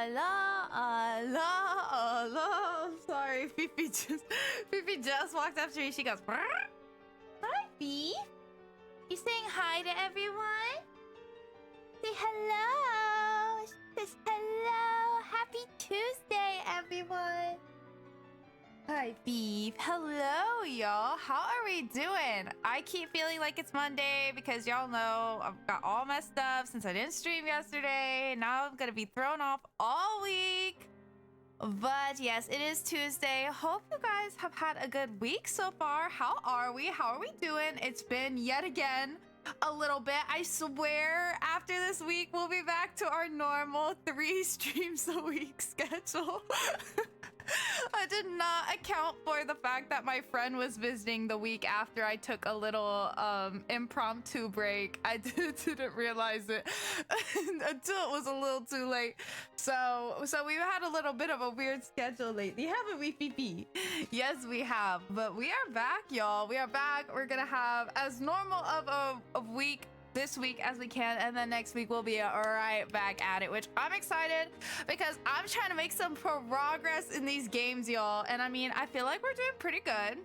Allah. Sorry, Fifi just walked up to me. She goes, "Hi, Beef. You saying hi to everyone? Say hello. She says hello. Happy Tuesday, everyone." Hi, Beef. Hello, y'all. How are we doing? I keep feeling like it's Monday because y'all know I've got all messed up since I didn't stream yesterday. Now I'm gonna be thrown off all week. But yes, it is Tuesday. Hope you guys have had a good week so far. How are we? How are we doing? It's been yet again a little bit. I swear after this week, we'll be back to our normal 3 streams a week schedule. I did not account for the fact that my friend was visiting the week after I took a little impromptu break. I didn't realize it until it was a little too late. So we've had a little bit of a weird schedule lately, haven't we, Fifi? Yes, we have. But we are back, y'all. We are back. We're gonna have as normal of a week this week as we can, and then next week we'll be right back at it, which I'm excited because I'm trying to make some progress in these games, y'all. And I mean, I feel like we're doing pretty good.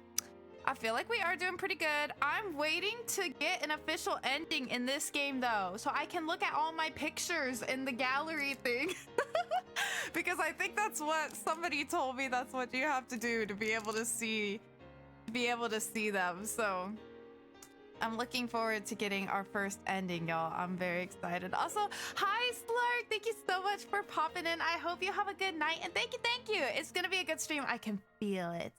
I feel like we are doing pretty good. I'm waiting to get an official ending in this game though, so I can look at all my pictures in the gallery thing. Because I think that's what somebody told me, that's what you have to do to be able to see them. So I'm looking forward to getting our first ending, y'all. I'm very excited. Also, hi, Slurk. Thank you so much for popping in. I hope you have a good night. And thank you. It's going to be a good stream. I can feel it.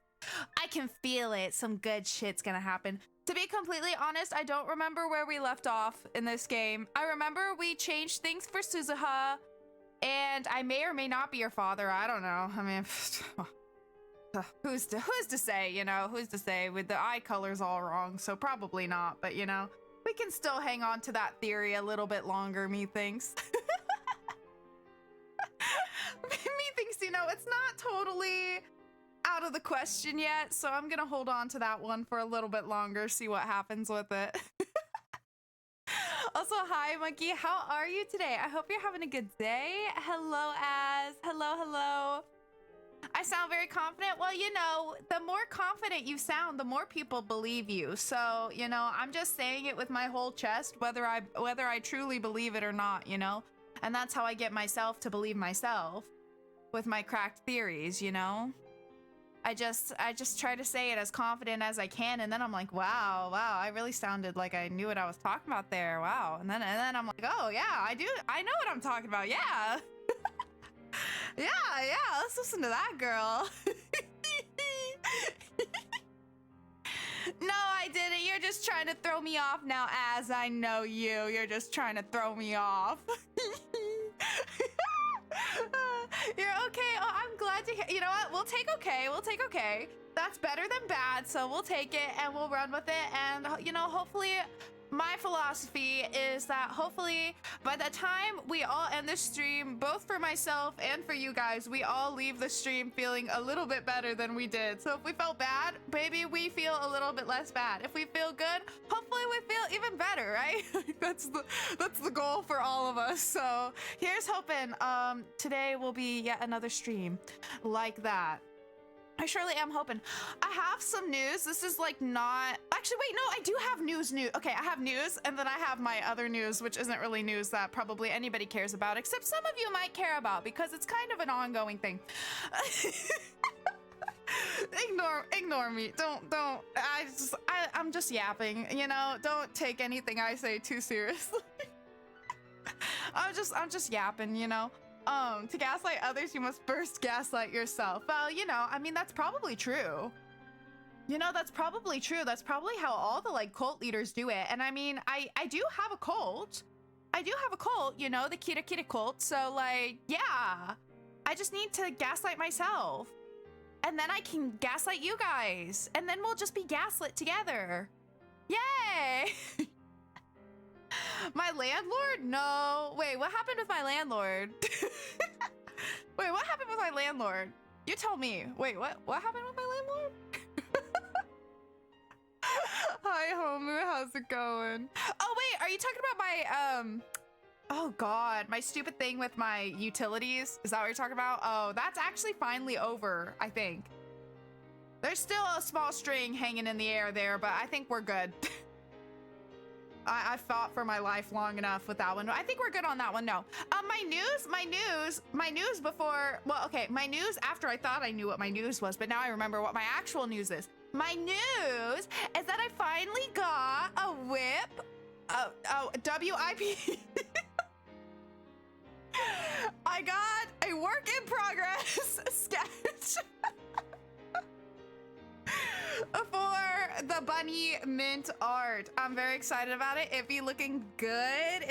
I can feel it. Some good shit's going to happen. To be completely honest, I don't remember where we left off in this game. I remember we changed things for Suzuha. And I may or may not be your father. I don't know. I mean... Who's to say, you know? Who's to say with the eye colors all wrong? So probably not, but you know, we can still hang on to that theory a little bit longer, methinks. Methinks, you know, it's not totally out of the question yet, so I'm gonna hold on to that one for a little bit longer, see what happens with it. Also, hi, Monkey. How are you today? I hope you're having a good day. Hello, Az. Hello. I sound very confident. Well, you know, the more confident you sound, the more people believe you. So, you know, I'm just saying it with my whole chest, whether I truly believe it or not, you know? And that's how I get myself to believe myself with my cracked theories, you know? I just try to say it as confident as I can, and then I'm like, wow, I really sounded like I knew what I was talking about there. Wow. And then I'm like, oh yeah, I know what I'm talking about. Yeah. Yeah, let's listen to that, girl. No, I didn't. You're just trying to throw me off now, as I know you. You're just trying to throw me off. You're okay. Oh, I'm glad to hear. You know what? We'll take okay. That's better than bad, so we'll take it and we'll run with it. And, you know, hopefully... my philosophy is that hopefully by the time we all end the stream, both for myself and for you guys, we all leave the stream feeling a little bit better than we did. So if we felt bad, maybe we feel a little bit less bad. If we feel good, hopefully we feel even better, right? That's the goal for all of us. So here's hoping today will be yet another stream like that. I surely am hoping. I have some news. This is like not... Actually, wait, no, I do have news. Okay, I have news, and then I have my other news, which isn't really news that probably anybody cares about, except some of you might care about, because it's kind of an ongoing thing. Ignore me. Don't. I'm just yapping, you know? Don't take anything I say too seriously. I'm just yapping, you know? To gaslight others, you must first gaslight yourself. Well, you know, I mean, that's probably true. You know, that's probably true. That's probably how all the, like, cult leaders do it. And I mean, I do have a cult. You know, the Kita Kita cult. So, like, yeah. I just need to gaslight myself. And then I can gaslight you guys. And then we'll just be gaslit together. Yay! My landlord? No. Wait, what happened with my landlord? Wait, what happened with my landlord? You tell me. Wait, what happened with my landlord? Hi, Homu. How's it going? Oh, wait, are you talking about Oh God, my stupid thing with my utilities. Is that what you're talking about? Oh, that's actually finally over, I think. There's still a small string hanging in the air there, but I think we're good. I fought for my life long enough with that one. I think we're good on that one. No. My news before, well, okay, my news after I thought I knew what my news was, but now I remember what my actual news is. My news is that I finally got a whip, WIP. I got a work in progress sketch for the bunny mint art. I'm very excited about it. It be looking good.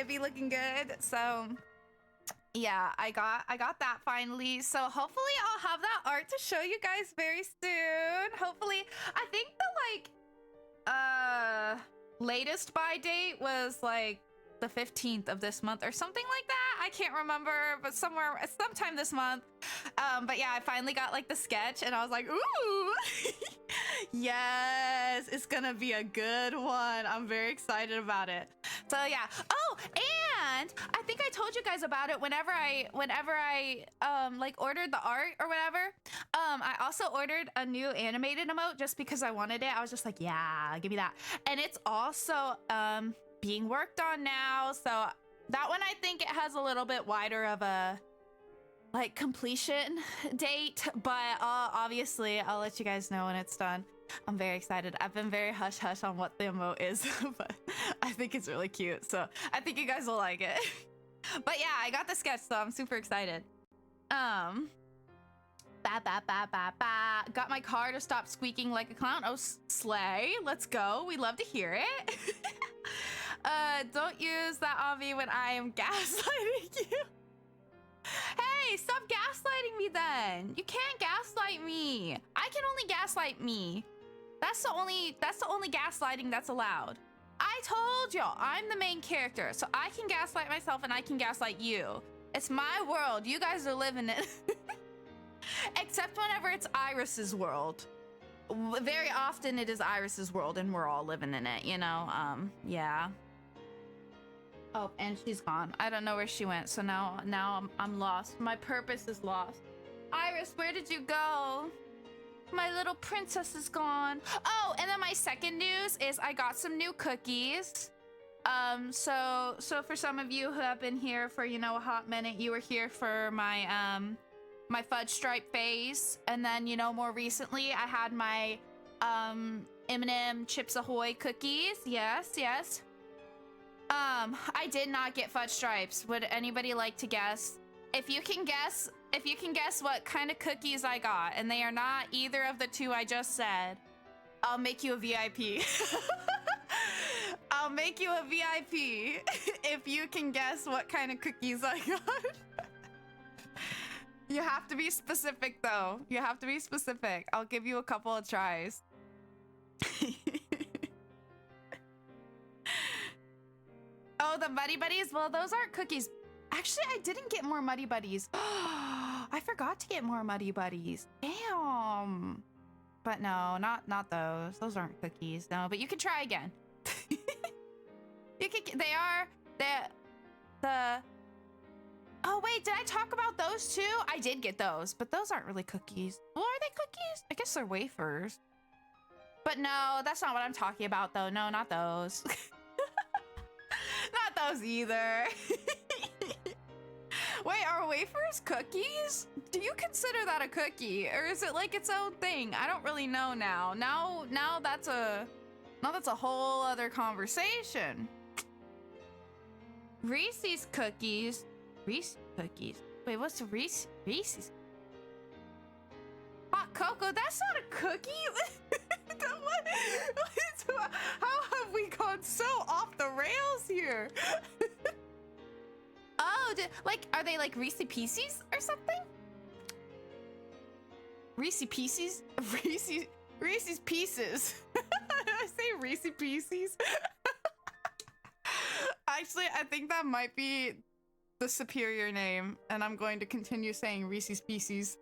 So yeah, I got that finally. So hopefully I'll have that art to show you guys very soon. Hopefully, I think the latest buy date was like the 15th of this month or something like that. I can't remember, but sometime this month. But yeah, I finally got like the sketch and I was like, ooh, yes, it's gonna be a good one. I'm very excited about it. So yeah. Oh, and I think I told you guys about it whenever I like ordered the art or whatever. I also ordered a new animated emote just because I wanted it. I was just like, yeah, give me that. And it's also being worked on now, so that one I think it has a little bit wider of a like completion date, but obviously I'll let you guys know when it's done. I'm very excited. I've been very hush hush on what the emote is, but I think it's really cute, so I think you guys will like it. But yeah, I got the sketch, so I'm super excited. Got my car to stop squeaking like a clown. Oh, slay. Let's go. We love to hear it. Don't use that on me when I am gaslighting you. Hey, stop gaslighting me then. You can't gaslight me. I can only gaslight me. That's the only gaslighting that's allowed. I told y'all, I'm the main character, so I can gaslight myself and I can gaslight you. It's my world. You guys are living it. Except whenever it's Iris's world. Very often it is Iris's world and we're all living in it, you know? Yeah. Oh, and she's gone. I don't know where she went, so now I'm lost. My purpose is lost. Iris, where did you go? My little princess is gone. Oh, and then my second news is I got some new cookies. So for some of you who have been here for, you know, a hot minute, you were here for my my fudge stripe phase, and then, you know, more recently I had my M&M Chips Ahoy cookies. Yes. I did not get fudge stripes. Would anybody like to guess? If you can guess what kind of cookies I got, and they are not either of the two I just said, I'll make you a VIP. I'll make you a VIP if you can guess what kind of cookies I got. You have to be specific, though. You have to be specific. I'll give you a couple of tries. Oh, the Muddy Buddies? Well, those aren't cookies. Actually, I didn't get more Muddy Buddies. I forgot to get more Muddy Buddies. Damn. But no, not those. Those aren't cookies. No, but you can try again. You can. Oh wait, did I talk about those too? I did get those, but those aren't really cookies. Well, are they cookies? I guess they're wafers. But no, that's not what I'm talking about though. No, not those. Not those either. Wait, are wafers cookies? Do you consider that a cookie, or is it like its own thing? I don't really know now. Now that's a whole other conversation. Reese's cookies. Reese's cookies. Wait, what's Reese's? Hot cocoa? That's not a cookie. How have we gone so off the rails here? Oh, are they like Reese's Pieces or something? Reese's Pieces? Reese's Pieces. Did I say Reese's Pieces? Actually, I think that might be the superior name, and I'm going to continue saying Reese's Pieces.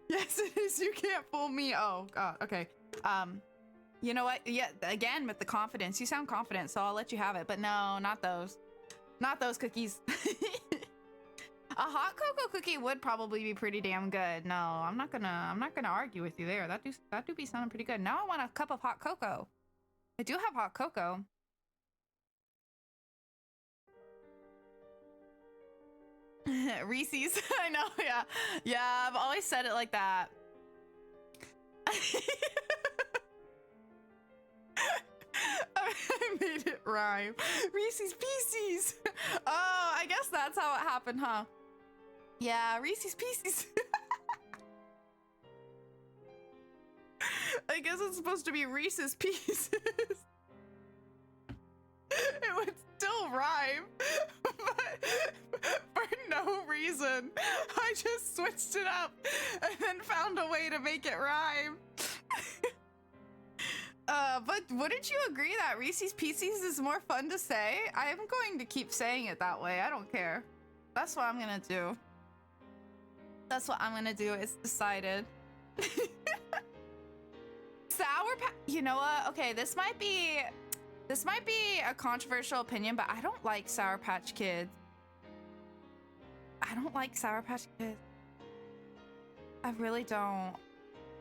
Yes, it is. You can't fool me. Oh, God. Okay. You know what? Yeah, again, with the confidence. You sound confident, so I'll let you have it. But no, not those. Not those cookies. A hot cocoa cookie would probably be pretty damn good. No, I'm not gonna argue with you there. That do be sounding pretty good. Now I want a cup of hot cocoa. I do have hot cocoa. Reese's. I know, yeah. Yeah, I've always said it like that. I made it rhyme. Reese's Pieces. Oh, I guess that's how it happened, huh? Yeah, Reese's Pieces. I guess it's supposed to be Reese's Pieces. It would still rhyme, but for no reason. I just switched it up and then found a way to make it rhyme. But wouldn't you agree that Reese's Pieces is more fun to say? I am going to keep saying it that way. I don't care. That's what I'm gonna do. That's what I'm gonna do. It's decided. Sour Patch. You know what? Okay, this might be a controversial opinion, but I don't like Sour Patch Kids. I don't like Sour Patch Kids. I really don't.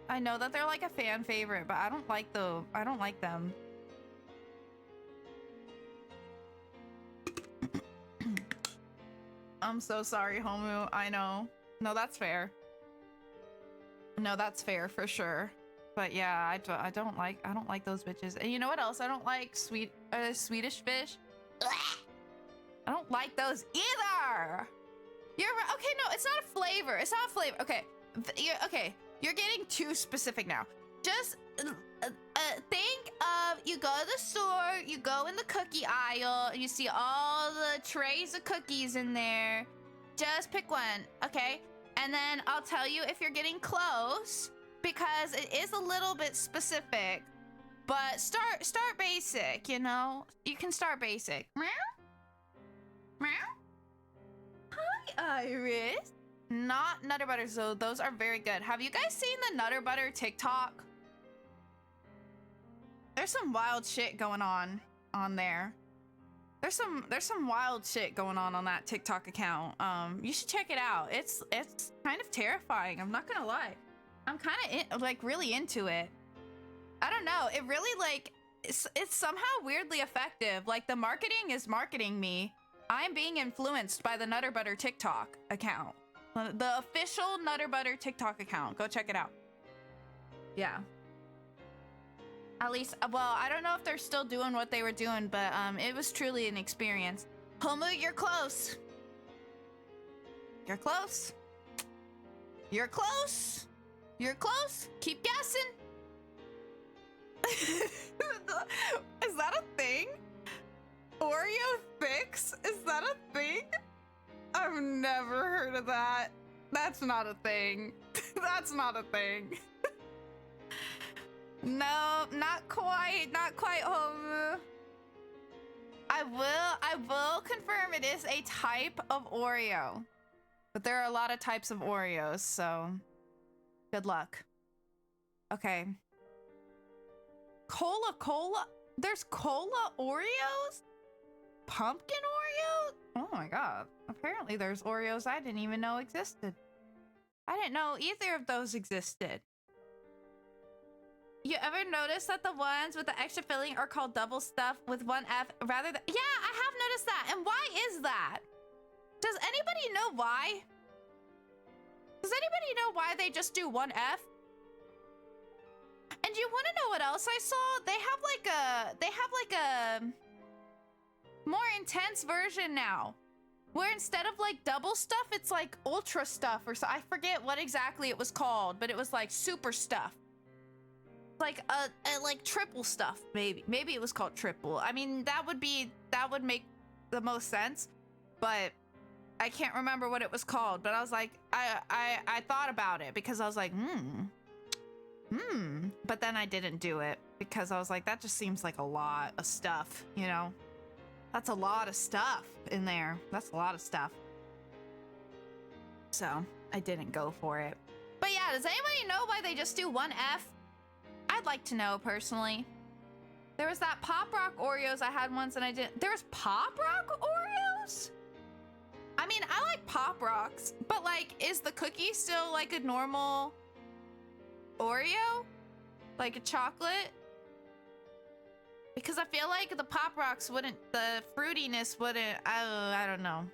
I know that they're like a fan favorite, but I don't like them. I'm so sorry, Homu. I know. No, that's fair. No, that's fair for sure. But yeah, I don't like those bitches. And you know what else I don't like? Swedish fish. I don't like those either. You're right. Okay, no, it's not a flavor. It's not a flavor. Okay. Okay. You're getting too specific now. Just think of, you go to the store, you go in the cookie aisle, and you see all the trays of cookies in there. Just pick one, okay? And then I'll tell you if you're getting close, because it is a little bit specific. But start basic, you know? You can start basic. Meow? Meow? Hi, Iris. Not Nutter Butter, so those are very good. Have you guys seen the Nutter Butter TikTok? There's some wild shit going on there. There's some wild shit going on that TikTok account. You should check it out. It's kind of terrifying. I'm not gonna lie. I'm kind of like really into it. I don't know. It really like it's somehow weirdly effective. Like the marketing is marketing me. I'm being influenced by the Nutter Butter TikTok account. The official Nutter Butter TikTok account. Go check it out. Yeah. At least, well, I don't know if they're still doing what they were doing, but it was truly an experience. Homu, you're close. You're close. You're close. You're close. Keep guessing. Is that a thing? Oreo Fix? Is that a thing? I've never heard of that. That's not a thing. That's not a thing. No, not quite. Not quite, Homu. I will confirm it is a type of Oreo. But there are a lot of types of Oreos, so good luck. Okay. Cola? There's cola Oreos? Pumpkin Oreos? Oh my god. Apparently there's Oreos I didn't even know existed. I didn't know either of those existed. You ever notice that the ones with the extra filling are called double stuff with one F rather than... Yeah, I have noticed that. And why is that? Does anybody know why? Does anybody know why they just do one F? And you want to know what else I saw? They have like a more intense version now, where instead of like double stuff, it's like ultra stuff or so. I forget what exactly it was called, but it was like super stuff. Like like triple stuff, maybe it was called triple. I mean, that would make the most sense, but I can't remember what it was called. But I was like, I thought about it because I was like, but then I didn't do it because I was like, that just seems like a lot of stuff, you know? That's a lot of stuff in there. That's a lot of stuff. So I didn't go for it. But yeah, does anybody know why they just do one F? I I'd like to know personally. There was that Pop Rock Oreos I had once and I didn't. There was Pop Rock Oreos? I mean, I like Pop Rocks, but like, is the cookie still like a normal Oreo? Like a chocolate? Because I feel like the Pop Rocks wouldn't, the fruitiness wouldn't, I don't know.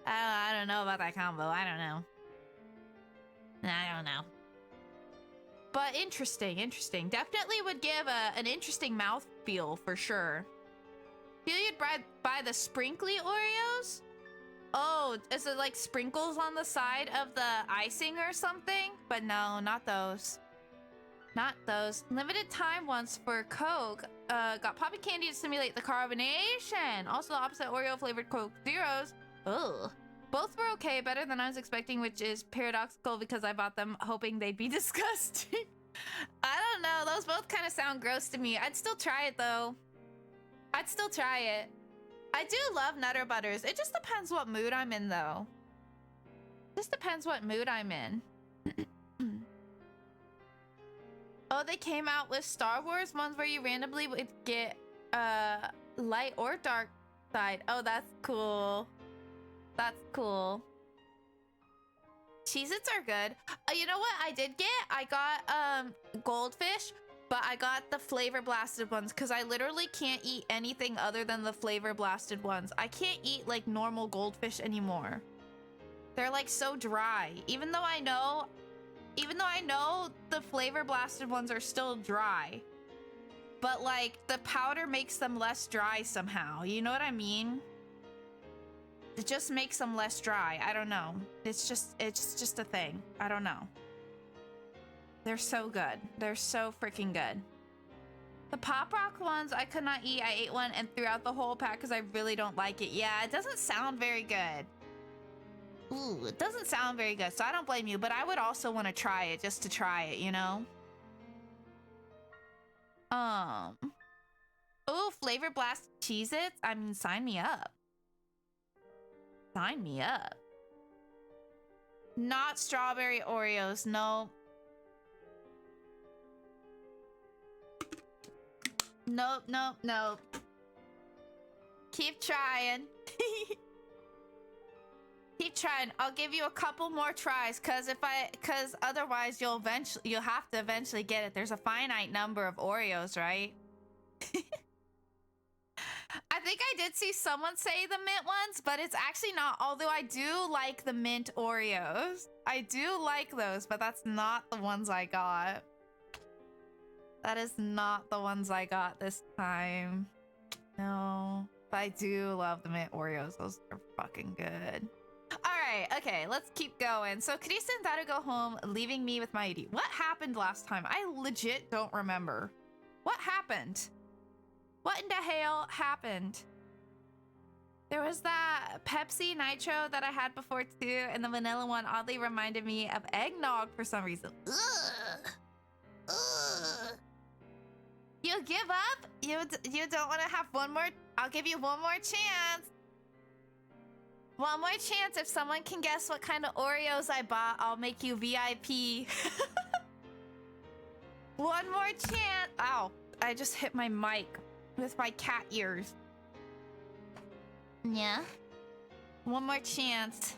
I don't know about that combo. I don't know. But interesting. Definitely would give an interesting mouthfeel for sure. Feel you'd buy the sprinkly Oreos? Oh, is it like sprinkles on the side of the icing or something? But no, not those. Not those. Limited time ones for Coke. Got popping candy to simulate the carbonation. Also the opposite Oreo flavored Coke Zeros. Ugh. Both were okay, better than I was expecting, which is paradoxical because I bought them hoping they'd be disgusting. I don't know. Those both kind of sound gross to me. I'd still try it though. I do love Nutter Butters. It just depends what mood I'm in though. Oh, they came out with Star Wars ones where you randomly would get light or dark side. Oh, that's cool. Cheez-Its are good. You know what I did get? I got Goldfish, but I got the flavor blasted ones because I literally can't eat anything other than the flavor blasted ones. I can't eat like normal Goldfish anymore. They're like so dry. Even though I know the flavor blasted ones are still dry, but like the powder makes them less dry somehow. You know what I mean? It just makes them less dry. I don't know. It's just a thing. I don't know. They're so good. They're so freaking good. The Pop Rock ones I could not eat. I ate one and threw out the whole pack because I really don't like it. Yeah, it doesn't sound very good. Ooh, it doesn't sound very good, so I don't blame you, but I would also want to try it just to try it, you know? Ooh, flavor blast Cheez-Its? I mean, sign me up. Sign me up. Not strawberry Oreos, no. Nope. Keep trying. Keep trying. I'll give you a couple more tries, cause otherwise you'll have to eventually get it. There's a finite number of Oreos, right? I think I did see someone say the mint ones, but it's actually not. Although I do like the mint Oreos. I do like those, but that's not the ones I got. That is not the ones I got this time. No, but I do love the mint Oreos. Those are fucking good. All right, okay, let's keep going. So Krista and Daru go home, leaving me with my ID. What happened last time? I legit don't remember. What happened? What in the hell happened? There was that Pepsi Nitro that I had before too, and the vanilla one oddly reminded me of eggnog for some reason. Ugh. You give up? You don't want to have one more? I'll give you one more chance. One more chance. If someone can guess what kind of Oreos I bought, I'll make you VIP. One more chance. Ow, I just hit my mic with my cat ears. Yeah. One more chance.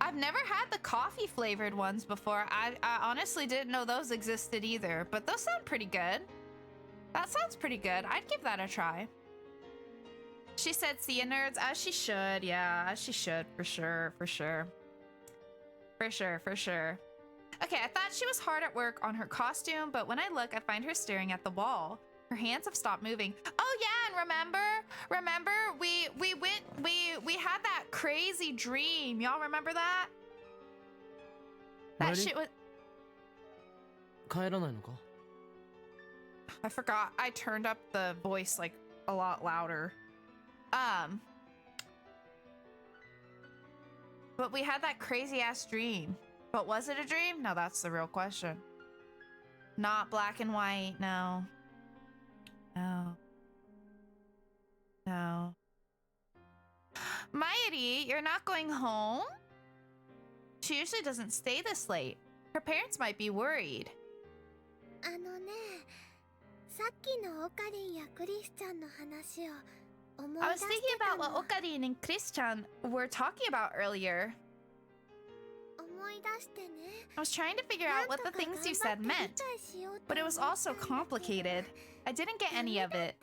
I've never had the coffee flavored ones before. I honestly didn't know those existed either, but those sound pretty good. That sounds pretty good. I'd give that a try. She said, see ya, nerds, as she should. Yeah, as she should, for sure. Okay, I thought she was hard at work on her costume, but when I look, I find her staring at the wall. Her hands have stopped moving. Oh yeah, and remember we had that crazy dream. Y'all remember that? That shit was... I forgot. I turned up the voice like a lot louder. But we had that crazy ass dream. But was it a dream? No, that's the real question. Not black and white, no. No. Mayuri, you're not going home? She usually doesn't stay this late. Her parents might be worried. I was thinking about what Okarin and Christian were talking about earlier. I was trying to figure out what the things you said meant, but it was all so complicated. I didn't get any of it.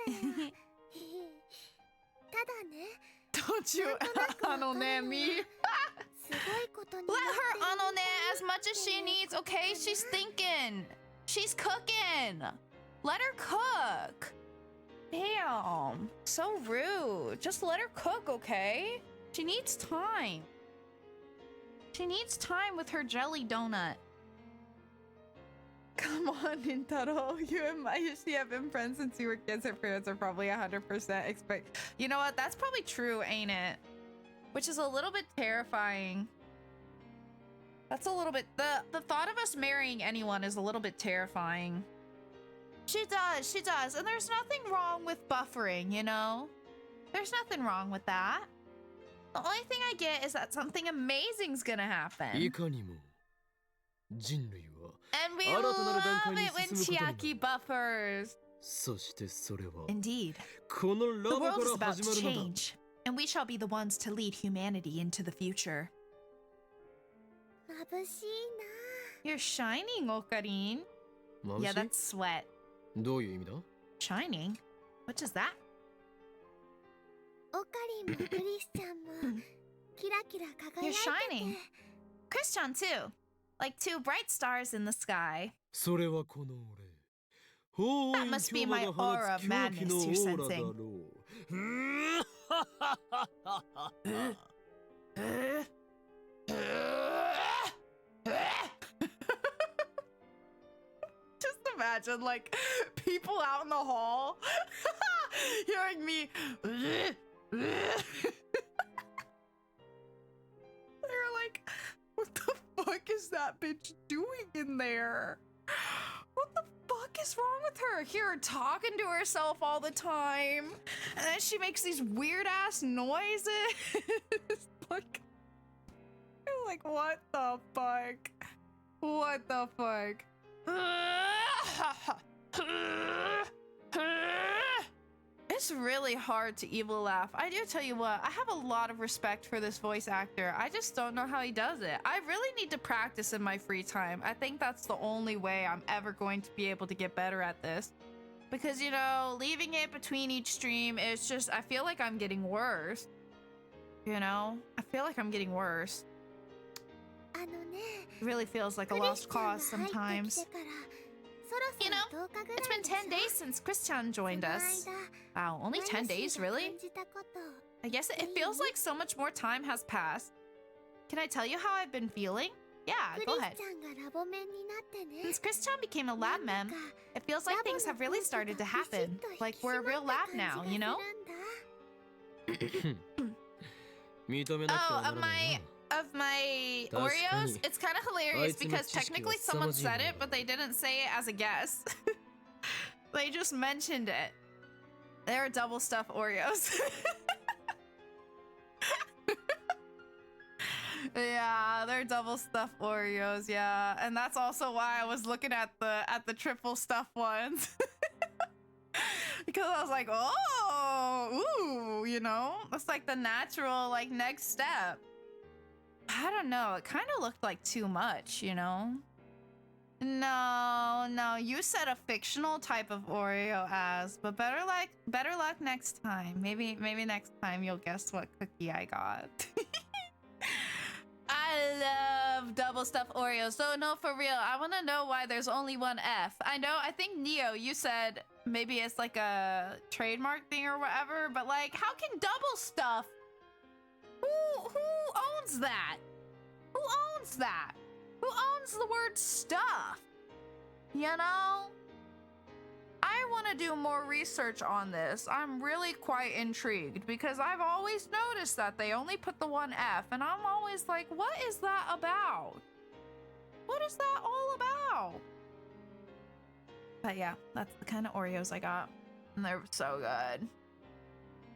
Don't you anone me? Let her anone as much as she needs, okay? She's thinking. She's cooking. Let her cook. Damn. So rude. Just let her cook, okay? She needs time. She needs time with her jelly donut. Come on, Nintaro. You and Mayushi have been friends since you were kids. Her parents are probably 100% expect. You know what? That's probably true, ain't it? Which is a little bit terrifying. That's a little bit... The thought of us marrying anyone is a little bit terrifying. She does. And there's nothing wrong with buffering, you know? There's nothing wrong with that. The only thing I get is that something amazing's gonna happen. And we love it when Chiaki buffers. Indeed. The world is about to change, and we shall be the ones to lead humanity into the future. You're shining, Okarin. Yeah, that's sweat. Shining? What is that? You're shining. Christian too. Like two bright stars in the sky. That must be my aura of madness you're sensing. Just imagine, like, people out in the hall hearing me. They're like, what the fuck is that bitch doing in there? What the fuck is wrong with her? Hear her talking to herself all the time, and then she makes these weird ass noises. like what the fuck? What the fuck? It's really hard to evil laugh. I do tell you what, I have a lot of respect for this voice actor. I just don't know how he does it. I really need to practice in my free time. I think that's the only way I'm ever going to be able to get better at this. Because, you know, leaving it between each stream, it's just, I feel like I'm getting worse. You know? I feel like I'm getting worse. It really feels like a lost cause sometimes. You know, it's been 10 days since Christian joined us. Wow, only 10 days, really? I guess it feels like so much more time has passed. Can I tell you how I've been feeling? Yeah, go ahead. Since Christian became a lab mem, it feels like things have really started to happen. Like we're a real lab now, you know? Of my Oreos, it's kind of hilarious because technically someone said it, but they didn't say it as a guess. They just mentioned it. They're double stuffed Oreos. Yeah, they're double stuffed Oreos, yeah. And that's also why I was looking at the triple stuffed ones. Because I was like, oh, ooh, you know? That's like the natural, like, next step. I don't know. It kind of looked like too much, you know? No, you said a fictional type of Oreo as, but better luck next time. Maybe next time you'll guess what cookie I got. I love double stuffed Oreos. So no, for real, I want to know why there's only one F. I think Neo, you said maybe it's like a trademark thing or whatever, but like, how can double stuff? Who owns that? Who owns that? Who owns the word stuff? You know? I want to do more research on this. I'm really quite intrigued because I've always noticed that they only put the one F, and I'm always like, what is that about? What is that all about? But yeah, that's the kind of Oreos I got, and they're so good.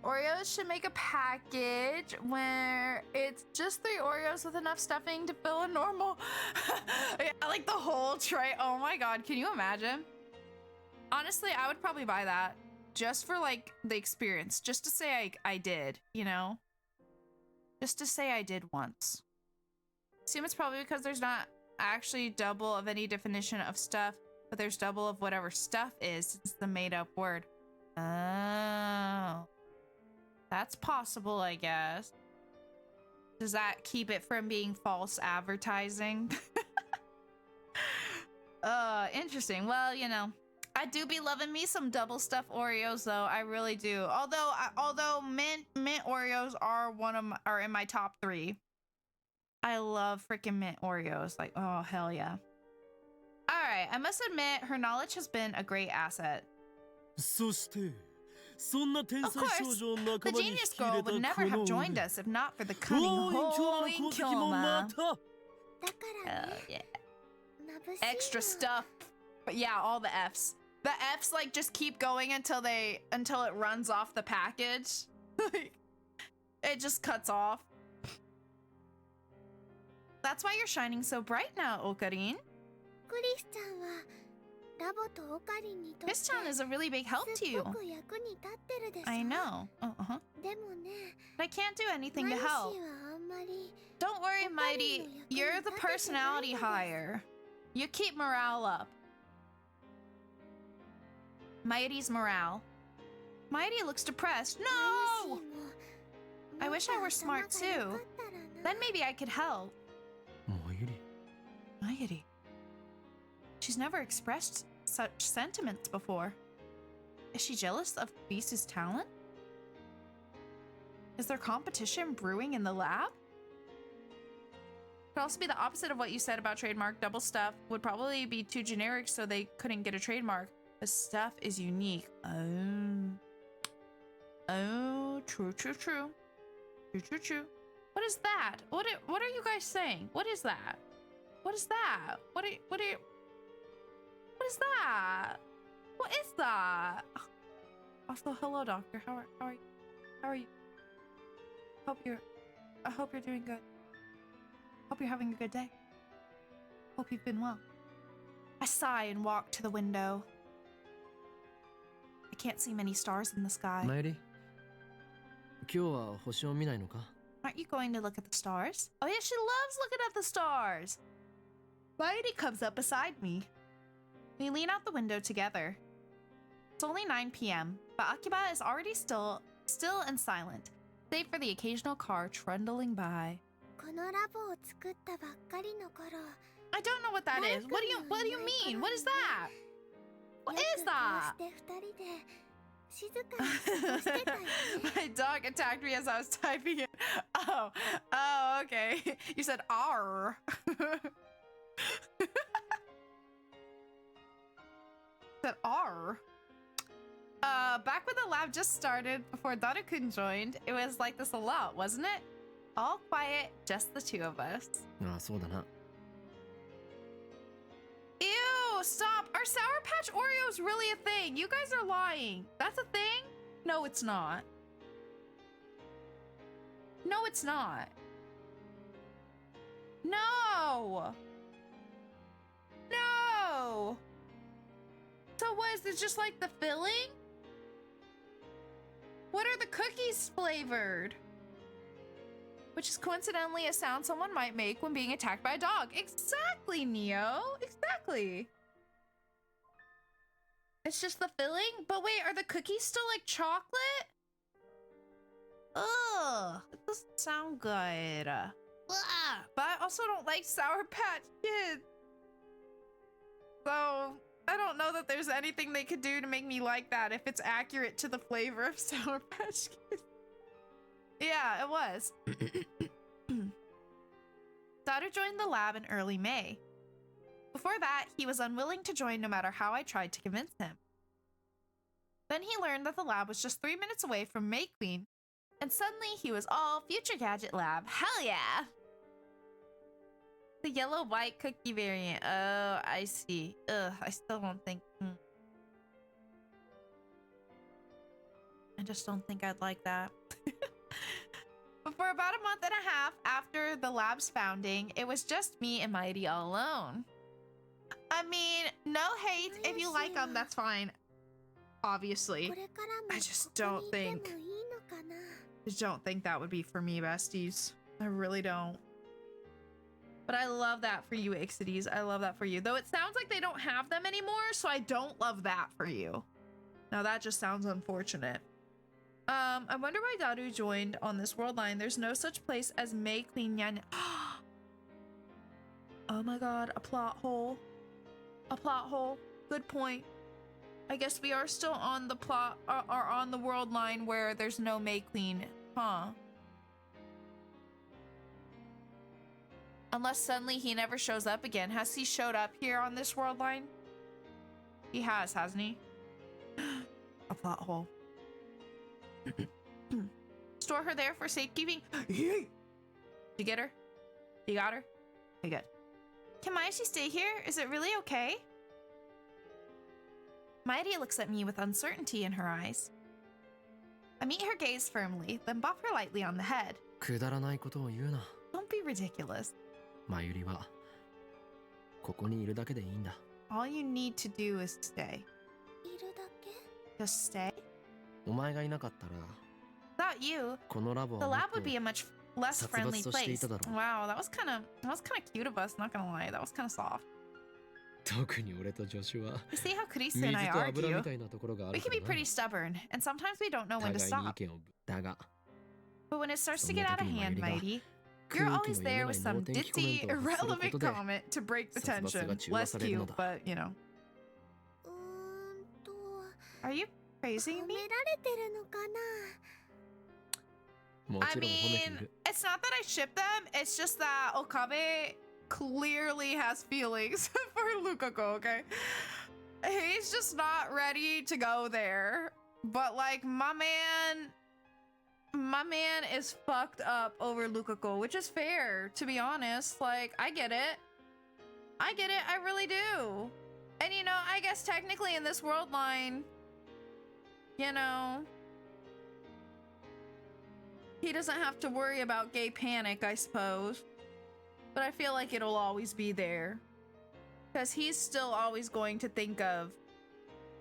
Oreos should make a package where it's just 3 Oreos with enough stuffing to fill a normal, yeah, like the whole tray. Oh my god, can you imagine? Honestly, I would probably buy that just for like the experience, just to say I did, you know? Just to say I did once. Assume it's probably because there's not actually double of any definition of stuff, but there's double of whatever stuff is. It's the made up word. Oh. That's possible, I guess. Does that keep it from being false advertising? Interesting. Well, you know, I do be loving me some double stuffed Oreos though. I really do. Although mint Oreos are in my top 3. I love freaking mint Oreos. Like, oh hell yeah. All right, I must admit her knowledge has been a great asset. Of course, the genius girl would never have joined us if not for the cunning holding Kyoma. Oh yeah. Extra stuff. But yeah, all the F's. The F's like just keep going until it runs off the package. It just cuts off. That's why you're shining so bright now, Okarin. Chris-chan is a really big help to you. I know. But I can't do anything to help. Don't worry, Mighty. You're the personality hire. You keep morale up. Mighty's morale. Mighty looks depressed. No! I wish I were smart too. Then maybe I could help. Mighty. She's never expressed such sentiments before. Is she jealous of Beast's talent? Is there competition brewing in the lab? Could also be the opposite of what you said about trademark. Double stuff would probably be too generic, so they couldn't get a trademark. The stuff is unique. Oh, true. What is that? What are you guys saying? What is that? What is that? What is that? What is that? Also, hello, doctor. How are you? I hope you're doing good. Hope you're having a good day. Hope you've been well. I sigh and walk to the window. I can't see many stars in the sky. Mighty, aren't you going to look at the stars? Oh yeah, she loves looking at the stars. Mighty comes up beside me. We lean out the window together. It's only 9 p.m., but Akiba is already still and silent, save for the occasional car trundling by. I don't know what that is. What do you mean? What is that? What is that? My dog attacked me as I was typing it. Oh, okay. You said R. Said R. Back when the lab just started, before Daru-kun joined, it was like this a lot, wasn't it? All quiet, just the two of us. Ew, stop. Are Sour Patch Oreos really a thing? You guys are lying. That's a thing? No, it's not. No, it's not. No. No. So what, is it just like the filling? What are the cookies flavored? Which is coincidentally a sound someone might make when being attacked by a dog. Exactly, Neo. Exactly. It's just the filling? But wait, are the cookies still like chocolate? Ugh, it doesn't sound good. Ugh. But I also don't like Sour Patch Kids. So, I don't know that there's anything they could do to make me like that if it's accurate to the flavor of Sour Patch Kids. Yeah, it was. Daru joined the lab in early May. Before that, he was unwilling to join no matter how I tried to convince him. Then he learned that the lab was just 3 minutes away from May Queen, and suddenly he was all Future Gadget Lab. Hell yeah! The yellow-white cookie variant. Oh, I see. Ugh, I still don't think... I just don't think I'd like that. But for about a month and a half after the lab's founding, it was just me and Mighty all alone. I mean, no hate. If you like them, that's fine. obviously. I just don't think that would be for me, besties. I really don't. But I love that for you, Ixides. I love that for you. Though it sounds like they don't have them anymore, so I don't love that for you. Now that just sounds unfortunate. I wonder why Daru joined on this world line. There's no such place as Mei Queen Yan. Oh my god, a plot hole. A plot hole. Good point. I guess we are still on the plot, are on the world line where there's no Mei Queen, huh? Unless suddenly he never shows up again. Has he showed up here on this world line? He has, hasn't he? A plot hole. Store her there for safekeeping. Did you get her? You got her? Okay, good. Can Mayashi stay here? Is it really okay? Mairi looks at me with uncertainty in her eyes. I meet her gaze firmly, then buff her lightly on the head. Don't be ridiculous. All you need to do is stay. Just stay? Without you, the lab would be a much less friendly place. Wow, that was kind of cute of us, not gonna lie. That was kind of soft. You see how Kurisu and I argue? We can be pretty stubborn, and sometimes we don't know when to stop. But when it starts to get out of hand, Mighty, you're always there with some ditzy, irrelevant comment to break the tension. Less cute, but you know. Are you praising me? I mean, it's not that I ship them, it's just that Okabe clearly has feelings for Lukako, okay? He's just not ready to go there. But like, my man is fucked up over Lukako, which is fair, to be honest. Like, I get it. I really do. And you know, I guess technically in this world line, you know, he doesn't have to worry about gay panic, I suppose. But I feel like it'll always be there. Because he's still always going to think of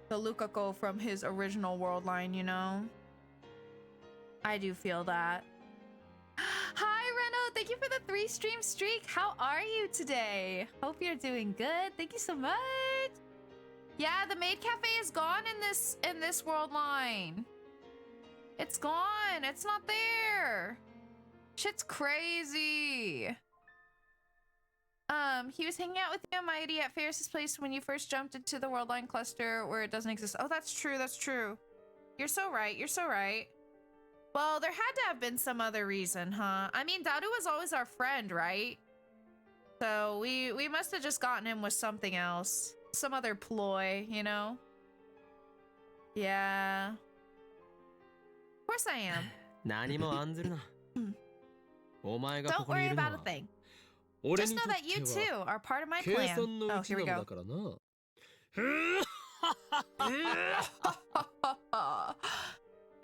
the Lukako from his original world line, you know? I do feel that. Hi, Reno! Thank you for the 3-stream streak! How are you today? Hope you're doing good. Thank you so much! Yeah, the maid cafe is gone in this world line. It's gone. It's not there. Shit's crazy. He was hanging out with you and Mighty at Ferris's place when you first jumped into the world line cluster where it doesn't exist. Oh, that's true. That's true. You're so right. You're so right. Well, there had to have been some other reason, huh? I mean, Daru was always our friend, right? So we must have just gotten him with something else. Some other ploy, you know? Yeah. Of course I am. Don't worry about a thing. Just know that you too are part of my plan. Oh, here we go.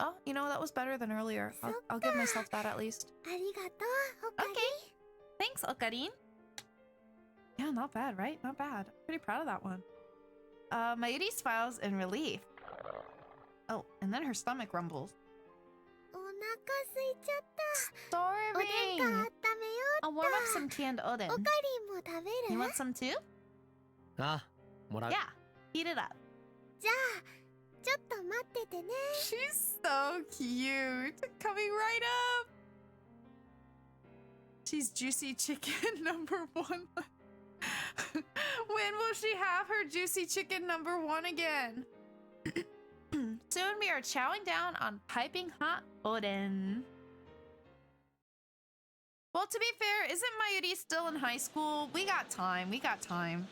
Oh, you know, that was better than earlier. I'll give myself that at least. Okay. Thanks, Okarin. Yeah, not bad, right? Not bad. Pretty proud of that one. Mayuri smiles in relief. Oh, and then her stomach rumbles. Starving! I'll warm up some canned Odin. You want some too? Yeah, heat it up. She's so cute. Coming right up. She's juicy chicken number 1. When will she have her juicy chicken number 1 again? Soon we are chowing down on piping hot Odin. Well, to be fair, isn't Mayuri still in high school? We got time. We got time.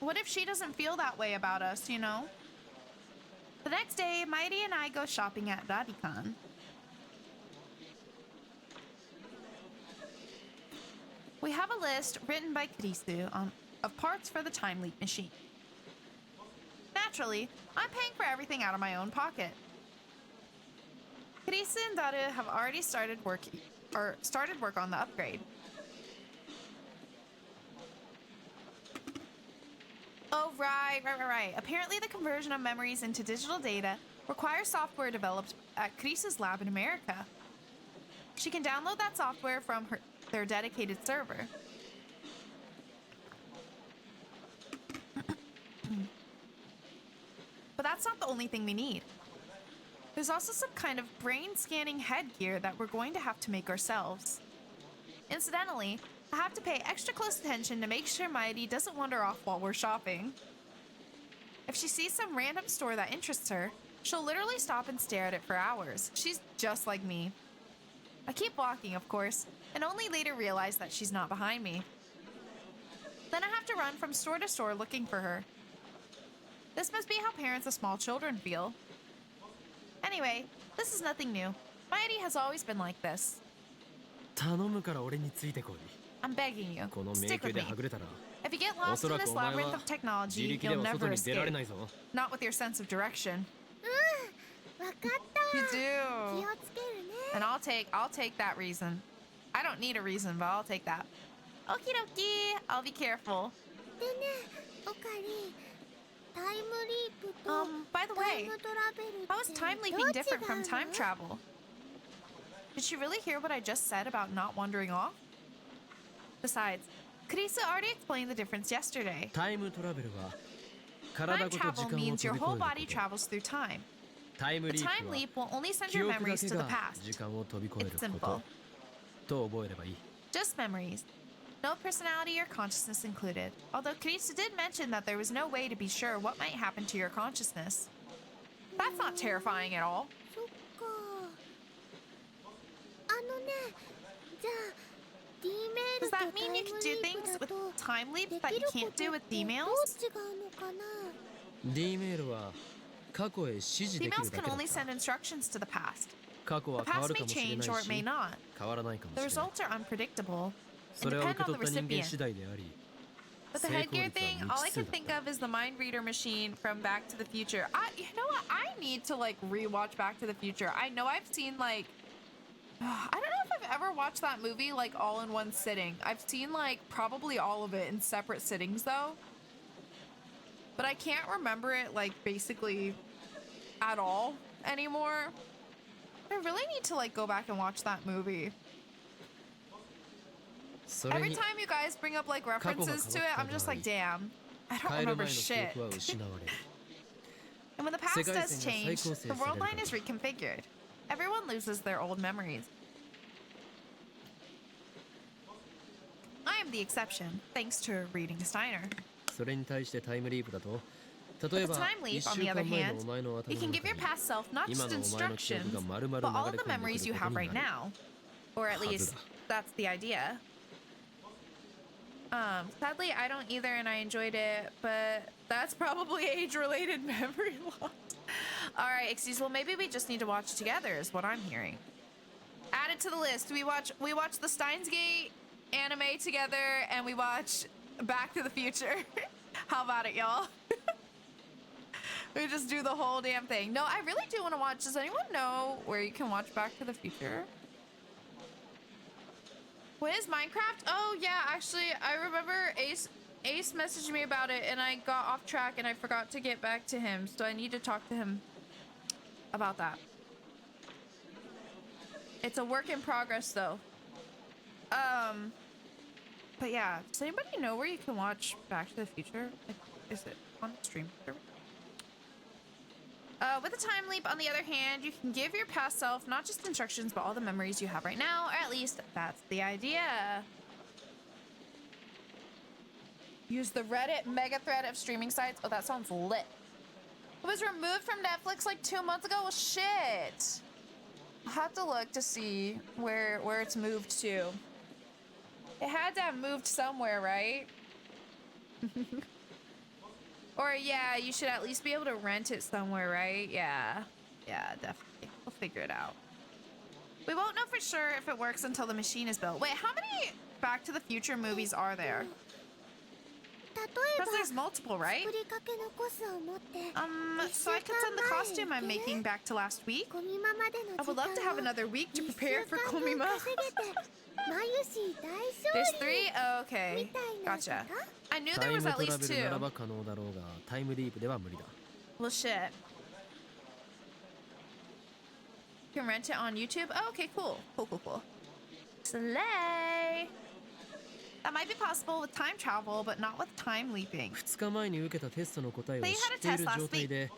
What if she doesn't feel that way about us, you know? The next day, Mayuri and I go shopping at Radikan. We have a list written by Kurisu of parts for the time leap machine. Naturally, I'm paying for everything out of my own pocket. Kurisu and Daru have already started work on the upgrade. Oh, right. Apparently the conversion of memories into digital data requires software developed at Chris's lab in America. She can download that software from their dedicated server. But that's not the only thing we need. There's also some kind of brain-scanning headgear that we're going to have to make ourselves. Incidentally, I have to pay extra close attention to make sure Mairi doesn't wander off while we're shopping. If she sees some random store that interests her, she'll literally stop and stare at it for hours. She's just like me. I keep walking, of course, and only later realize that she's not behind me. Then I have to run from store to store looking for her. This must be how parents of small children feel. Anyway, this is nothing new. Mairi has always been like this. I'm begging you, stick with me. If you get lost in this labyrinth of technology, you'll never escape. Not with your sense of direction. You do. And I'll take that reason. I don't need a reason, but I'll take that. Okie dokie, I'll be careful. By the way, how is time leaping different from time travel? Did she really hear what I just said about not wandering off? Besides, Karisa already explained the difference yesterday. Time travel means your whole body travels through time. The time leap will only send your memories to the past. It's simple. Just memories. No personality or consciousness included. Although Karisa did mention that there was no way to be sure what might happen to your consciousness. That's not terrifying at all. Does that mean you can do things with time leaps that you can't do with D-mails? D-mails can only send instructions to the past. The past may change or it may not. The results are unpredictable and depend on the recipient. But the headgear thing, all I can think of is the mind reader machine from Back to the Future. You know what? I need to rewatch Back to the Future. I know I've seen I don't know if I've ever watched that movie all in one sitting. I've seen probably all of it in separate sittings though. But I can't remember it basically at all anymore. I really need to go back and watch that movie. Every time you guys bring up references to it, I'm just damn, I don't remember shit. And when the past does change, the world line is reconfigured. Everyone loses their old memories. I am the exception, thanks to reading Steiner. With a time leap, on the other hand, you can give your past self not just instructions, but all of the memories you have right now. Or at least, that's the idea. Sadly, I don't either and I enjoyed it, but that's probably age-related memory loss. Alright, excuse, well maybe we just need to watch together is what I'm hearing. Add it to the list. We watch the Steins anime together and we watch Back to the Future. How about it, y'all? We just do the whole damn thing. No, I really do want to watch. Does anyone know where you can watch Back to the Future? What is Minecraft? Oh yeah, actually, I remember Ace messaged me about it and I got off track and I forgot to get back to him. So I need to talk to him about that. It's a work in progress though. But yeah, does anybody know where you can watch Back to the Future? Is it on stream? With a time leap, on the other hand, you can give your past self not just instructions, but all the memories you have right now, or at least that's the idea. Use the Reddit mega thread of streaming sites. Oh, that sounds lit. It was removed from Netflix 2 months ago. Well, shit. I'll have to look to see where it's moved to. It had to have moved somewhere, right? Or yeah, you should at least be able to rent it somewhere, right? Yeah. Yeah, definitely. We'll figure it out. We won't know for sure if it works until the machine is built. Wait, how many Back to the Future movies are there? Because there's multiple, right? So I could send the costume I'm making back to last week. I would love to have another week to prepare for Komima. There's 3? Oh, okay. Gotcha. I knew タ there イ was ム at トラ least ベルなら two. ば可能だろうがタイムリープでは無理だ。 Well, shit. You can rent it on YouTube? Oh, okay, cool. Cool. Slay! That might be possible with time travel, but not with time leaping. 2日前に受けたテストの答えを So 知 you っ had a てい test る last 状態で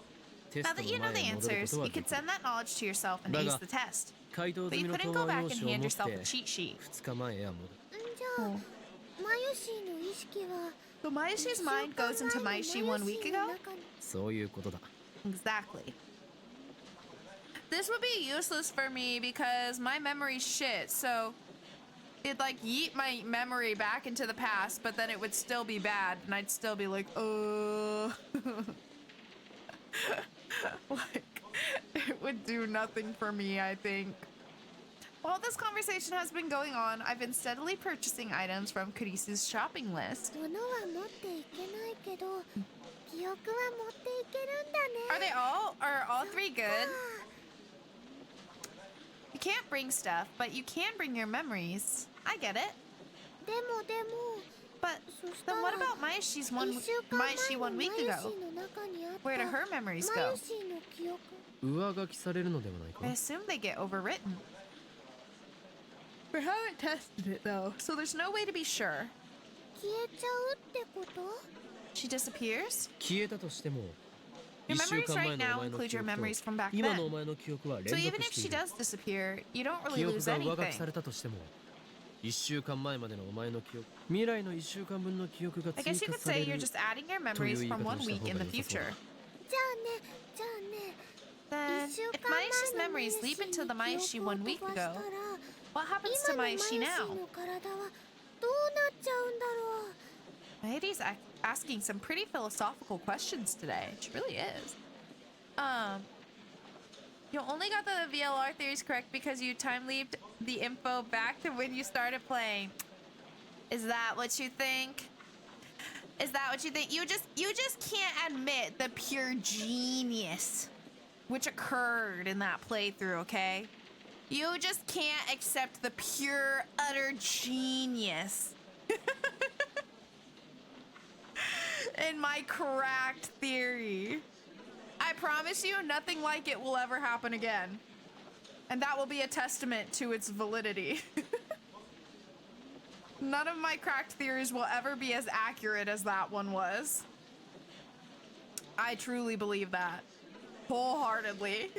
テ Now スト that の you know 前 the へ戻るこ answers, とは you で could きる。 send that knowledge to yourself and だ ace が the test. 回答 But 済 you みの couldn't 答 go 案 back 用 and 紙を hand 持っ yourself て a cheat sheet. 2日前へは戻る。じゃあ、マユシーの意識は So Mayushi's mind goes into Mayushi 1 week マユシーの ago? 中にそういうことだ。 Exactly. This would be useless for me because my memory's shit, so it'd like yeet my memory back into the past, but then it would still be bad, and I'd still be like, like, it would do nothing for me, I think. While this conversation has been going on, I've been steadily purchasing items from Karisu's shopping list. 物は持っていけないけど、記憶は持っていけるんだね。 Are all three good? あ You can't bring stuff, but you can bring your memories. I get it. でも、 But そした then ら what about Mayushi 1週間前 Mayushi の 1 week マユシ ago? ーの中にあった Where do her memories マ go? ユシーの記憶。上書きされるのではないか I assume they get overwritten. We haven't tested it though, so there's no way to be sure. 消えちゃうってこと？ She disappears? 消えたとしても Your 1週 memories 間前 right の now お前の include 記 your 憶 memories と from back 今のお then. 前の記憶は So 連 even 続 if して she いる。 does disappear, you don't 記 really 憶 lose が上書きさ anything. れたとしても1週間前までのお前の記憶未来の1週間分の記憶が I 追 guess you 加 could さ say れ you're る just adding your memories from 1 week in the future. じゃあね。 Then, 1週 if 間前 Mayushi's の memories マユ leap シー into に the Mayushi 記憶を 1 week 飛ばした ago, ら what happens 今 to のマユ Mayushi シー now? の体はどうなっちゃうんだろう。 Ladies asking some pretty philosophical questions today. She really is. You only got the VLR theories correct because you time leaped the info back to when you started playing. Is that what you think? Is that what you think? You just can't admit the pure genius which occurred in that playthrough, okay? You just can't accept the pure, utter genius in my cracked theory. I promise you, nothing like it will ever happen again. And that will be a testament to its validity. None of my cracked theories will ever be as accurate as that one was. I truly believe that. Wholeheartedly.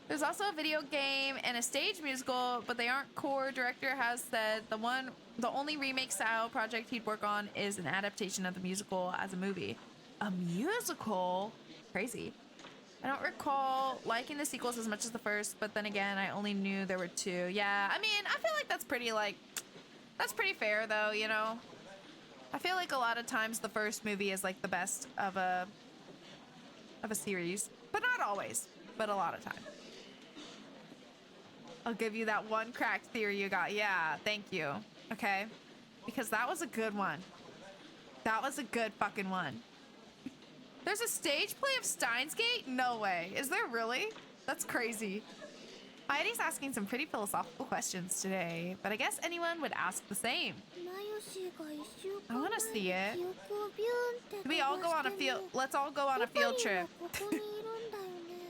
There's also a video game and a stage musical, but they aren't core. Director has said the only remake style project he'd work on is an adaptation of the musical as a movie. A musical? Crazy. I don't recall liking the sequels as much as the first, but then again, I only knew there were 2. Yeah, I mean, I feel like that's pretty fair though, you know? I feel like a lot of times the first movie is like the best of a series, but not always, but a lot of time. I'll give you that one cracked theory you got. Yeah, thank you. Okay? Because that was a good one. That was a good fucking one. There's a stage play of Steins Gate? No way. Is there really? That's crazy. Heidi's asking some pretty philosophical questions today, but I guess anyone would ask the same. マユシーが1週 I 間 wanna 前 see に it. 記憶をビューンって We all go on a field. Let's all go on a field trip. ここにいるんだよね。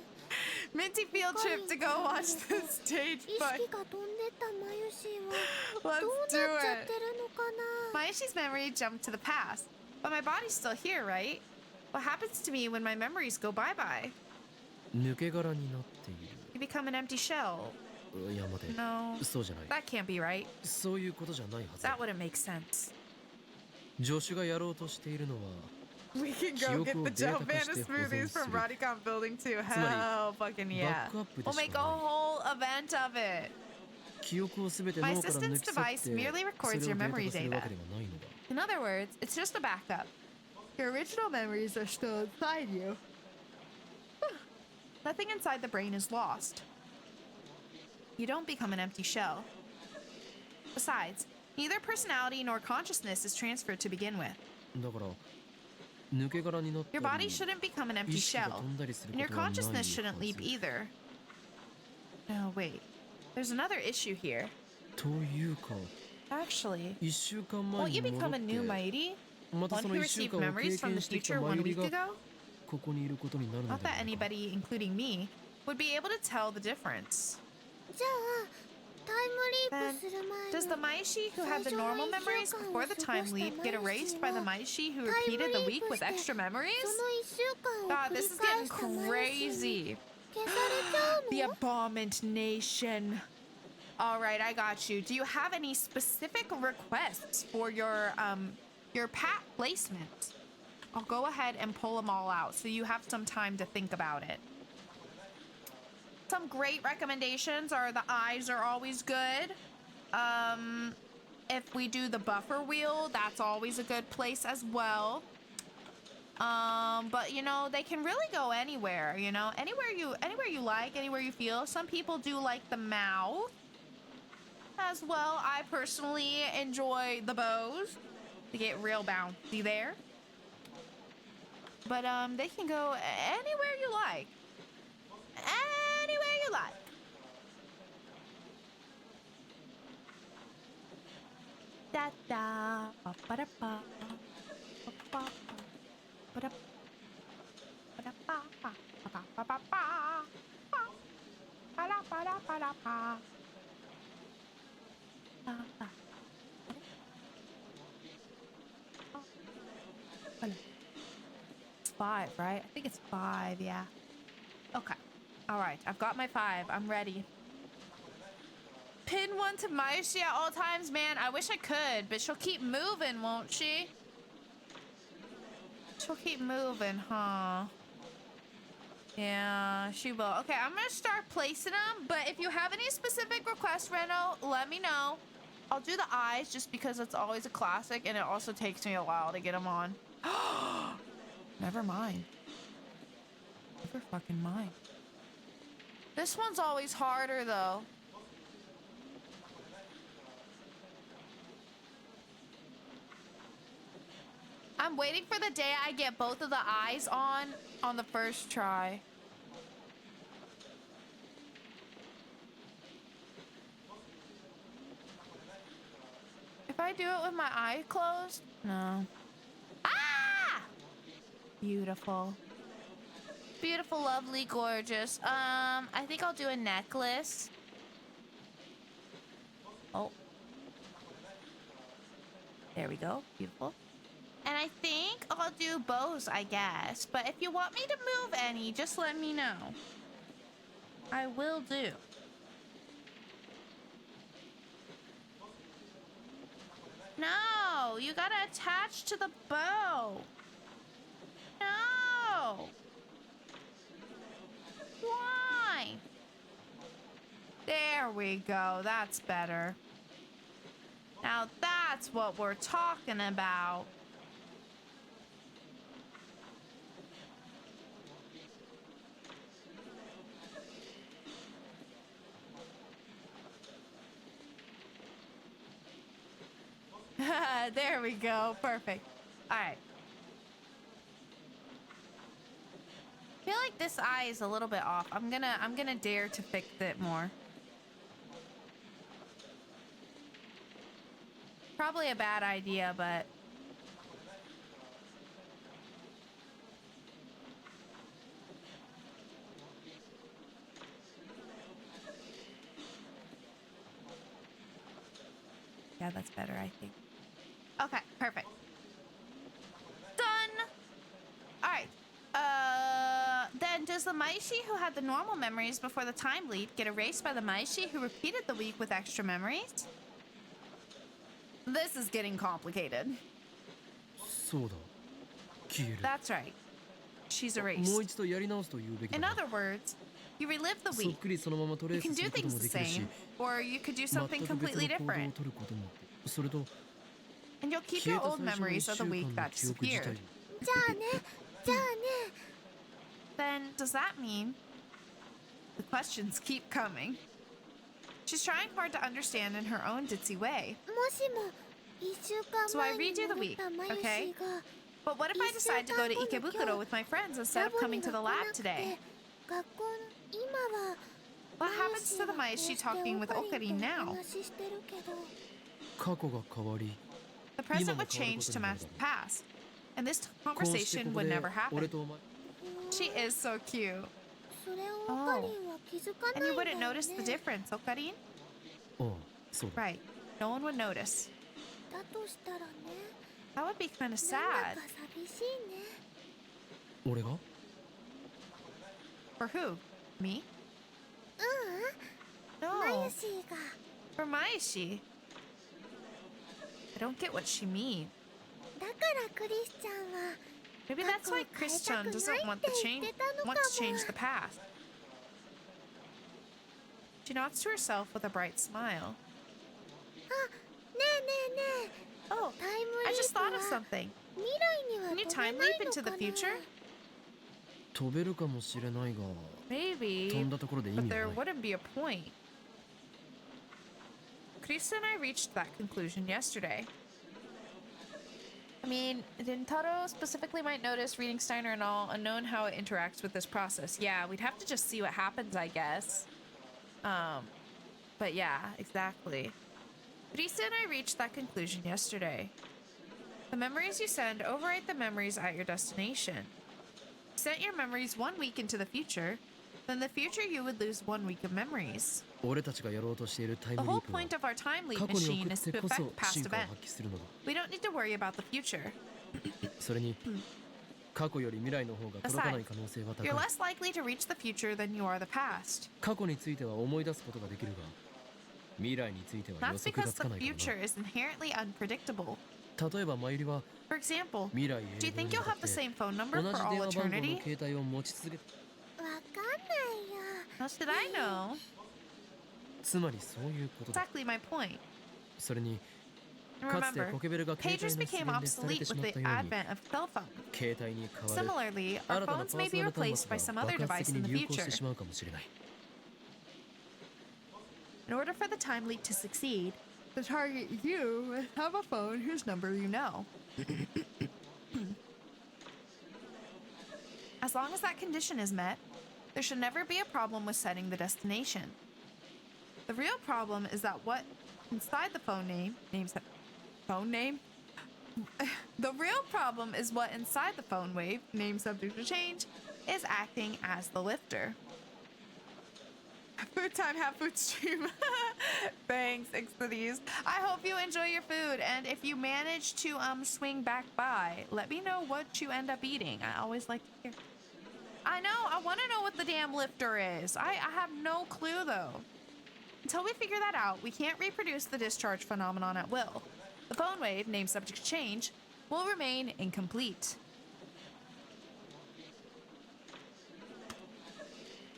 Minty field trip to go watch the stage 意 play. 識が飛んでったマユシーは Let's どう do なっちゃっ it. てるのかな。 Mayushi's memory jumped to the past, but my body's still here, right? What happens to me when my memories go bye-bye? 抜け殻になってい You become an empty shell. る。いや待て。 No, そうじゃない。 that can't be right. そういうことじゃないはずだ。 That wouldn't make sense. 助手がやろうとしているのは We can go get the Joe Panda smoothies from Rodicon Building 2. Hell fucking yeah. We'll make a whole event of it. 記憶をすべて My 脳から抜 assistance き去って device merely そ records れを your データ化 memory する data. わけではないのだ。 In other words, it's just a backup. Your original memories are still inside you. Nothing inside the brain is lost. You don't become an empty shell. Besides, neither personality nor consciousness is transferred to begin with. だから抜け殻になった Your り body shouldn't become an 意 empty 識が shell, 飛んだりする and こ your とはないは consciousness ず shouldn't leap either. No, wait. There's another issue here. というか Actually, 1週間 won't 前 you に戻 become っ a new て Mighty? また One そ who の1週 received 間を経 memories from 験 the してきた future 前 one 売り week が ago? ここにいることになるの Not では that ないか。 anybody, including me, would be able to tell the difference. じゃあタイムリー Then, プする前 does the に Maishi who had the 最初の normal 1 memories 週間 before を the 過 time ごした leap get マイシ erased ー by the は Maishi who タイム repeated the リー week プ with して extra その memories? 1週間を God, 繰り this is 返 getting したマイシーに crazy. 消されちゃう The の Abomination. All right, I got you. Do you have any specific requests for your pat placement? I'll go ahead and pull them all out so you have some time to think about it. Some great recommendations are the eyes are always good. If we do the buffer wheel, that's always a good place as well. But you know, they can really go anywhere, you know, anywhere you like, anywhere you feel. Some people do like the mouth as well. I personally enjoy the bows to get real bouncy there. But they can go anywhere you like. Anywhere you like. Da da ba ba da ba ba ba ba da ba da ba ba ba ba ba ba ba da ba da ba da ba. It's 5, right? I think it's 5, yeah. Okay. All right, I've got my 5. I'm ready. Pin one to Maishi at all times, man. I wish I could, but she'll keep moving, won't she? She'll keep moving, huh? Yeah, she will. Okay, I'm gonna start placing them, but if you have any specific requests, Reno, let me know. I'll do the eyes just because it's always a classic, and it also takes me a while to get them on. Never mind. Never fucking mind. This one's always harder, though. I'm waiting for the day I get both of the eyes on the first try. If I do it with my eye closed? No. Ah! Beautiful. Beautiful, lovely, gorgeous. I think I'll do a necklace. Oh. There we go. Beautiful. And I think I'll do bows, I guess. But if you want me to move any, just let me know. I will do. No, you gotta attach to the bow. No. Why? There we go. That's better. Now that's what we're talking about. There we go. Perfect. All right. I feel like this eye is a little bit off. I'm gonna dare to fix it more. Probably a bad idea, but yeah, that's better, I think. Okay, perfect. Done. All right. Then does the Maishi who had the normal memories before the time leap get erased by the Maishi who repeated the week with extra memories? This is getting complicated. そうだ。消える。 That's right. She's もう erased. 一度やり直すと言うべきだ In な。 other words, you relive the そっ week. くりそのままトレ You ース can す do ること things も the できるし same, or you could do 全 something く別 completely の行動を different. 取ることもそれと And you'll keep 消え your た old 最初の1 memories 週 じゃ of the 間 week の that 記憶自 disappeared. 体 あねじゃあね Then does that mean the questions keep coming? She's trying hard to understand in her own ditzy way. もしも1週間 So I 前に redo the 戻っ week, たマユシ okay? が But what if I decide to go to Ikebukuro with my friends instead ラ of ボ coming に to は the 来な lab くて today? 学校の今は What happens to the Maishi talking with Okarin now? 話してるけど過去が変わり The present 今も would 変わるこ change と to になる match だ the ろ past, and this う。こうして conversation ここ would で never happen. 俺とお前 She is so cute. それをオカリンは気づか And ない you んだ wouldn't よ notice the ね difference, Okarin? ああそうだ Right. No one would notice. だとしたらね That would be kind of なんだ sad. か寂しいね俺が For who? Me? マ No. ユシーが For Maishi. I don't get what she means. だからクリスチャンは Maybe that's why Christian doesn't want to change the past. She nods to herself with a bright smile. あねえねえねえ Oh, タイム I リ just ープ thought は of something. 未来には Can you 飛べ time ない leap の into か the な future? 飛べるかもしれないが Maybe, 飛んだところで意 but 味は there ない wouldn't be a point. Krista and I reached that conclusion yesterday. I mean, Rintaro specifically might notice reading Steiner and all, unknown how it interacts with this process. Yeah, we'd have to just see what happens, I guess. But yeah, exactly. Krista and I reached that conclusion yesterday. The memories you send overwrite the memories at your destination. Sent your memories 1 week into the future, then the future you would lose 1 week of memories. 俺たちがやろうとしているタイ The ムリ whole ープは point of our time leap 過去に machine 送っ is て to こそ affect past 進化を events. 発揮するのだ We don't need to worry about the future. それに過去より未来の方が届かない可能性は高い You're less likely to reach the future than you are the past. 過去については思い出すことができるが未来については予 That's 測が because つか the ないから future is inherently unpredictable. な例えばマユリは For example, 未来 do you 永劫 think に you'll わた have って the 同 same phone じ number 電 for 話 all 番号の eternity? 携帯を持ち続けわかんないよ How should I know? つまりそういうことだ Exactly my point. それに And かつて remember, ポケベルが携帯 pagers の出 became 現でされて obsolete し with まっ the たように advent of cell phones. 携帯に代わる Similarly, 新 our たなパ phones ー may ソ be ナル端 replaced 末 by が some other 爆発 device 的 in に the 流行し future. てしまうかもしれない In order for the time leap to succeed, to target you and have a phone whose number you know. As long as that condition is met, there should never be a problem with setting the destination. The real problem is that what inside the phone name phone name? The real problem is what inside the phone wave, name subject to change, is acting as the lifter. Food time, have food stream. Thanks, Ixthides. I hope you enjoy your food, and if you manage to swing back by, let me know what you end up eating. I always like to hear. I know, I want to know what the damn lifter is. I have no clue though. Until we figure that out, we can't reproduce the discharge phenomenon at will. The phone wave, name subject to change, will remain incomplete.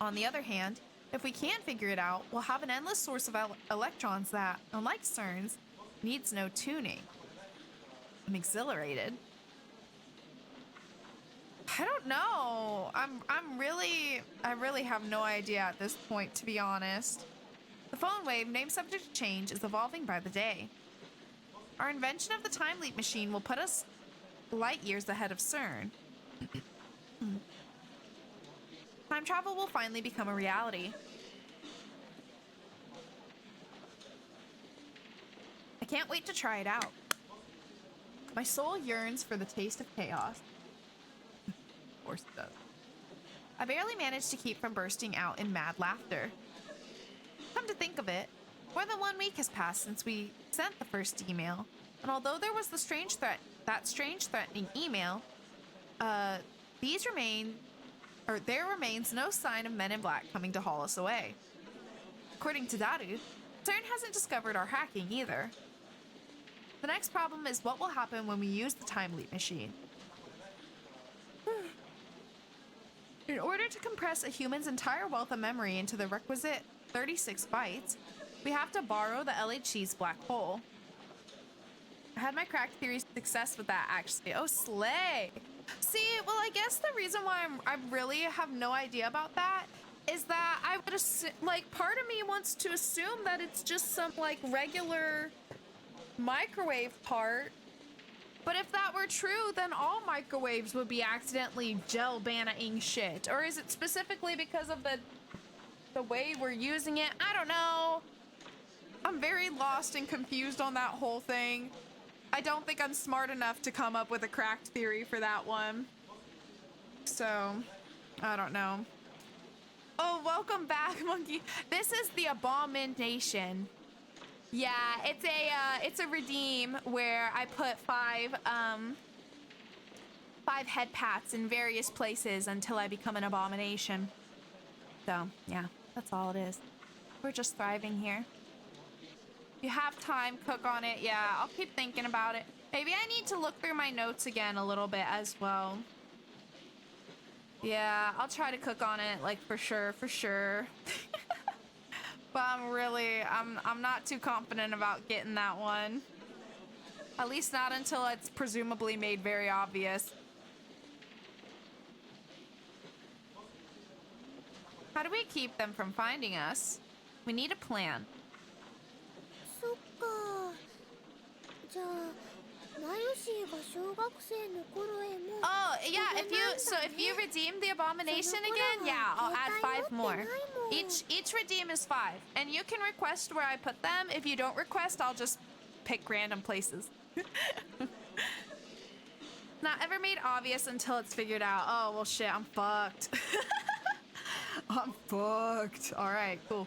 On the other hand, if we can figure it out, we'll have an endless source of electrons that, unlike CERN's, needs no tuning. I'm exhilarated. I don't know. I really have no idea at this point, to be honest. The phone wave, name subject to change, is evolving by the day. Our invention of the time leap machine will put us light years ahead of CERN. Time travel will finally become a reality. I can't wait to try it out. My soul yearns for the taste of chaos. Of course it does. I barely managed to keep from bursting out in mad laughter. Come to think of it, more than 1 week has passed since we sent the first email, and although there was that strange threatening email, there remains no sign of Men in Black coming to haul us away. According to Daru, CERN hasn't discovered our hacking either. The next problem is what will happen when we use the time leap machine. In order to compress a human's entire wealth of memory into the requisite 36 bytes, we have to borrow the LHC's black hole. I had my crack theory success with that, actually. Oh, slay! See, well, I guess the reason why I really have no idea about that is that I would assume, like, part of me wants to assume that it's just some, like, regular microwave part. But if that were true, then all microwaves would be accidentally gel-banning shit. Or is it specifically because of the way we're using it? I don't know. I'm very lost and confused on that whole thing. I I don't think I'm smart enough to come up with a cracked theory for that one. So, I don't know. Oh, welcome back, Monkey. This is the Abomination. Yeah, it's a redeem where I put five head pats in various places until I become an abomination. So, yeah, that's all it is. We're just thriving here. If you have time, cook on it. Yeah, I'll keep thinking about it. Maybe I need to look through my notes again a little bit as well. Yeah, I'll try to cook on it, like, for sure. But I'm not too confident about getting that one. At least not until it's presumably made very obvious. How do we keep them from finding us? We need a plan. そっか。じゃあ、マヨシーが小学生の頃へも。Oh, yeah, if you redeem the abomination again, yeah, I'll add 5 more. Each redeem is 5. And you can request where I put them. If you don't request, I'll just pick random places. Not ever made obvious until it's figured out. Oh, well shit, I'm fucked. I'm fucked. All right, cool.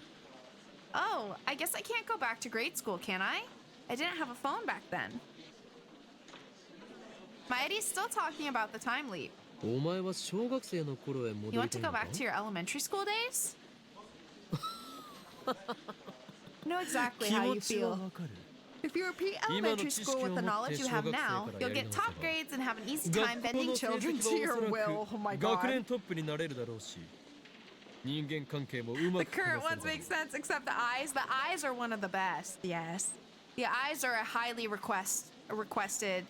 Oh, I guess I can't go back to grade school, can I? I didn't have a phone back then. Maeri's still talking about the time leap. お前は小学生の頃へ戻 You り want た to い go のか back to your elementary school days? I know exactly how you 気持ちは feel. わかる If you repeat elementary school with the knowledge you have now, you'll get top grades and have an easy time 学校 bending の成 children 績 to your はおそ will. ら Oh my く学 god. 年トップになれるだろうし人間関係もうま The くこな current せる ones だろ make sense, except the eyes. The eyes are one of the best. Yes. The eyes are a highly requested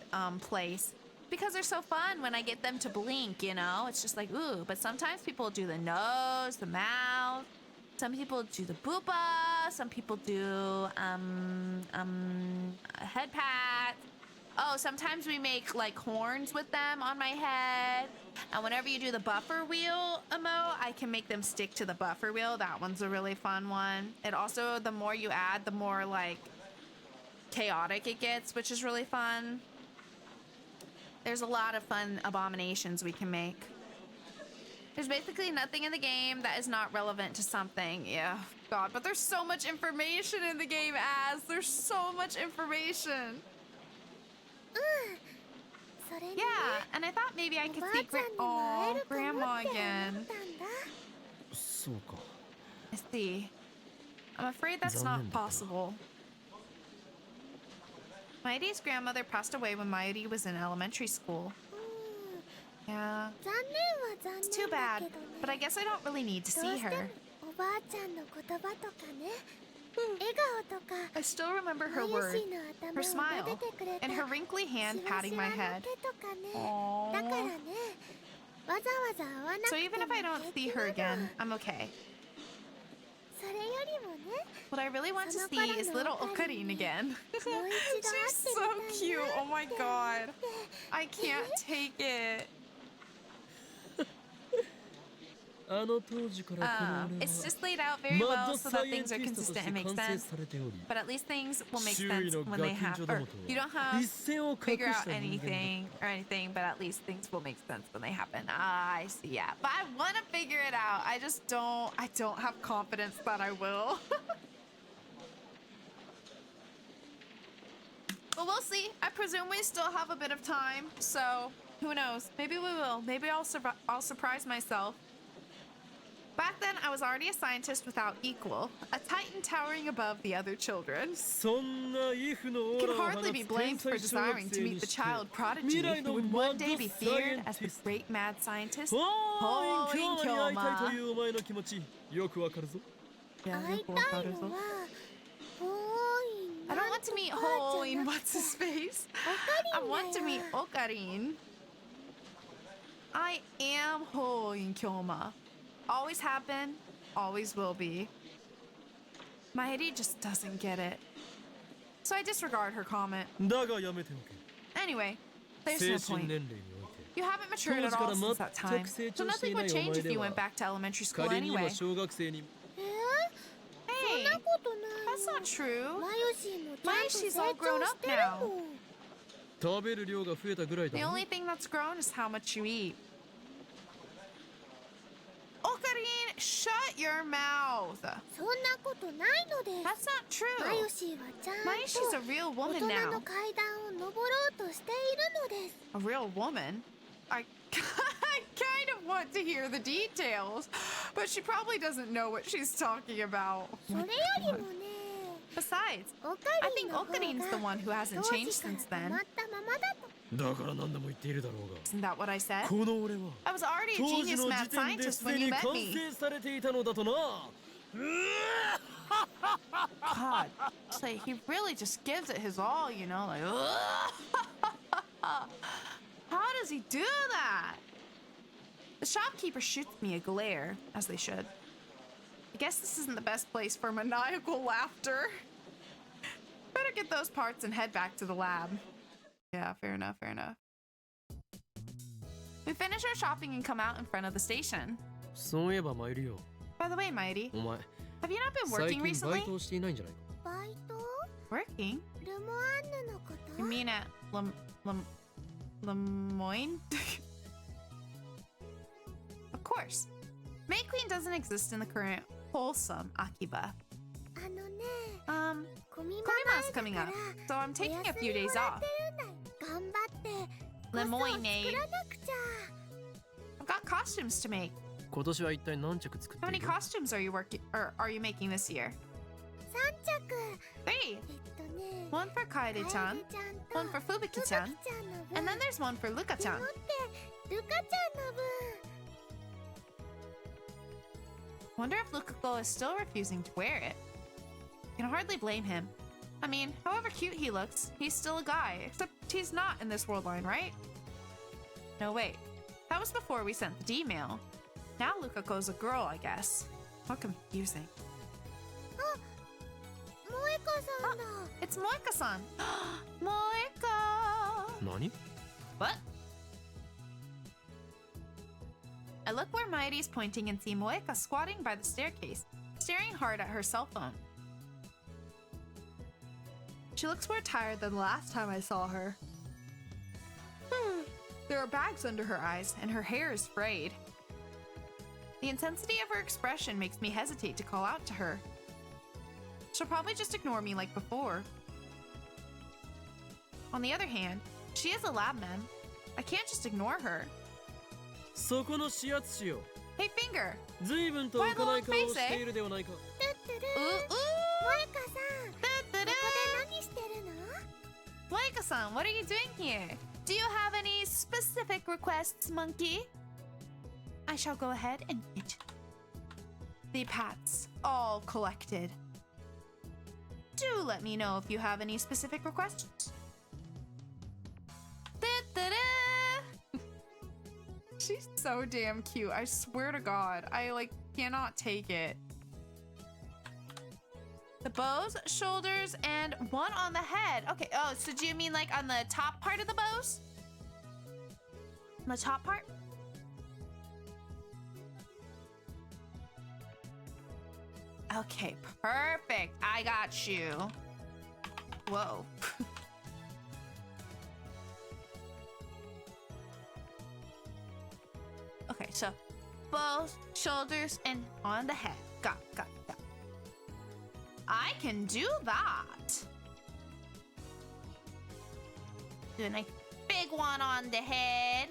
place. Because they're so fun when I get them to blink, you know? It's just like, ooh. But sometimes people do the nose, the mouth. Some people do the boopa. Some people do a head pat. Oh, sometimes we make like horns with them on my head. And whenever you do the buffer wheel emote, I can make them stick to the buffer wheel. That one's a really fun one. It also, the more you add, the more like chaotic it gets, which is really fun. There's a lot of fun abominations we can make. There's basically nothing in the game that is not relevant to something. Yeah, God, but there's so much information in the game, Az. There's so much information. それにね、 Yeah, and I thought maybe I お could ばあ see ちゃんにも会えるかもって思 Grandma った again. んだ。そうか I see. I'm afraid that's not 残念だったな。 possible. Mairi's grandmother passed away when Mairi was in elementary school. うん、 Yeah, 残念は残 it's too 念だ bad. けどね。 But I guess I don't really need to どう see しても her. おばあちゃんの言葉とかね、笑顔とか、 I still remember マ her ヨ word, シーの頭 her を smile, 撫でてくれた and her wrinkly し hand わ patting し my わの head. 手とかね。だから Aww. ね、わざわざ会わなく So て even も if I don't 平 see 気 her な again, の。 I'm okay. それよりもね、 What I really want to その see 頃 is の little オカリン Okarin に again. もう一度会って She's み so たい cute. な Oh my って god. 思って。 I can't take it. あの当時からこの俺 It's は just laid out very マッ well ド so サ that イエン things テ are ィストとし consistent て and make 完成 sense. されており But at least things will make 周囲 sense の when ガ they キン have, チョど or もと you don't は have 一線を画 figure し out た人間だ anything or anything, but at least things will make sense when they happen. Ah, I see. Yeah, but I want to figure it out. I just don't. I don't have confidence that I will. But we'll see. I presume we still have a bit of time, so who knows? Maybe we will. Maybe I'll surprise myself. Back then, I was already a scientist without equal, a titan towering above the other children. そんなイフのオ Can ーラを放 hardly be つ天 blamed for 才小学 desiring to 生 meet に the して child prodigy 未来 who の would マ one ッ day ド be サイエ feared ン as ティ the スト great mad scientist. ホーイン京に会いたいと Holy いうお前の気持ちよくわかるぞ Yeah, 会いたいのは、ホーイン I な don't ん want と to meet か Ho じゃ in なく what's て、 his face. オ I カ want リ to ン meet だよ。 Okarin. I am Ho in Kyoma. Always have been, always will be. Maeri just doesn't get it. So I disregard her comment. だがやめておけ Anyway, there's 精 no 神 point. 年齢において You haven't matured at all since that time. So nothing would change if you went back to elementary school 仮に今 anyway. 小学生にそん Hey, なことないよ。 that's not true. マヨシーもちゃんと Mayoshi's 成 all grown 長し up てる now. もん。食べる量が増えたぐらいだ The ろ only thing that's grown is how much you eat. Okarin, shut your mouth. そんなことないのです That's not true. マヨシーはちゃん Mayoshi's a と real 大 woman 人 now. の階段を登ろうとしているのです A real woman? I kind of want to hear the details, but she probably doesn't know what she's talking about. それよりもね Besides, オ I カリン think の方が Okarin's the one who hasn't 当 changed 時から since 止 then. まったままだとだから何度も言っているだろうが Isn't that what I said? この俺は I was already a 当時 genius の mad 時点で scientist す when で you に met 完 me. 成されていたのだとな God, it's like he really just gives it his all, you know, like. How does he do that? The shopkeeper shoots me a glare, as they should. I guess this isn't the best place for maniacal laughter. Better get those parts and head back to the lab. Yeah, fair enough, fair enough. We finish our shopping and come out in front of the station. そういえば参るよ By the way, Mighty, お前 have you not been 最 working 近バイ recently? トをしていないんじゃないか バイト Working? ルモアンヌのこと You mean at Lemoyne? Of course. May Queen doesn't exist in the current wholesome Akiba. あのね Komima's コミマ coming 前だ up, から so I'm お taking a 休 few み days もら off. ってるんだよ頑張ってコスを Lemoyne. 作らなくちゃ I've got costumes to make. 今年は一体何着作っ How て many いる costumes are you working or are you making this year? 3着 Three. ね One for Kaede-chan, ちゃんと one for ふぶき Fubuki-chan, ちゃんの分 and then there's one for で Luka-chan. もってルカちゃんの分 Wonder if Lukako is still refusing to wear it. Can hardly blame him. I mean, however cute he looks, he's still a guy, except he's not in this world line, right? No, wait. That was before we sent the D-mail. Now Lukako's a girl, I guess. How confusing. 萌えかさんだ It's Moeka-san! Moeka! 何 What? I look where Mighty's pointing and see Moeka squatting by the staircase, staring hard at her cell phone. She looks more tired than the last time I saw her. There are bags under her eyes, and her hair is frayed. The intensity of her expression makes me hesitate to call out to her. She'll probably just ignore me like before. On the other hand, she is a lab mem. I can't just ignore her. そこの指圧師よ Hey, Finger! 随分と浮かない顔をしているではないかトゥットゥル Ooh, 萌えかさんここで何してるの Moeka-san, what are you doing here? Do you have any specific requests, monkey? I shall go ahead and get the pats all collected. Do let me know if you have any specific requests. Da-da-da! She's so damn cute. I swear to God, I cannot take it. The bows, shoulders, and one on the head. Okay, oh, so do you mean like on the top part of the bows? On the top part? Okay, perfect. I got you. Whoa. Okay, so bows, shoulders, and on the head. Got. I can do that. Do a nice big one on the head.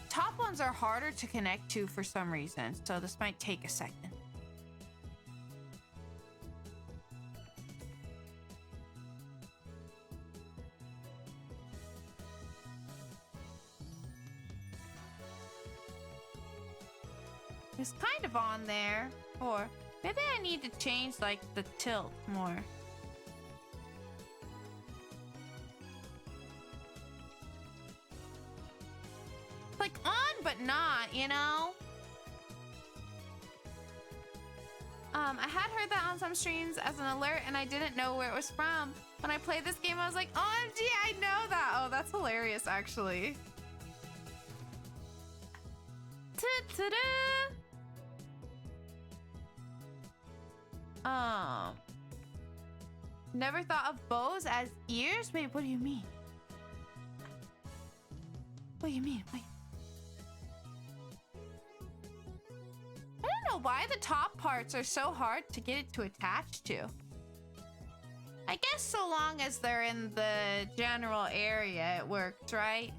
Top ones are harder to connect to for some reason, so this might take a second. It's kind of on there. Or maybe I need to change like the tilt more. Like on but not, you know? I had heard that on some streams as an alert and I didn't know where it was from. When I played this game, I was like, OMG, I know that. Oh, that's hilarious, actually. Never thought of bows as ears? Wait, what do you mean? What do you mean? Wait. I don't know why the top parts are so hard to get it to attach to. I guess so long as they're in the general area, it works, right?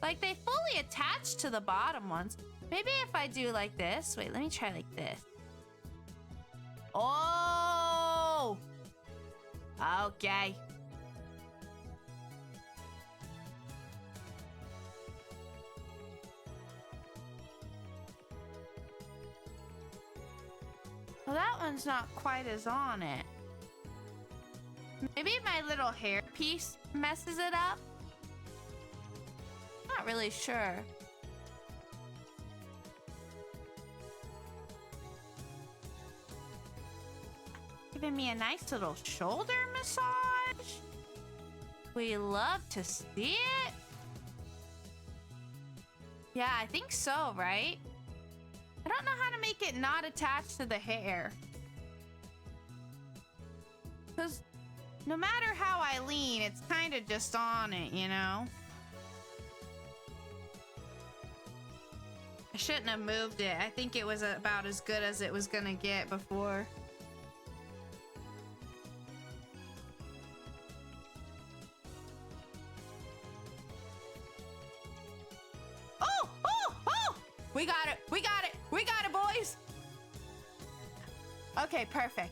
Like, they fully attach to the bottom ones. Maybe if I do like this. Wait, let me try like this. Oh! Okay. Well, that one's not quite as on it. Maybe my little hair piece messes it up? Not really sure. Giving me a nice little shoulder massage. We love to see it. Yeah, I think so, right? I don't know how to make it not attached to the hair. Because no matter how I lean, it's kind of just on it, you know? I shouldn't have moved it. I think it was about as good as it was gonna get before. Oh! Oh! Oh! We got it! We got it! We got it, boys! Okay, perfect.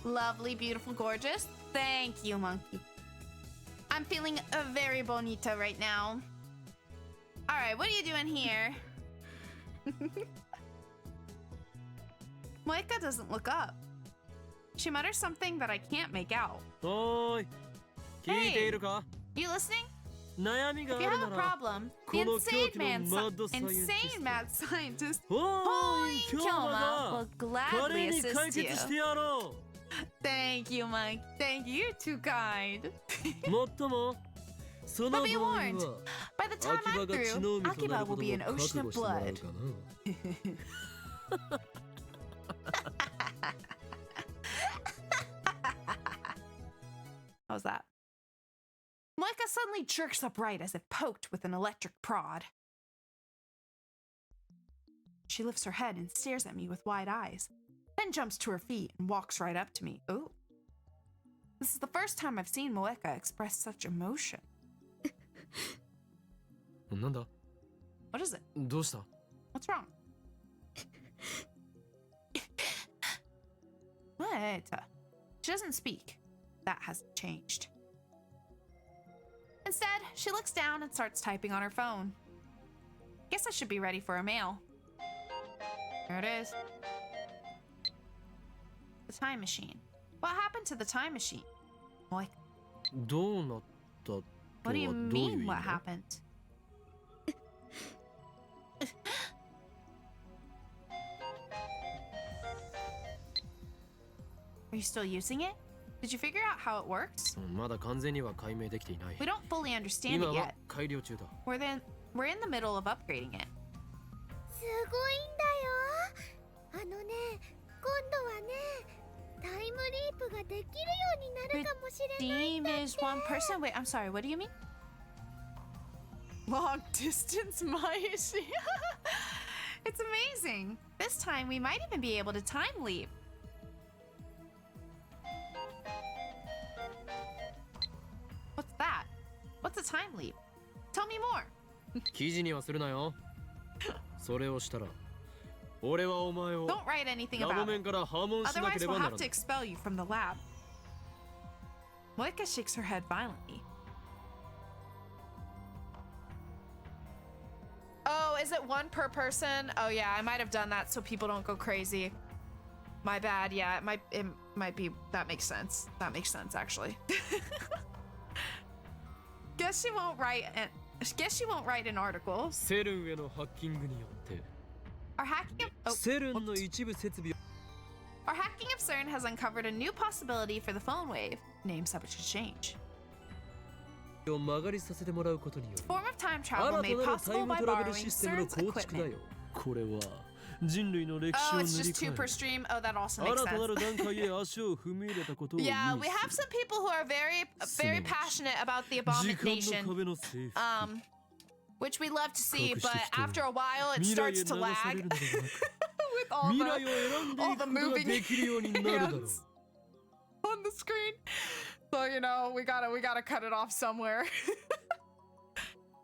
Lovely, beautiful, gorgeous. Thank you, monkey. I'm feeling very bonita right now. All right, what are you doing here? Moeka doesn't look up. She mutters something that I can't make out. Oi! Hey! 聞いているか? You listening? 悩みが If あ you る have な a ら problem, こ the の狂気の insane mad scientist おーい Kyoma 京馬が will gladly 彼に解 assist you. 決してやろ Thank you, Mike. Thank you. You're too kind. うもっともその But be 場合 warned. は By the time 秋葉 I'm が血 through, の海とな Akiba るこ will と be も an 覚 ocean 悟 of してもらう blood. かな How's that? Moeka suddenly jerks upright as if poked with an electric prod. She lifts her head and stares at me with wide eyes, then jumps to her feet and walks right up to me. Ooh. This is the first time I've seen Moeka express such emotion. なんだ What is it? どうした What's wrong? What? She doesn't speak. That hasn't changed. Instead, she looks down and starts typing on her phone. Guess I should be ready for a mail. There it is. The time machine. What happened to the time machine? Boy, どうなったとは what do you どういう mean 意味 what だ happened? Are you still using it? Did you figure out how it works? まだ完全には解明できていない We don't fully understand 今 it は yet. 改良中だ We're in the middle of upgrading it. すごいんだよ。あのね、今度はね、タイムリープができるようになるかもしれないんだって。 Team is one person. Wait, I'm sorry. What do you mean? Long distance Maishi. It's amazing. This time we might even be able to time leap. What's that? What's a time leap? Tell me more. 記事にはするなよそれをしたら俺はお前を Don't write anything ラボ about 面 it. から破門しな Otherwise, けれ we'll ばな have ら to ない expel you from the lab. Moeka shakes her head violently. Oh, is it one per person? Oh yeah, I might have done that so people don't go crazy. My bad. Yeah, it might be. That makes sense. That makes sense actually. Guess she won't write an article. セルンへのハッキングによって Our hacking of セルンの一部設備を Our hacking of CERN has uncovered a new possibility for the phone wave, name subject to change. を曲がりさせてもらうことによる Form of time 新 travel た made なるタイ possible ム by トラベル borrowing システムの CERN's 構築だ equipment. よ。これは人類の歴史 Oh, を塗 it's り just two 替 per え stream. Oh, that also makes 新たなる sense. 段階へ足を踏み入れたことを意味 Yeah, す we have る some people who are very passionate about the 時間の abomination, 壁の征服 which we love to see, 隠して but きて after a while it 未来へ starts 流 to され lag るのではなく with all 未来 the を選んでい all く the ことが moving できるようになるだろう hands on the screen. So you know, we gotta cut it off somewhere.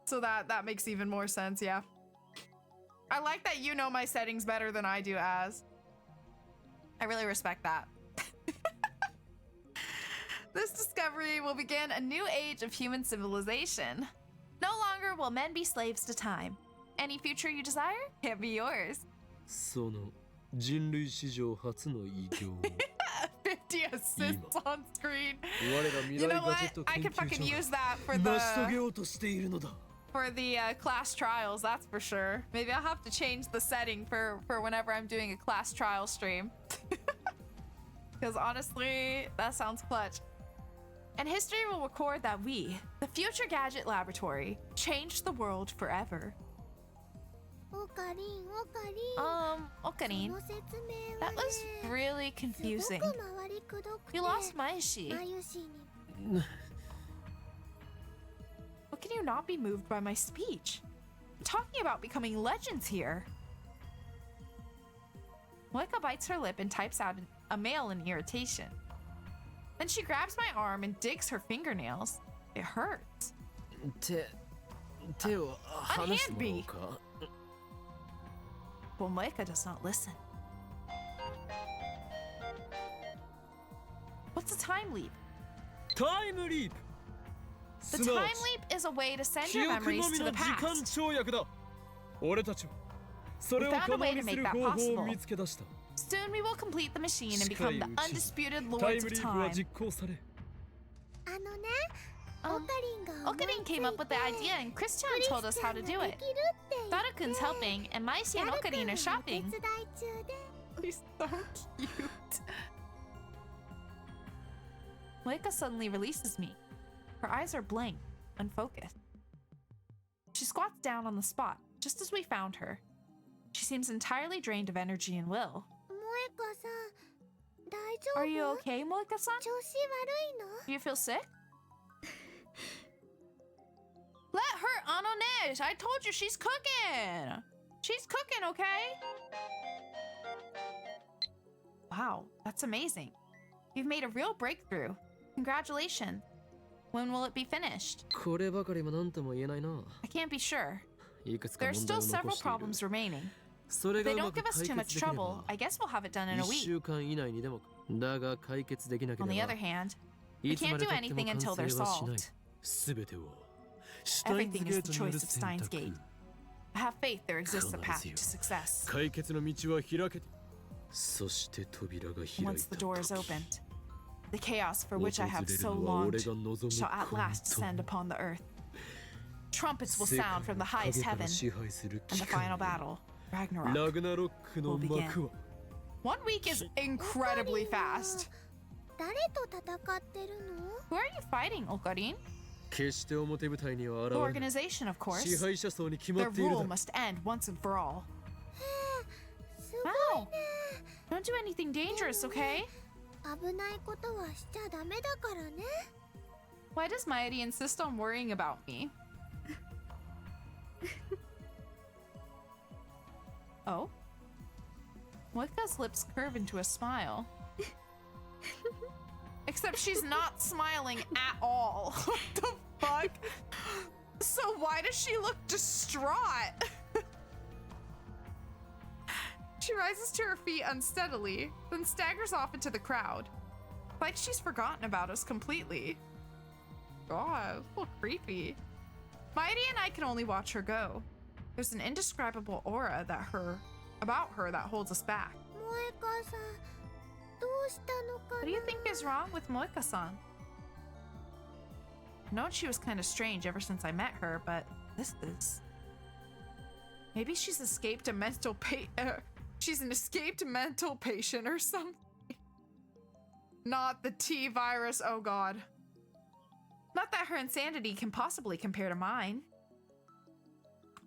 So that makes even more sense, yeah. I like that you know my settings better than I do, Az. I really respect that. This discovery will begin a new age of human civilization. No longer will men be slaves to time. Any future you desire can be yours. その人類史上初の偉業を 50 assists on screen. 我ら未 You 来 know ガジェッ what? ト I 研 can fucking 究 use 所 that for が成し遂げ the ようとしているのだ class trials, that's for sure. Maybe I'll have to change the setting for whenever I'm doing a class trial stream. Because honestly, that sounds clutch. And history will record that we, the Future Gadget Laboratory, changed the world forever. オカリンオカリン Okarin, その説明 that はね was really す confusing. ごく回りくどくて You lost Maishi. まゆしに What can you not be moved by my speech? I'm talking about becoming legends here. Moika bites her lip and types out a mail in irritation. Then she grabs my arm and digs her fingernails. It hurts. 手を離してもらおうか Well, Moika does not listen. What's a time leap? タイムリープ The すなわ time ち leap is a way to send 記 your 憶 memories のみ to の the 時間 past. 跳躍だ俺たちはそれを We found a 可能 way に to す make る that 方法を possible. 見つけ出した Soon we will complete the machine and become the 近いうちに undisputed タイ lords ム of リープは time. 実行されあのね Um, オカリンが思い Okarin つい came up with the て idea and Christian クリス told us チャ how ン to が do で it. きるって言って Darakun's helping, and Maishi and ダル君 Okarin が are お手 shopping. 伝い中で He's so cute. Moika suddenly releases me. Her eyes are blank, unfocused. She squats down on the spot, just as we found her. She seems entirely drained of energy and will. 萌香さん大丈 Are you 夫 okay, Moika-san? 調子悪いの Do you feel sick? Let her Anonesh! I told you she's cooking! She's cooking, okay? Wow, that's amazing. You've made a real breakthrough. Congratulations. When will it be finished? こればかりも何とも言えないな I can't be sure. いくつか There are 問題 still を several 残している problems remaining. それ If が they うま don't く give us 解 too 決 much できれ trouble, ば I guess we'll have it done in a 1 week. 週間以内にでもだが解決できなけ On れ the ば other hand, いつま can't で do 経っても anything 完 until 成 they're はしない solved. すべてはシュタインズ Everything ゲ is ー the トによる choice of 選 Steins 択 Gate. I have faith there exists a path to 必ずよ success. 解決の道は開けてそして扉が開い Once た the door is 時 opened, the chaos for 訪 which I have れ so るのは longed 俺が望む shall at 混 last descend 沌 upon the earth. Trumpets will 世界 sound を from the 影 highest から heaven, 支配する and 機 the 関 final よ battle, ラ Ragnarok. グナロックの will begin. 幕は One week is incredibly fast. 誰と戦ってるの Who are you fighting, Okarin? 決して表舞台には The 現れない organization, of 支 course. 配者層に決ま Their っているだ rule ろ must end once and for all. すごい Wow. Don't do anything dangerous, okay? 危ないことはしちゃダメだからね Why does Mairi insist on worrying about me? Oh? Moika's lips curve into a smile. Except she's not smiling at all. What the fuck? So why does she look distraught? She rises to her feet unsteadily, then staggers off into the crowd. Like she's forgotten about us completely. God, it's a little creepy. Mighty and I can only watch her go. There's an indescribable aura about her that holds us back. 萌香さんどうしたのか What な do you think is wrong with Moika-san? I've known she was kind of strange ever since I met her, but this is... Maybe she's escaped a mental she's an escaped mental patient or something. Not the T virus, oh god. Not that her insanity can possibly compare to mine.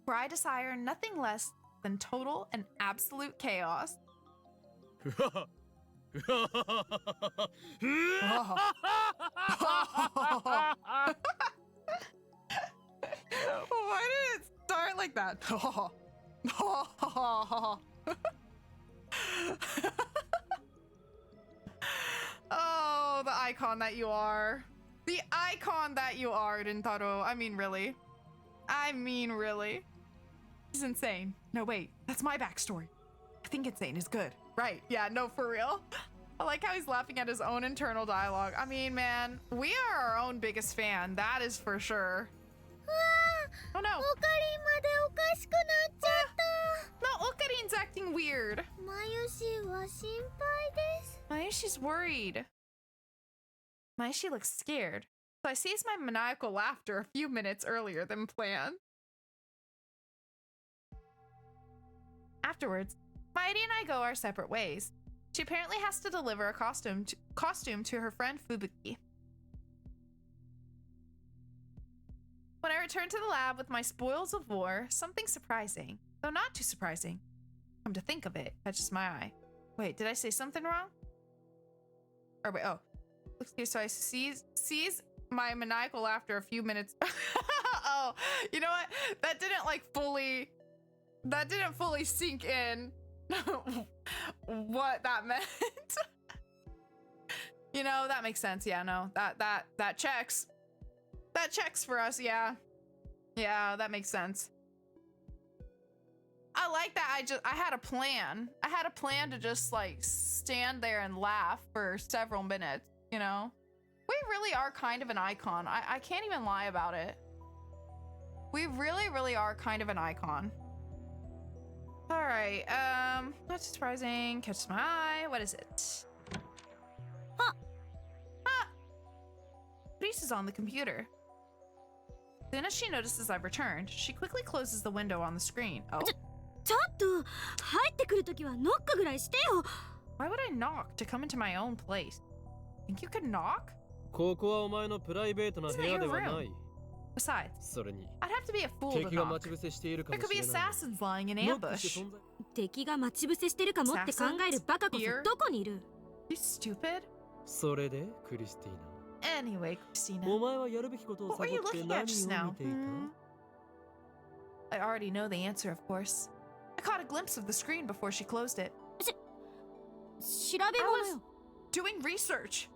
For I desire nothing less than total and absolute chaos. Why did it start like that? Oh, the icon that you are. The icon that you are, Rintaro. I mean, really. He's insane. No, wait. That's my backstory. I think insane is good. Right. Yeah, no, for real. I like how he's laughing at his own internal dialogue. I mean, man, we are our own biggest fan. That is for sure. Oh no. No, Okarin's acting weird. Mayushi's worried. Mayushi looks scared. So I ceased my maniacal laughter a few minutes earlier than planned. Afterwards, Mairi and I go our separate ways. She apparently has to deliver a costume to her friend Fubuki. When I return to the lab with my spoils of war, something surprising, though not too surprising, come to think of it, catches my eye. Wait, did I say something wrong? Or wait, oh. Okay, so I sees my maniacal laughter a few minutes. Oh, you know what? That didn't fully sink in what that meant. You know, that makes sense. Yeah, no, that checks. That checks for us, yeah. Yeah, that makes sense. I like that I had a plan. I had a plan to just like stand there and laugh for several minutes, you know? We really are kind of an icon. I can't even lie about it. We really, really are kind of an icon. All right, not too surprising. Catches my eye. What is it? Ah! Reese is on the computer. As soon as she notices I've returned, she quickly closes the window on the screen. Oh. Why would I knock to come into my own place? Think you could knock? Besides, I'd have to be a fool to knock. There could be assassins lying in ambush. You stupid? Anyway, Christina, what were you looking at just now? I already know the answer, of course. I caught a glimpse of the screen before she closed it. I was doing research.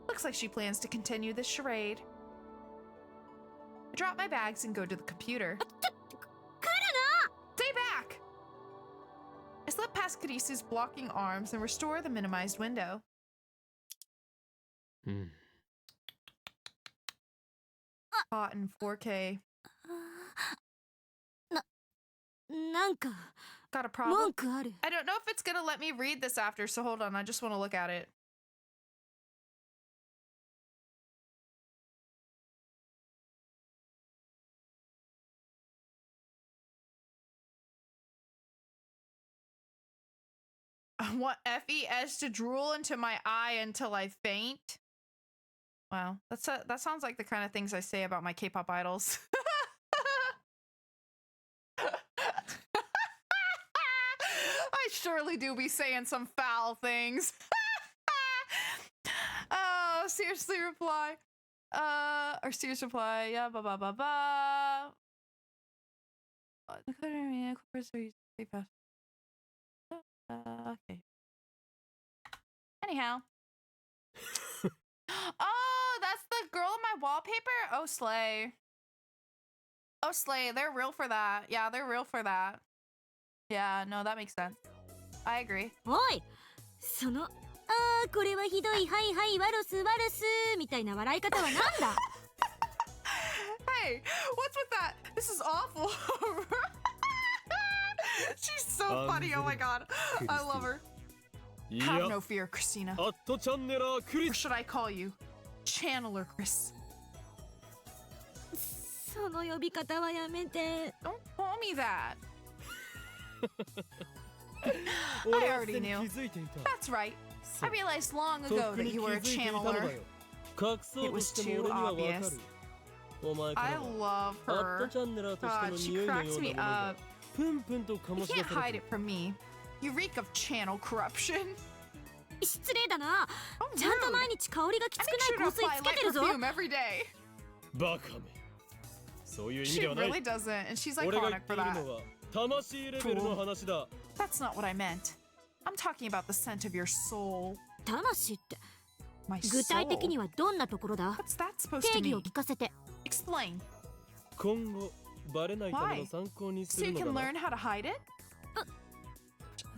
Looks like she plans to continue this charade. I drop my bags and go to the computer. Stay back! I slip past Karisu's blocking arms and restore the minimized window. Caught in 4K. Got a problem? I don't know if it's gonna let me read this after, so hold on, I just want to look at it. I want FES to drool into my eye until I faint. Wow, that sounds like the kind of things I say about my K-pop idols. I surely do be saying some foul things. Oh, seriously reply. Or serious reply. Yeah, blah, blah, blah, blah. Okay. Anyhow. Oh, that's the girl in my wallpaper? Oh, slay. Oh, slay. They're real for that. Yeah, they're real for that. Yeah, no, that makes sense. I agree. Oi! Hey, what's with that? This is awful. She's so funny. Oh my god. I love her. Have no fear, Christina. Or should I call you Channeler Chris? Don't call me that. I already knew. That's right. I realized long ago that you were a channeler. 隠そうとしても俺にはわかる。お前から I は love アット her. チャンネラーとして God, の she 匂いの cracks よう me なものが up. プンプンと醸 You し出 can't さ hide れ it て from me. You reek of channel corruption. 失礼だな。 Oh, ちゃんと rude. 毎日香りがき I つく make ない sure to 香水 apply つけ light てるぞ。 perfume every day. バカめ。そういう意味 She ではない。 really doesn't, and she's 俺が iconic 言って for いる that. のは魂レベルの話だ。 That's not what I meant. I'm talking about the scent of your soul. 魂って My 具体的 soul? にはどんなところだ？ What's that supposed 定 to 義を mean? 聞かせて。 Explain. 今後バレないための参考にす So る you の can だな。 learn how to hide it?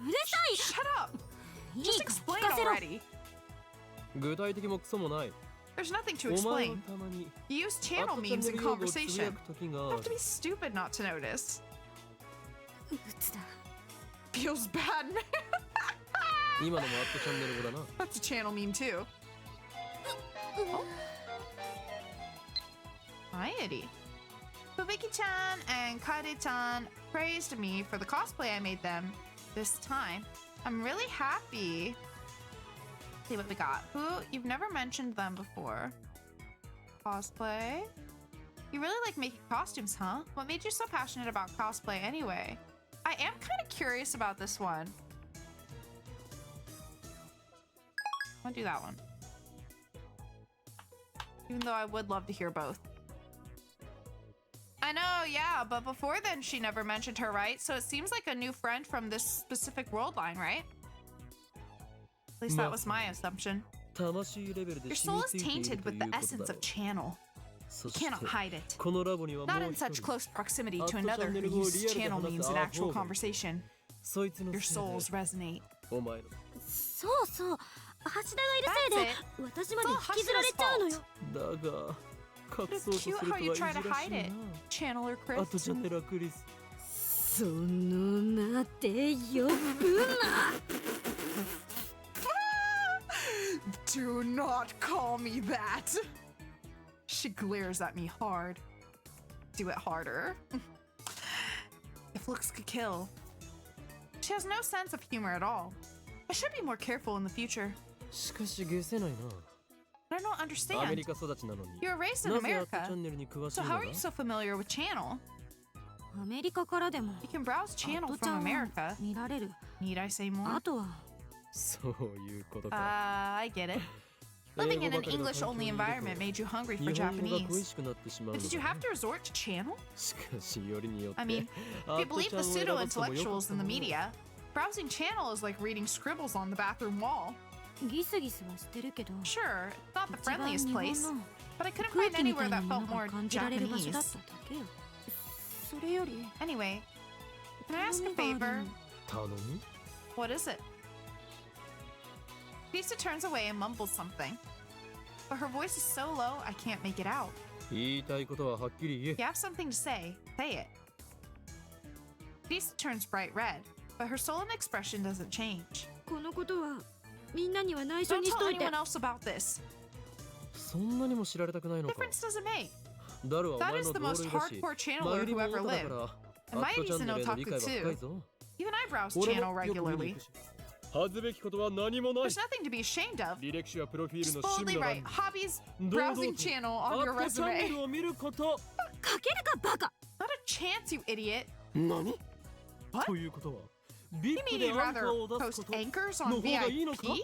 うるさ Shut up! い。いい Just か explain 聞かせろ。 already. 具体的もクソもない。 There's nothing to お前は explain. たまに You use アッ channel トチャン memes ネ in ル用語をつぶや conversation. く時が You あ have る to be stupid not to notice. うつだ。 Feels bad, man. 今のもアットチャンネル語だな。 That's a channel meme too. Hi, Eddie. Fubiki-chan and Kade-chan praised me for the cosplay I made them this time. I'm really happy. See what we got. Who? You've never mentioned them before. Cosplay? You really like making costumes, huh? What made you so passionate about cosplay anyway? I am kind of curious about this one. I'll do that one. Even though I would love to hear both. I know, yeah, but before then she never mentioned her, right? So it seems like a new friend from this specific world line, right? At least that was my assumption. 魂レベルで Your 染 soul み is ついている tainted と with い the うこと essence だろ of う。 channel. そし You cannot て hide it. このラボにはも Not う in 一 such 人。 close proximity to アットチャン another ネ who ル語を uses リアルで channel 話 memes す in ア actual ホが conversation. そいつの Your せいで souls resonate. お前のそうそう。橋田がいるせいで私まで引きずられちゃうのよ。だが But 隠そう it's とする cute と how はい you じ try ら to し hide い it. な。 Channeler アット Chris. チャンネルクリス。その名で呼ぶな。Do not call me that. She glares at me hard. Do it harder. If looks could kill. She has no sense of humor at all. I should be more careful in the future. しかしゲせない But I don't な。アメリ understand. カ育ちなのに。 You were raised in なぜアットチ America. ャンネルに詳しい So の how だ are you so familiar with channel? アメリカからでも You can browse アッ channel トちゃ from んは America. 見られる。 Need I say more? あとはそういうことか。 I get it. 英 Living 語 in ば an かりの環境 English-only にいる environment と made you hungry for 日本語が恋 Japanese. しくなってしまう But の did you だ have to resort to channel? しかしよりによって I mean, ア If ッ you ト believe ちゃん the を選ばずともよかっ pseudo-intellectuals た in も the の media, browsing channel is like reading scribbles on the bathroom wall. ギスギスはしてるけど。 Sure, it's not the 一番 friendliest 日本 place, の but I couldn't 空 find 気みた anywhere いな that も felt の more が感じられる場所だっ Japanese. ただけよ。それより Anyway, can I ask a 頼みがあ favor? るの。頼み What is it? Lisa turns away and mumbles something, but her voice is so low I can't make it out. 言いたいことははっきり言え If you have something to say it. Lisa turns bright red, but her sullen expression doesn't change. このことはみんなには内緒 Don't にし tell といて。 anyone else about this. そんなにも知られたくないのか Difference does it make? ダルはお That 前 is の the 同 most 類だし hardcore channeler 前 who にも ever 女だ lived. から And アットチャンネルへの理解は深い Mairi's an ぞ Even I browse 俺 channel もよく見に regularly. 行くし恥ずべきことは何もない There's nothing to be ashamed of. 履歴書やプロフィー Just ルの趣 boldly 味の欄 write に hobbies 堂々 browsing と channel ア on your ットチャンネ resume. ルを見ることかけるかバカ。 Not a chance, you idiot. 何 What? ということは You VIP mean で you'd アンカ rather ーを出 post すこと anchors の on 方がいいのか VIP?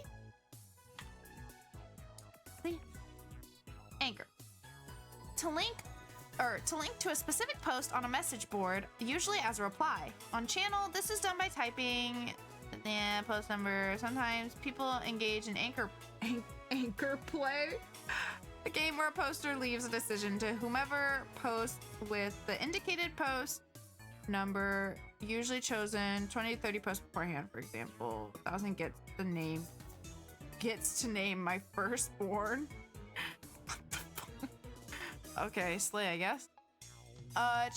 Anchor. To link to a specific post on a message board, usually as a reply. On channel, this is done by typing the post number. Sometimes people engage in anchor play. A game where a poster leaves a decision to whomever posts with the indicated post number, usually chosen 20 to 30 posts beforehand. For example, 1,000 gets to name my firstborn. Okay, slay, I guess.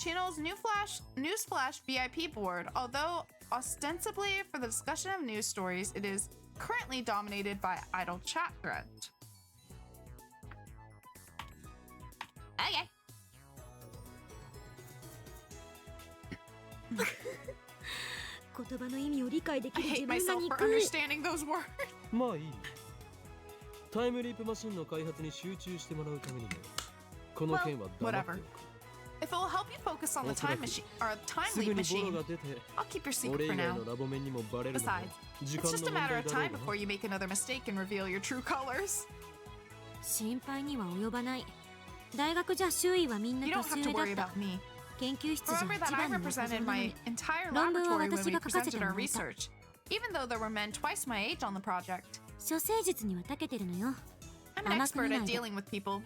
Channel's Newsflash VIP board. Although ostensibly for the discussion of news stories, it is currently dominated by idle chat threads. Okay. 言葉の意味を理解で I きる hate 自分が myself for 憎い。 understanding those words. まあいいタイムリープマシンの開発に集中してもらうためにもこの件は黙っておく。 If it will help you focus on the time machine or time す leap ぐにボロ machine, が出て I'll keep your secret 俺 for 以外 now. のラボ面にもバレるのも Besides, 時 it's 間 just の a 問 matter 題 of だろ time う before な。 you make another mistake and reveal your true colors. 心配には及ばない。大学じゃ周囲はみんな You don't have 年 to 上だっ worry た。 about me. 研究室じゃ Remember 一 that I 番の若造 represented なの my に。 entire 論文は laboratory when 私 we が書かせて presented も our らった。 research, even though there were men twice my age on the project. 処世術には長けてるのよ。 I'm an 甘く expert 見な at いで。 dealing with people.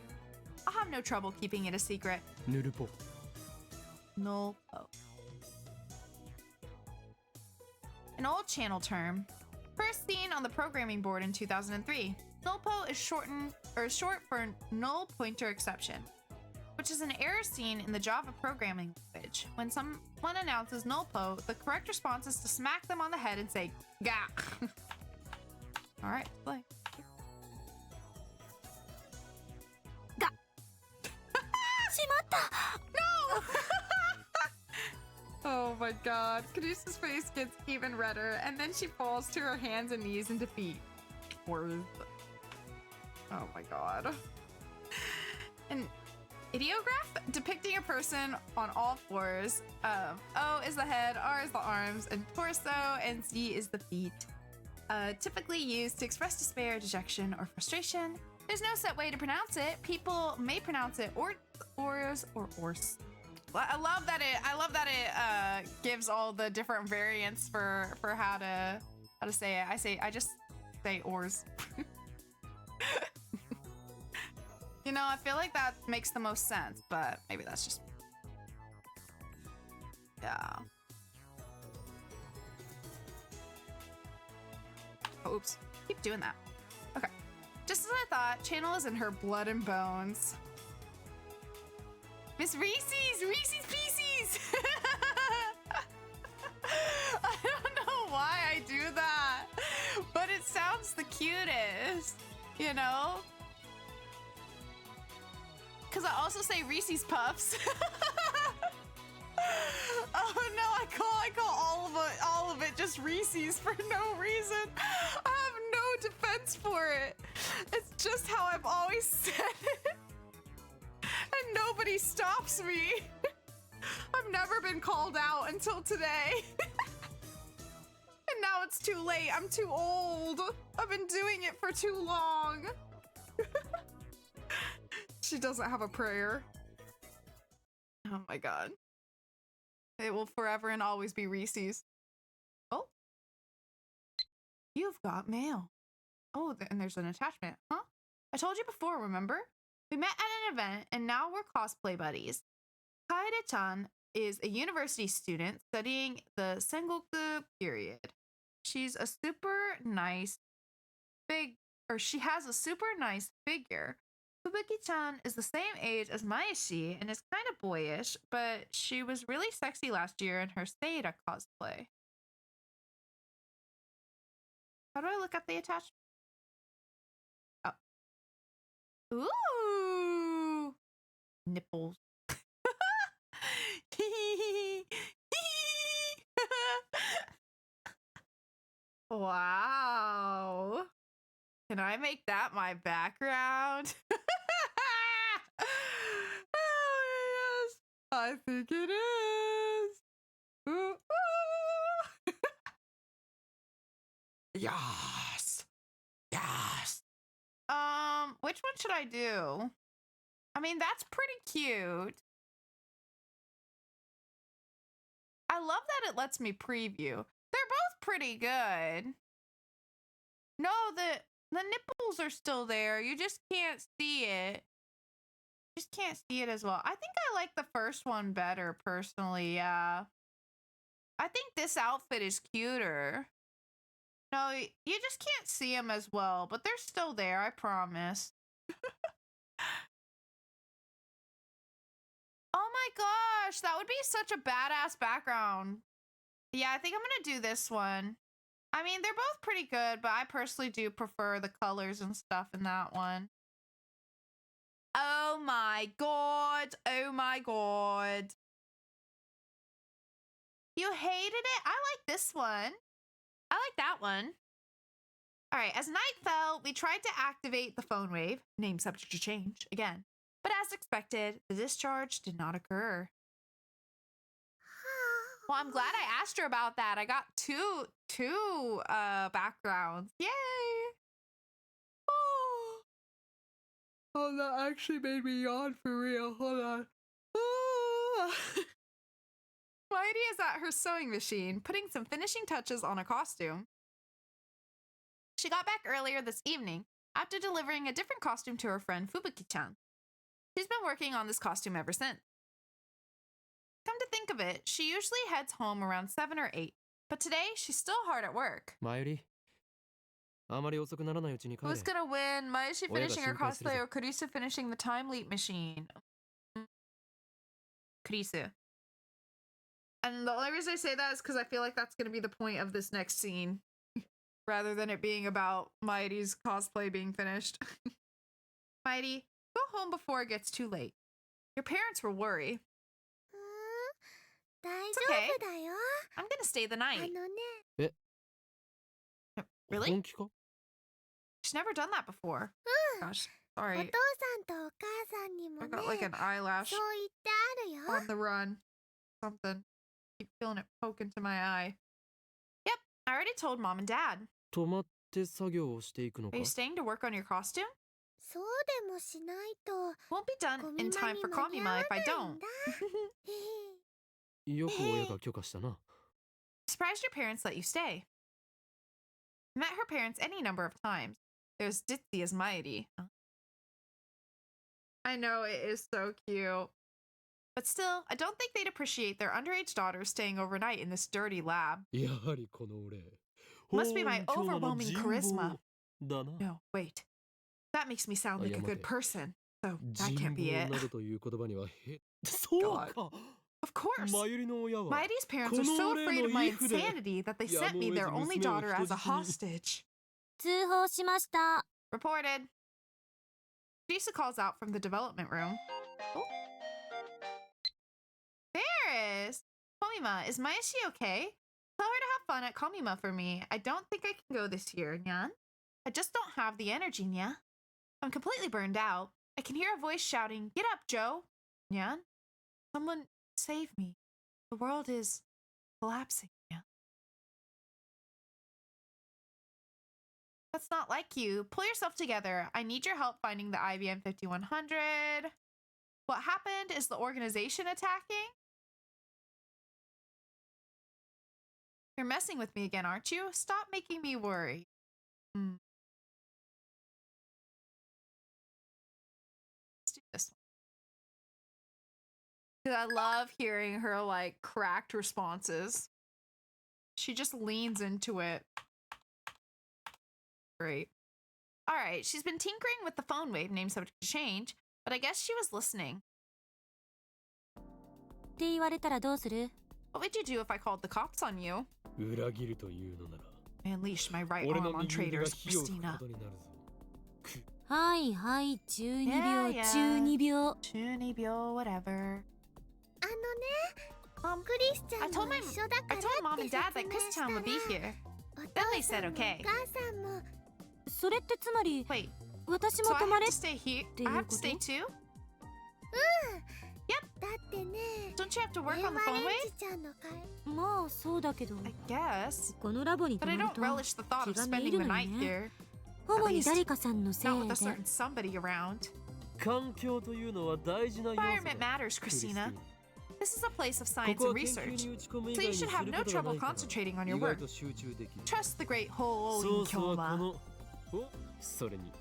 I'll have no trouble keeping it a secret. ヌルポ No. An old channel term. First seen on the programming board in 2003. Nullpo is short for null pointer exception, which is an error seen in the Java programming language. When someone announces nullpo, the correct response is to smack them on the head and say, "Gah." All right, play. しまった。 Oh my god. Caduceus' face gets even redder, and then she falls to her hands and knees in defeat. Oh my god. An ideograph depicting a person on all fours. O is the head, R is the arms, and torso, and C is the feet. Typically used to express despair, dejection, or frustration. There's no set way to pronounce it. People may pronounce it ors or ors. I love that it gives all the different variants for how to say it. I just say ors. You know, I feel like that makes the most sense, but maybe that's just yeah. Oh, oops. Keep doing that. Okay. Just as I thought, Channel is in her blood and bones. Miss Reese's Pieces! I don't know why I do that, but it sounds the cutest, you know? Because I also say Reese's Puffs. Oh no, I call all of it just Reese's for no reason. I have no defense for it. It's just how I've always said it. And nobody stops me. I've never been called out until today. And now it's too late. I'm too old. I've been doing it for too long. She doesn't have a prayer. Oh my god. It will forever and always be Reese's. Oh. You've got mail. Oh, and there's an attachment, huh? I told you before, remember? We met at an event, and now we're cosplay buddies. Kaede-chan is a university student studying the Sengoku period. She's a super nice she has a super nice figure. Fubuki-chan is the same age as Maeshi and is kind of boyish, but she was really sexy last year in her Seira cosplay. How do I look at the attachment? Oh. Ooh! Nipples. Wow. Can I make that my background? Oh, yes. I think it is. Ooh, ooh. Yes. Yes. Which one should I do? I mean, that's pretty cute. I love that it lets me preview. They're both pretty good. No, the nipples are still there. You just can't see it. Just can't see it as well. I think I like the first one better, personally, yeah. I think this outfit is cuter. No, you just can't see them as well, but they're still there, I promise. Oh my gosh, that would be such a badass background. Yeah, I think I'm gonna do this one. I mean, they're both pretty good, but I personally do prefer the colors and stuff in that one. Oh my god. Oh my god. You hated it? I like this one. I like that one. Alright, as night fell, we tried to activate the phone wave, name subject to change, again. But as expected, the discharge did not occur. Well, I'm glad I asked her about that. I got two backgrounds. Yay! Oh, that actually made me yawn for real. Hold on. Mighty is at her sewing machine, putting some finishing touches on a costume. She got back earlier this evening after delivering a different costume to her friend Fubuki-chan. She's been working on this costume ever since. Come to think of it, she usually heads home around 7 or 8, but today she's still hard at work. 前よりあまり遅くならないうちに帰れ。 Who's gonna win? Maishi finishing her 親が心配するぞ。 cosplay or Kurisu finishing the time leap machine? Kurisu. And the only reason I say that is because I feel like that's gonna be the point of this next scene. Rather than it being about Mighty's cosplay being finished. Mighty, go home before it gets too late. Your parents will worry. 大 It's 丈 okay. 夫だよ。 I'm gonna stay the あ night. のね、 Really? 本気か？ She's never done that before. Gosh, お sorry. 父さんとお母さんにも I ね、 got like an eyelash そう言ってあるよ。 on the run. Something. Keep feeling it poke into my eye. Yep, I already told mom and dad. 泊まって作業をしていくの Are か？ you staying to work on your costume? そうでもしないと、 Won't be done ゴ in ミ間 time に for 間に合わ Kamima if な I い don't. んだ。よく親が許可したな。 Surprised your parents let you stay. Met her parents any number of times. There's Ditzy as Mighty. I know, it is so cute. But still, I don't think they'd appreciate their underage daughter staying overnight in this dirty lab. やはりこの俺。 Must be my 本当の overwhelming 人 charisma. 望だな。 No, wait. That makes me sound like a good person. So that 人 can't be 望 it. などという言葉にはそうか。 Of course. 前よりの親は Mighty's parents are so afraid of my insanity that they sent me their only daughter as a hostage. 通報しました。 Reported. Lisa calls out from the development room. Oh. There is. Komima, is Mayashi okay? Tell her to have fun at Komima for me. I don't think I can go this year, Nyan. I just don't have the energy, Nya. I'm completely burned out. I can hear a voice shouting, "Get up, Joe!" Nyan, someone save me. The world is collapsing, Nyan. That's not like you. Pull yourself together. I need your help finding the IBM 5100. What happened? Is the organization attacking? You're messing with me again, aren't you? Stop making me worry. Let's do this one. 'Cause I love hearing her like cracked responses. She just leans into it. Great. All right, she's been tinkering with the phone wave name subject to change, but I guess she was listening. って言われたらどうする？ What would you do if I called the cops on you? 裏切るというのなら I unleashed my right 俺 arm の on 右腕が traitors, 火を吹く Christina. ことになるぞ。はいはい12秒 Yeah, yeah. 12秒 Chunibyo, whatever. あのね、クリスちゃ I ん told も my 一緒だか I ら told mom って and 説 dad that 明 Chris した Chan ら、 would be here. お Then 父 they さ said んも okay. お母さんも、それってつまり Wait, 私 so も I 泊ま have れ to stay here? Do I you have to stay go too? だってね、 Don't you have to work 電 on the 話 phone レ wave? ンジちゃんの会、まあそうだけど I guess. このラボに But 泊 I まる don't と relish the thought of 気がめ spending い the るの night よね here. 主に least 誰かさんのせい Not with a で certain somebody around. 環境というのは大事な要素だ。 Environment matters, クリスティ Christina. This is a place of こ science こは and 研究 research. に打ち込む以 So 外 you にす should have る no ことが trouble ないから concentrating on 意 your 外 work. と集中できる。 Trust the great whole そ in うそうこ Kyoma. のおそれに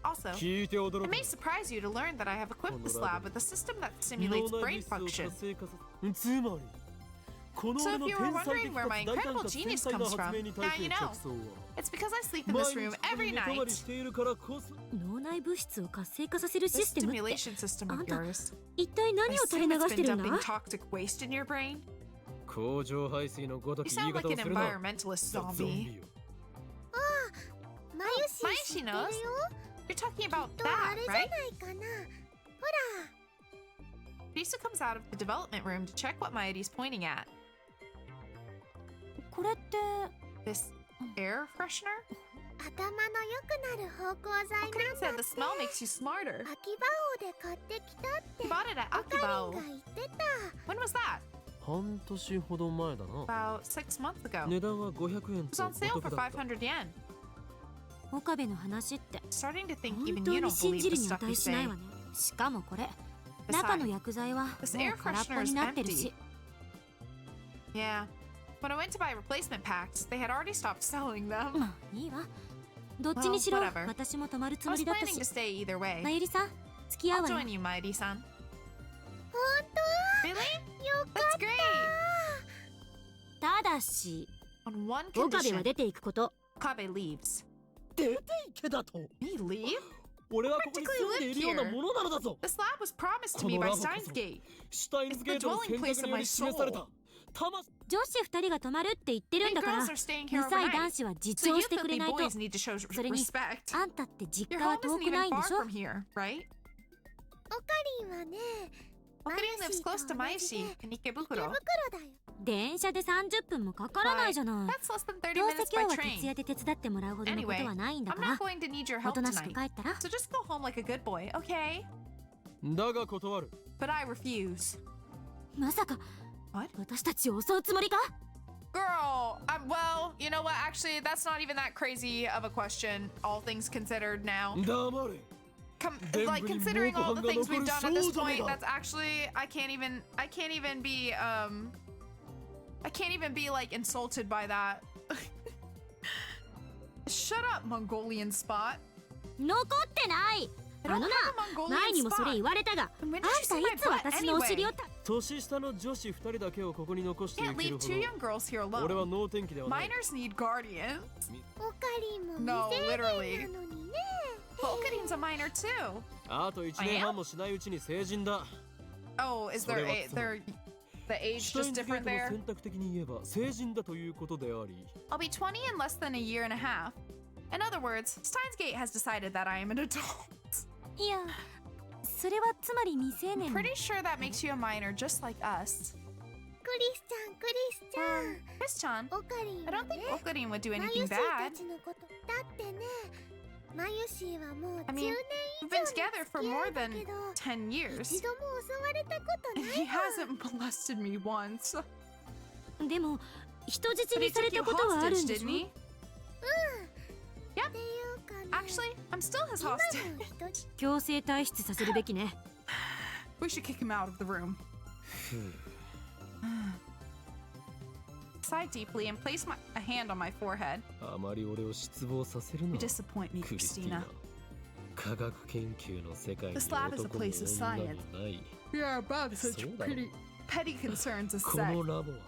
Also, 聞いて驚 it く may surprise you to learn that I have equipped this lab with a system that 脳 simulates 内 brain 物質を function. 活性化させつまりこの So 俺 if の you 天 were 才 wondering 的 where か my つ大胆 incredible かつ天 genius 才な comes 発 from, 明に now 対す you る know. 着想は It's because I sleep in 毎 this 日 room ここ every に寝泊ま night. りしているからこそ脳内物質を活性化させる This システムって stimulation system of あんた yours. 一体 I 何を垂れ assume 流 it's して been るん dumping だ？ toxic waste in your brain. 工場排水のごと You き言い sound like 方を an するな environmentalist ゾン zombie. ビよマユシ知ってるよ。 You're talking about とあ that, れじゃ right? ないかな。ほら、 Lisa comes out of the development room to check what Maedie's pointing at. これって This air freshener? 頭の良くなる芳香剤なん Okarin だ said って the smell makes you smarter. 秋葉王で買ってきたって He bought it at オカリン Akibao. が言ってた When was that? 半年ほど前だな。 About 6 months ago. 値段は500円 It was と on お sale 得 for だった。 500 yen. 岡部の話って Starting to think 本 even 当 you に don't 信 believe じ the るに stuff you 値しない say. わね。しかもこれ中の Besides, 薬剤はも this う air 空っぽ freshener に is なってる empty. し yeah. When I went to buy replacement packs, they had already stopped selling them. まあいいわ。どっちにしろ Well, whatever. 私も泊まるつ I も was りだった planning し to stay either ま way. ゆりさん付き合 I'll うわよ join you, Mairi-san. 本 Really? 当よか That's った great. ただし On one 岡部は condition, 出ていくこと Kabe leaves. 出ていけだと。 Me leave? 俺はここに住んでいるようなものなのだぞ。 This lab was promised to me by Steins Gate. シュタインズゲートの選択により示された。魂。女子2人が泊まるって言ってるん Big だから girls are staying here 2歳 overnight. 男子は自 So 重 you してくれ filthy ないと boys need to show それに respect. あんたって実 Your 家は home 遠 isn't くない even んで far しょ from here, right? オカリンはね Okarin lives close to マユシ Maishi と in 池 Ikebukuro. 袋だよ電車で30分もかからないじゃない That's less than 30どうせ minutes 今 by 日は徹夜 train. で手伝ってもらうほどのことはないんだ I'm から not going to need your お help となしく tonight. 帰ったら So just go home like a good boy, okay? だが断る。 But I refuse. まさか What? 私たちを襲うつもりか Girl, well, you know what? Actually, that's not even that crazy of a question, all things considered now. 黙れ。 Like considering all the things we've done at this point, 全部に that's actually I can't even be like insulted by that. Shut up, Mongolian spot. 残ってないあ I の don't な have a 前 Mongolian にもそれ spot. 言われたがあん When did you た see い my つ私のお butt 尻を anyway? た年下の女子2人だけをここに残してい Can't ける leave ほ two young girls here ど。俺は alone. 能天気ではない。 Minors need guardians. オカリンも No, 未成 literally. 年なのにね Okarin's a minor too. あと1年半もしないうちに成人だ。 Oh, is それは the age シュタイ just ンズゲー different トの there? 選択的に言えば成人だということであり。 I'll be 20 in less than a year and a half. In other words, Steins Gate has decided that I am an adult. いやそれはつまり未成年 I'm pretty sure that makes you a minor just like us. クリスちゃん Chris-chan, オカリン I は don't ね think Okarin would do マ anything ユシー bad. たちのことだってねマユシーはもう I 10 mean, 年 we've 以 been 上 together の for 付き合 more いだ than けど 10 years. 一度も襲われたことな And い he わ hasn't molested me once. でも人質 But に he され took you たことはある hostage, んでし didn't ょ he? っていうかね Actually, I'm still his 今 hostage. の人強制退出させるべきね We should kick him out of the room. Sigh deeply and place a hand on my forehead. あまり俺を失望させる You な。 disappoint me, クリスティー Christina. ナ。科学研究の世界に This lab is a 男も place of 女も science. ない。 Yeah, about such そうだろう。 petty concerns こ aside. のラボは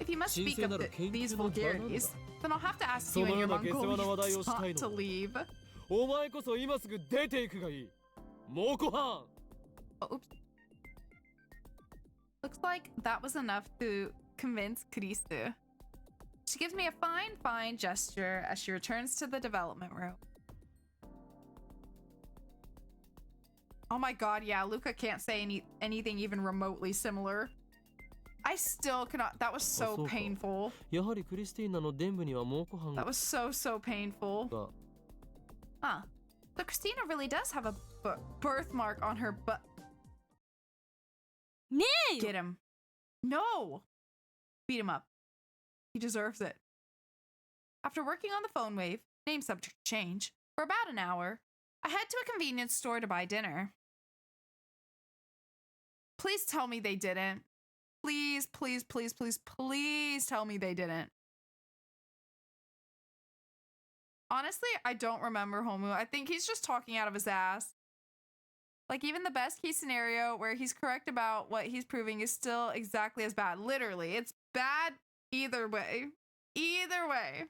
If you must speak of 神聖なる研究 these の場なのだ。 vulgarities, then I'll have to ask you and your そのような下世話な話題 Mongolian をしたい spot の to leave. お前こそ今すぐ出ていくがいい。猛虎犯。 Oh, oops. Looks like that was enough to convince Kristu. She gives me a fine gesture as she returns to the development room. Oh my god, yeah, Luca can't say anything even remotely similar. I still cannot. That was so そうか。 painful. やはりクリスティーナの伝部には猛虎犯 That が was so painful. Huh. So Christina really does have a birthmark on her butt. ねえよ Get him. No! Beat him up. He deserves it. After working on the phone wave, name subject change, for about an hour, I head to a convenience store to buy dinner. Please tell me they didn't. Please tell me they didn't. Honestly, I don't remember Homu. I think he's just talking out of his ass. Like, even the best case scenario where he's correct about what he's proving is still exactly as bad. Literally, it's bad either way. Either way.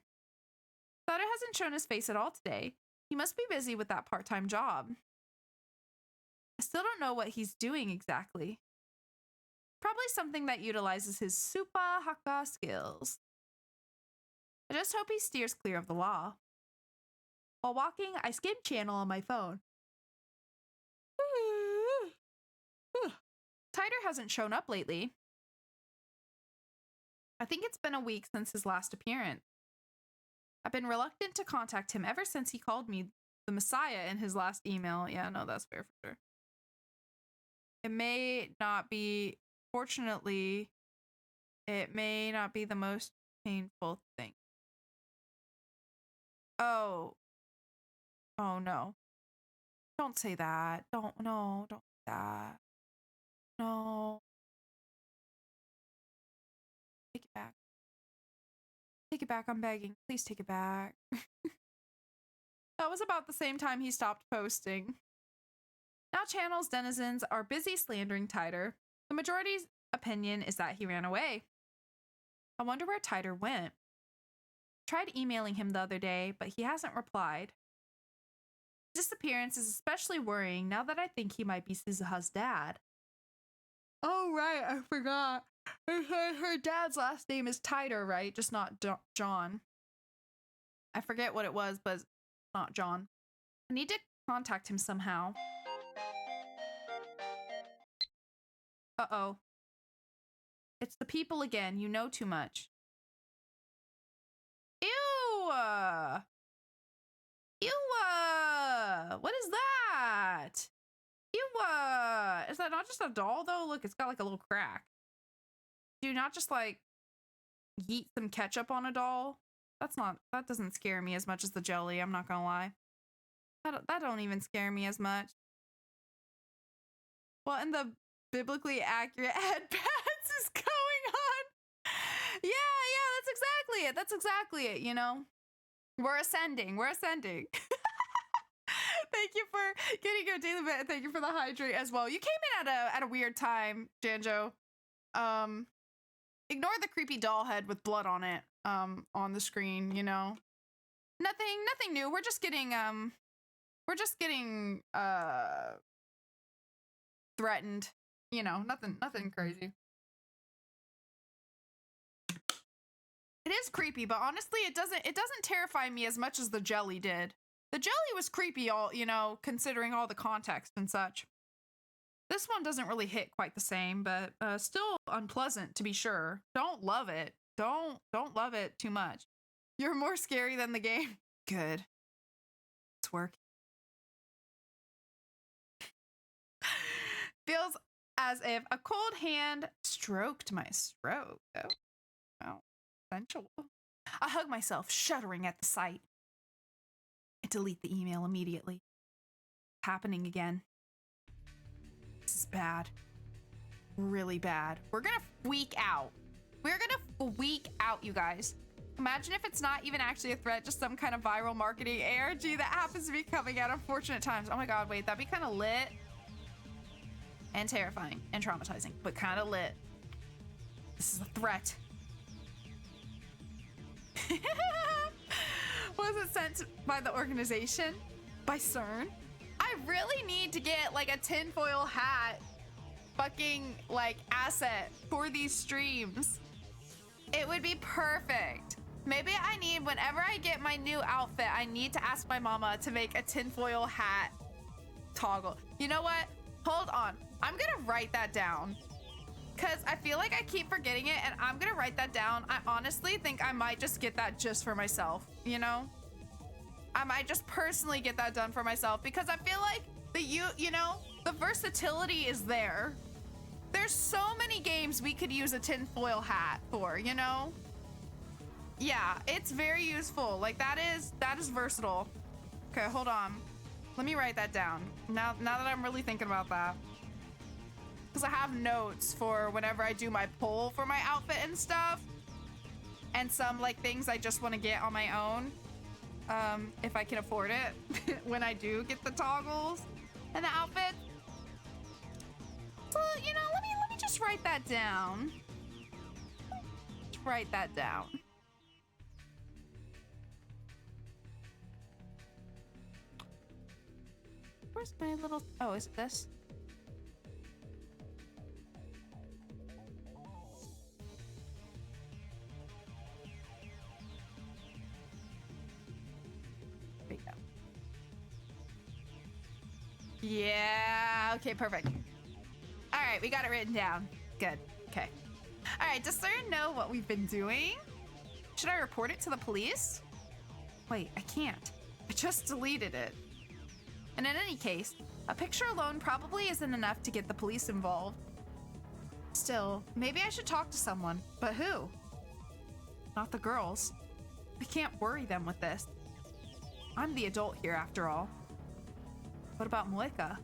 Sutter hasn't shown his face at all today. He must be busy with that part-time job. I still don't know what he's doing exactly. Probably something that utilizes his super haka skills. I just hope he steers clear of the law. While walking, I skim channel on my phone. Tider hasn't shown up lately. I think it's been a week since his last appearance. I've been reluctant to contact him ever since he called me the Messiah in his last email. Yeah, no, that's fair for sure. It may not be, fortunately, it may not be the most painful thing. Oh. Oh, no. Don't say that. Don't say that. No. Take it back. Take it back, I'm begging. Please take it back. That was about the same time he stopped posting. Now Channel's denizens are busy slandering Tider. The majority's opinion is that he ran away. I wonder where Tider went. Tried emailing him the other day, but he hasn't replied. His disappearance is especially worrying now that I think he might be Suzuha's dad. Oh, right, I forgot. Her dad's last name is Tider, right? Just not John. I forget what it was, but it's not John. I need to contact him somehow. Uh-oh. It's the people again. You know too much. Ew! Ew! What is that? Ew! Is that not just a doll, though? Look, it's got like a little crack. Do you not just like yeet some ketchup on a doll? That doesn't scare me as much as the jelly, I'm not gonna lie. That don't even scare me as much. What in the biblically accurate headbands is going on? Yeah, that's exactly it, you know? We're ascending. Thank you for getting your daily bit, and thank you for the hydrate as well. You came in at a weird time, Janjo. Ignore the creepy doll head with blood on it, on the screen, you know? Nothing new. We're just getting threatened. You know, nothing crazy. It is creepy, but honestly, it doesn't terrify me as much as the jelly did. The jelly was creepy, considering all the context and such. This one doesn't really hit quite the same, but still unpleasant to be sure. Don't love it. Don't love it too much. You're more scary than the game. Good. It's working. Feels as if a cold hand stroked my throat. Oh, sensual. I hug myself, shuddering at the sight. I delete the email immediately. Happening again. This is bad. Really bad. We're gonna freak out. We're gonna freak out, you guys. Imagine if it's not even actually a threat, just some kind of viral marketing ARG that happens to be coming at unfortunate times. Oh my god, wait, that'd be kind of lit. And terrifying. And traumatizing. But kind of lit. This is a threat. Was it sent by the organization? By CERN? I really need to get like a tinfoil hat fucking like asset for these streams. It would be perfect. Maybe I need, whenever I get my new outfit, I need to ask my mama to make a tinfoil hat toggle. You know what? Hold on. I'm gonna write that down. Because I feel like I keep forgetting it, and I'm gonna write that down. I honestly think I might just get that just for myself, you know? I might just personally get that done for myself, because I feel like you know, the versatility is there. There's so many games we could use a tinfoil hat for, you know? Yeah, it's very useful. Like that is versatile. Okay, hold on. Let me write that down. Now that I'm really thinking about that. Because I have notes for whenever I do my poll for my outfit and stuff. And some like things I just want to get on my own. If I can afford it. When I do get the toggles and the outfit. So, you know, let me just write that down. Just write that down. Where's my little... Oh, is it this? There you go. Yeah, okay, perfect. All right, we got it written down. Good, okay. All right, does CERN know what we've been doing? Should I report it to the police? Wait, I can't. I just deleted it. And in any case, a picture alone probably isn't enough to get the police involved. Still, maybe I should talk to someone. But who? Not the girls. I can't worry them with this. I'm the adult here after all. What about Moika?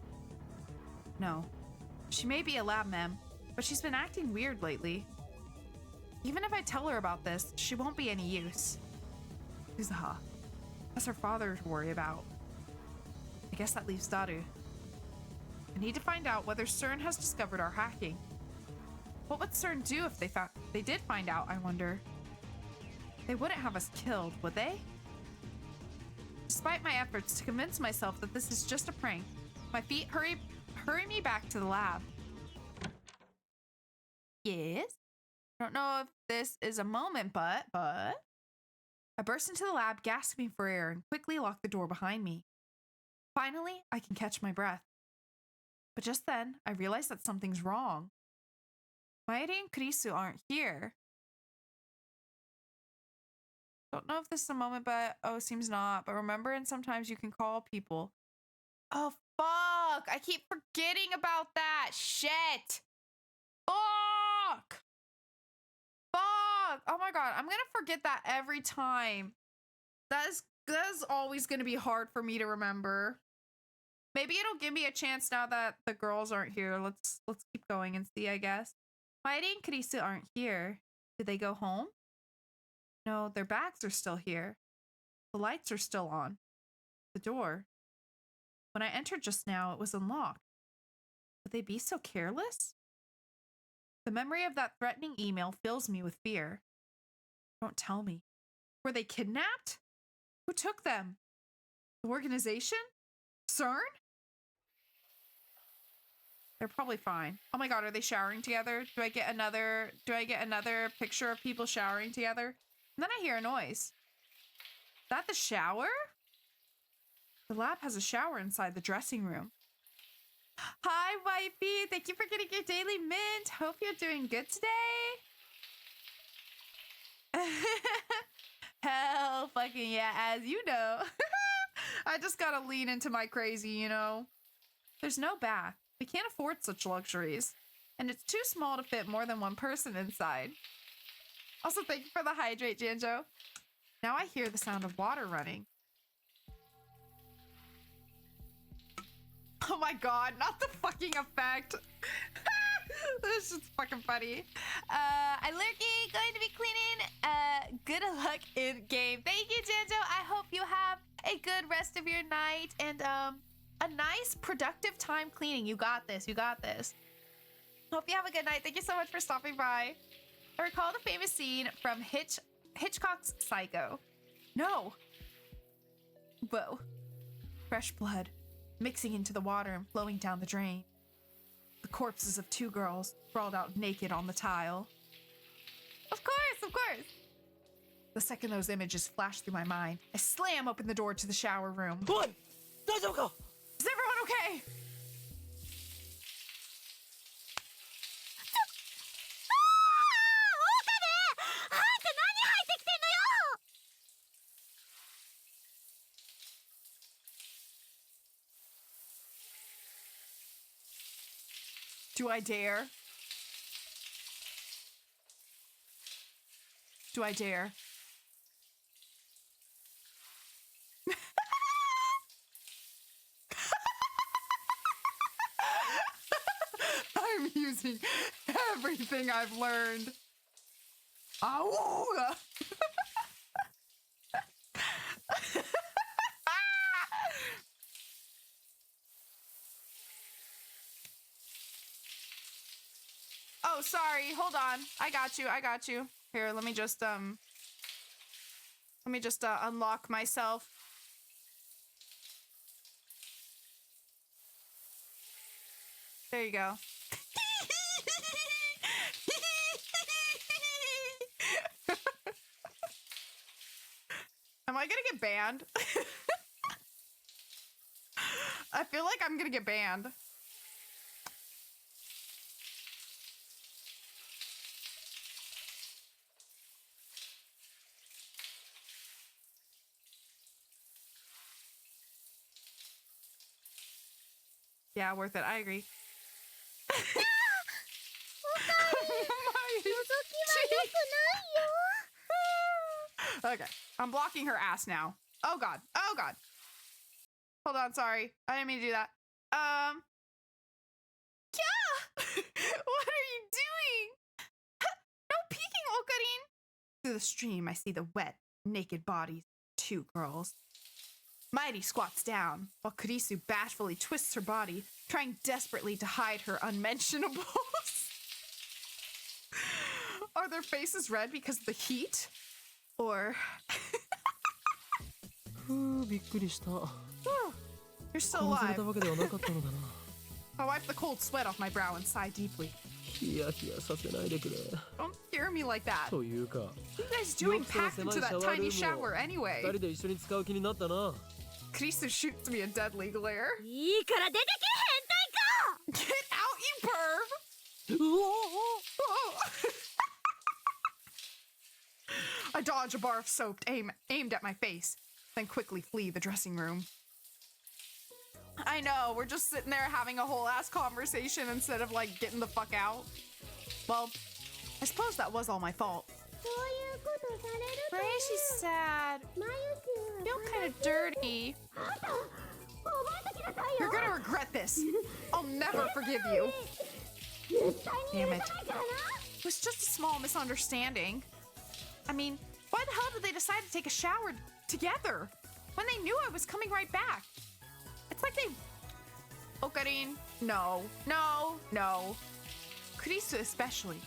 No. She may be a lab mem, but she's been acting weird lately. Even if I tell her about this, she won't be any use. Uzaha. That's her father to worry about. I guess that leaves Daru. I need to find out whether CERN has discovered our hacking. What would CERN do if they did find out, I wonder? They wouldn't have us killed, would they? Despite my efforts to convince myself that this is just a prank, my feet hurry me back to the lab. Yes? I don't know if this is a moment, but... I burst into the lab, gasping for air, and quickly lock the door behind me. Finally, I can catch my breath. But just then, I realize that something's wrong. Maeri and Kurisu aren't here. Don't know if this is a moment, but seems not. But remember, and sometimes you can call people. Oh, fuck! I keep forgetting about that! Shit! Fuck! Fuck! Oh my god, I'm gonna forget that every time. That is always gonna be hard for me to remember. Maybe it'll give me a chance now that the girls aren't here. Let's keep going and see, I guess. Maeri and Kurisu aren't here. Did they go home? No, their bags are still here. The lights are still on. The door. When I entered just now, it was unlocked. Would they be so careless? The memory of that threatening email fills me with fear. Don't tell me. Were they kidnapped? Who took them? The organization? CERN? They're probably fine. Oh my god, are they showering together? Do I get another picture of people showering together? And then I hear a noise. Is that the shower? The lab has a shower inside the dressing room. Hi, wifey. Thank you for getting your daily mint. Hope you're doing good today. Hell fucking yeah, as you know. I just gotta lean into my crazy, you know. There's no bath. We can't afford such luxuries. And it's too small to fit more than one person inside. Also, thank you for the hydrate, Janjo. Now I hear the sound of water running. Oh my god, not the fucking effect. This is fucking funny. I lurking, going to be cleaning. Good luck in game. Thank you, Janjo. I hope you have a good rest of your night and a nice productive time cleaning. You got this. You got this. Hope you have a good night. Thank you so much for stopping by. I recall the famous scene from Hitchcock's Psycho. No. Whoa. Fresh blood mixing into the water and flowing down the drain. The corpses of two girls sprawled out naked on the tile. Of course, of course. The second those images flash through my mind, I slam open the door to the shower room. Is everyone okay? Do I dare? Do I dare? I'm using everything I've learned. Ow! Oh, sorry. Hold on. I got you. I got you. Here, let me just unlock myself. There you go. Am I gonna get banned? I feel like I'm gonna get banned. Yeah, worth it. I agree. Okay, I'm blocking her ass now. Oh god. Oh god. Hold on, sorry. I didn't mean to do that. Yeah! What are you doing? No peeking, Okarin! Through the stream, I see the wet, naked bodies of two girls. Mighty squats down, while Kurisu bashfully twists her body, trying desperately to hide her unmentionables. Are their faces red because of the heat? Or... びっくりした。 You're still 殺され alive. たわけではなかったのだな。 I wipe the cold sweat off my brow and sigh deeply. ヒヤヒヤさせないでくれ。 Don't scare me like that. というか、 What are you guys doing packed into that tiny shower 二 anyway? 人で一緒に使う気になったな。 Kurisu shoots me a deadly glare. いいから出てけ、変態か。 Get out, you perv! うおお I dodge a bar of soap aimed at my face, then quickly flee the dressing room. I know, we're just sitting there having a whole ass conversation instead of like getting the fuck out. Well, I suppose that was all my fault. そういうことされると Ray, she's sad. まゆ Feel くん kind of dirty. 覚えときなさい You're よ gonna regret this. I'll never forgive you. 絶対に Damn 許 it. さないからな It was just a small misunderstanding. I mean, why the hell did they decide to take a shower together when they knew I was coming right back? It's like they... Okarin, no, no, no. Kurisu especially.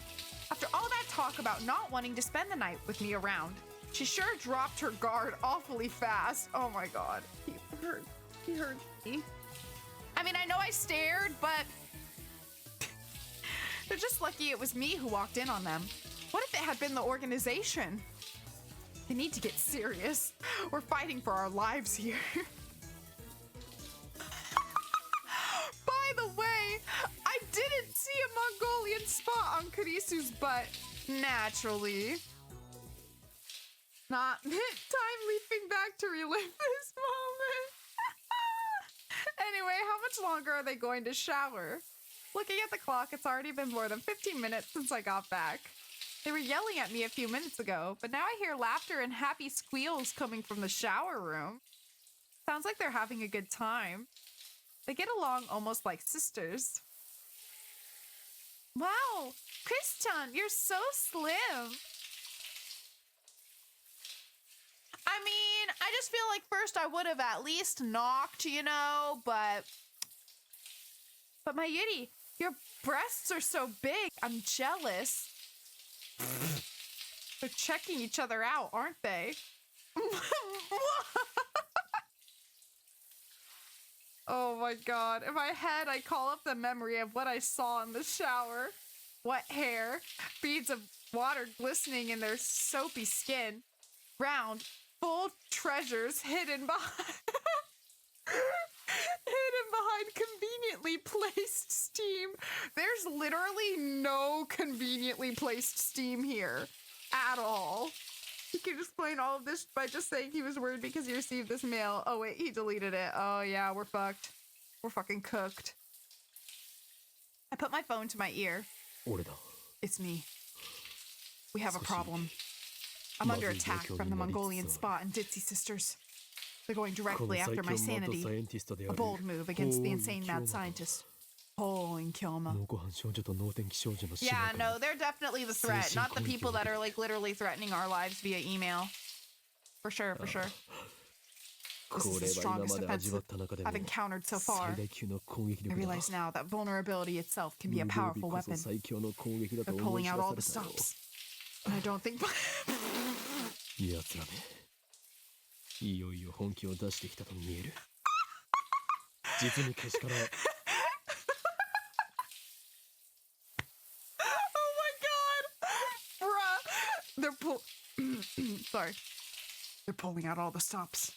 After all that talk about not wanting to spend the night with me around, she sure dropped her guard awfully fast. Oh my god. He hurt me. I mean, I know I stared, but... They're just lucky it was me who walked in on them. What if it had been the organization? They need to get serious. We're fighting for our lives here. By the way, I didn't see a Mongolian spot on Kurisu's butt. Naturally. Not time leaping back to relive this moment. Anyway, how much longer are they going to shower? Looking at the clock, it's already been more than 15 minutes since I got back. They were yelling at me a few minutes ago, but now I hear laughter and happy squeals coming from the shower room. Sounds like they're having a good time. They get along almost like sisters. Wow, Christian, you're so slim. I mean, I just feel like first I would have at least knocked, you know, but my Yuri, your breasts are so big. I'm jealous. They're checking each other out, aren't they? Oh my god. In my head, I call up the memory of what I saw in the shower. Wet hair, beads of water glistening in their soapy skin, round, full treasures hidden behind... hidden behind conveniently placed steam. There's literally no conveniently placed steam here at all. He can explain all of this by just saying he was worried because he received this mail. Oh wait, he deleted it. Oh yeah, we're fucked. We're fucking cooked. I put my phone to my ear. 俺だ。 It's me. We have a problem. I'm under attack from the Mongolian Spot and Ditzy sisters. They're going この directly 最 after 強 my マッド sanity. サイエンティストであ A る bold move against the ホーン insane キョーマ mad scientist. Oh, and Kyoma. 脳ご飯少女と脳天気少女の姉妹 Yeah, か no, they're definitely the threat, Seishin not the Konki people that are Wiki. like literally threatening our lives via email. For sure, for sure. This こ is れ the は今 strongest まで味わった defense 中でも I've encountered so far. 最大級の攻撃 I 力だ realize now that vulnerability itself can 無 be a 防備 powerful こそ weapon. 最強の攻撃だと They're 思い pulling 知 out ら all され the たよ stops. And I don't think... 奴らめいよいよ本気を出してきたと見える実にけしからん Oh my god! Bruh! Sorry. They're pulling out all the stops.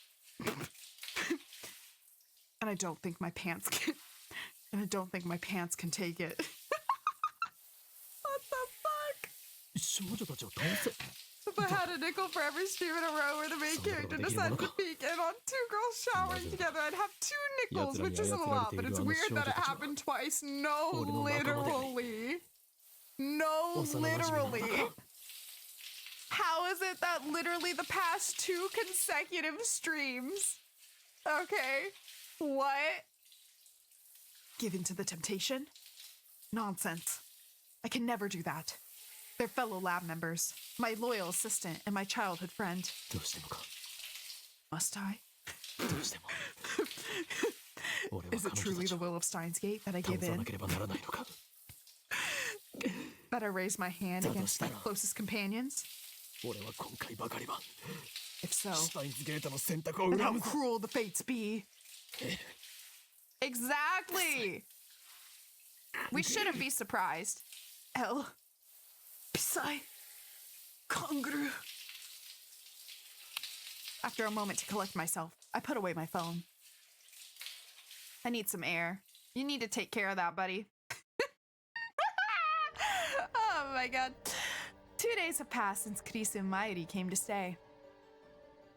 And I don't think my pants can... And I don't think my pants can take it. What the fuck? 少女たちを倒せ If I had a nickel for every stream in a row where the main character decided to peek in on two girls showering together, I'd have 2 nickels, which isn't a lot, but it's weird that it happened twice. No, literally. No, literally. How is it that literally the past 2 consecutive streams? Okay. What? Give in to the temptation? Nonsense. I can never do that. They're fellow lab members, my loyal assistant, and my childhood friend. どうしてもか Must I? どうしても俺は Is it 彼女 truly たち the を will of Steins Gate that I 倒 give さな in? ければならないのか That I raise my hand against my closest companions? 俺は今回ばかりは If so, シュタインズゲートの選択を then 恨 how むぞ cruel the fates be. Exactly! We shouldn't be surprised. L. Psy. Kongru. After a moment to collect myself, I put away my phone. I need some air. You need to take care of that, buddy. Oh my god. 2 days have passed since Kurisu and Mayuri came to stay.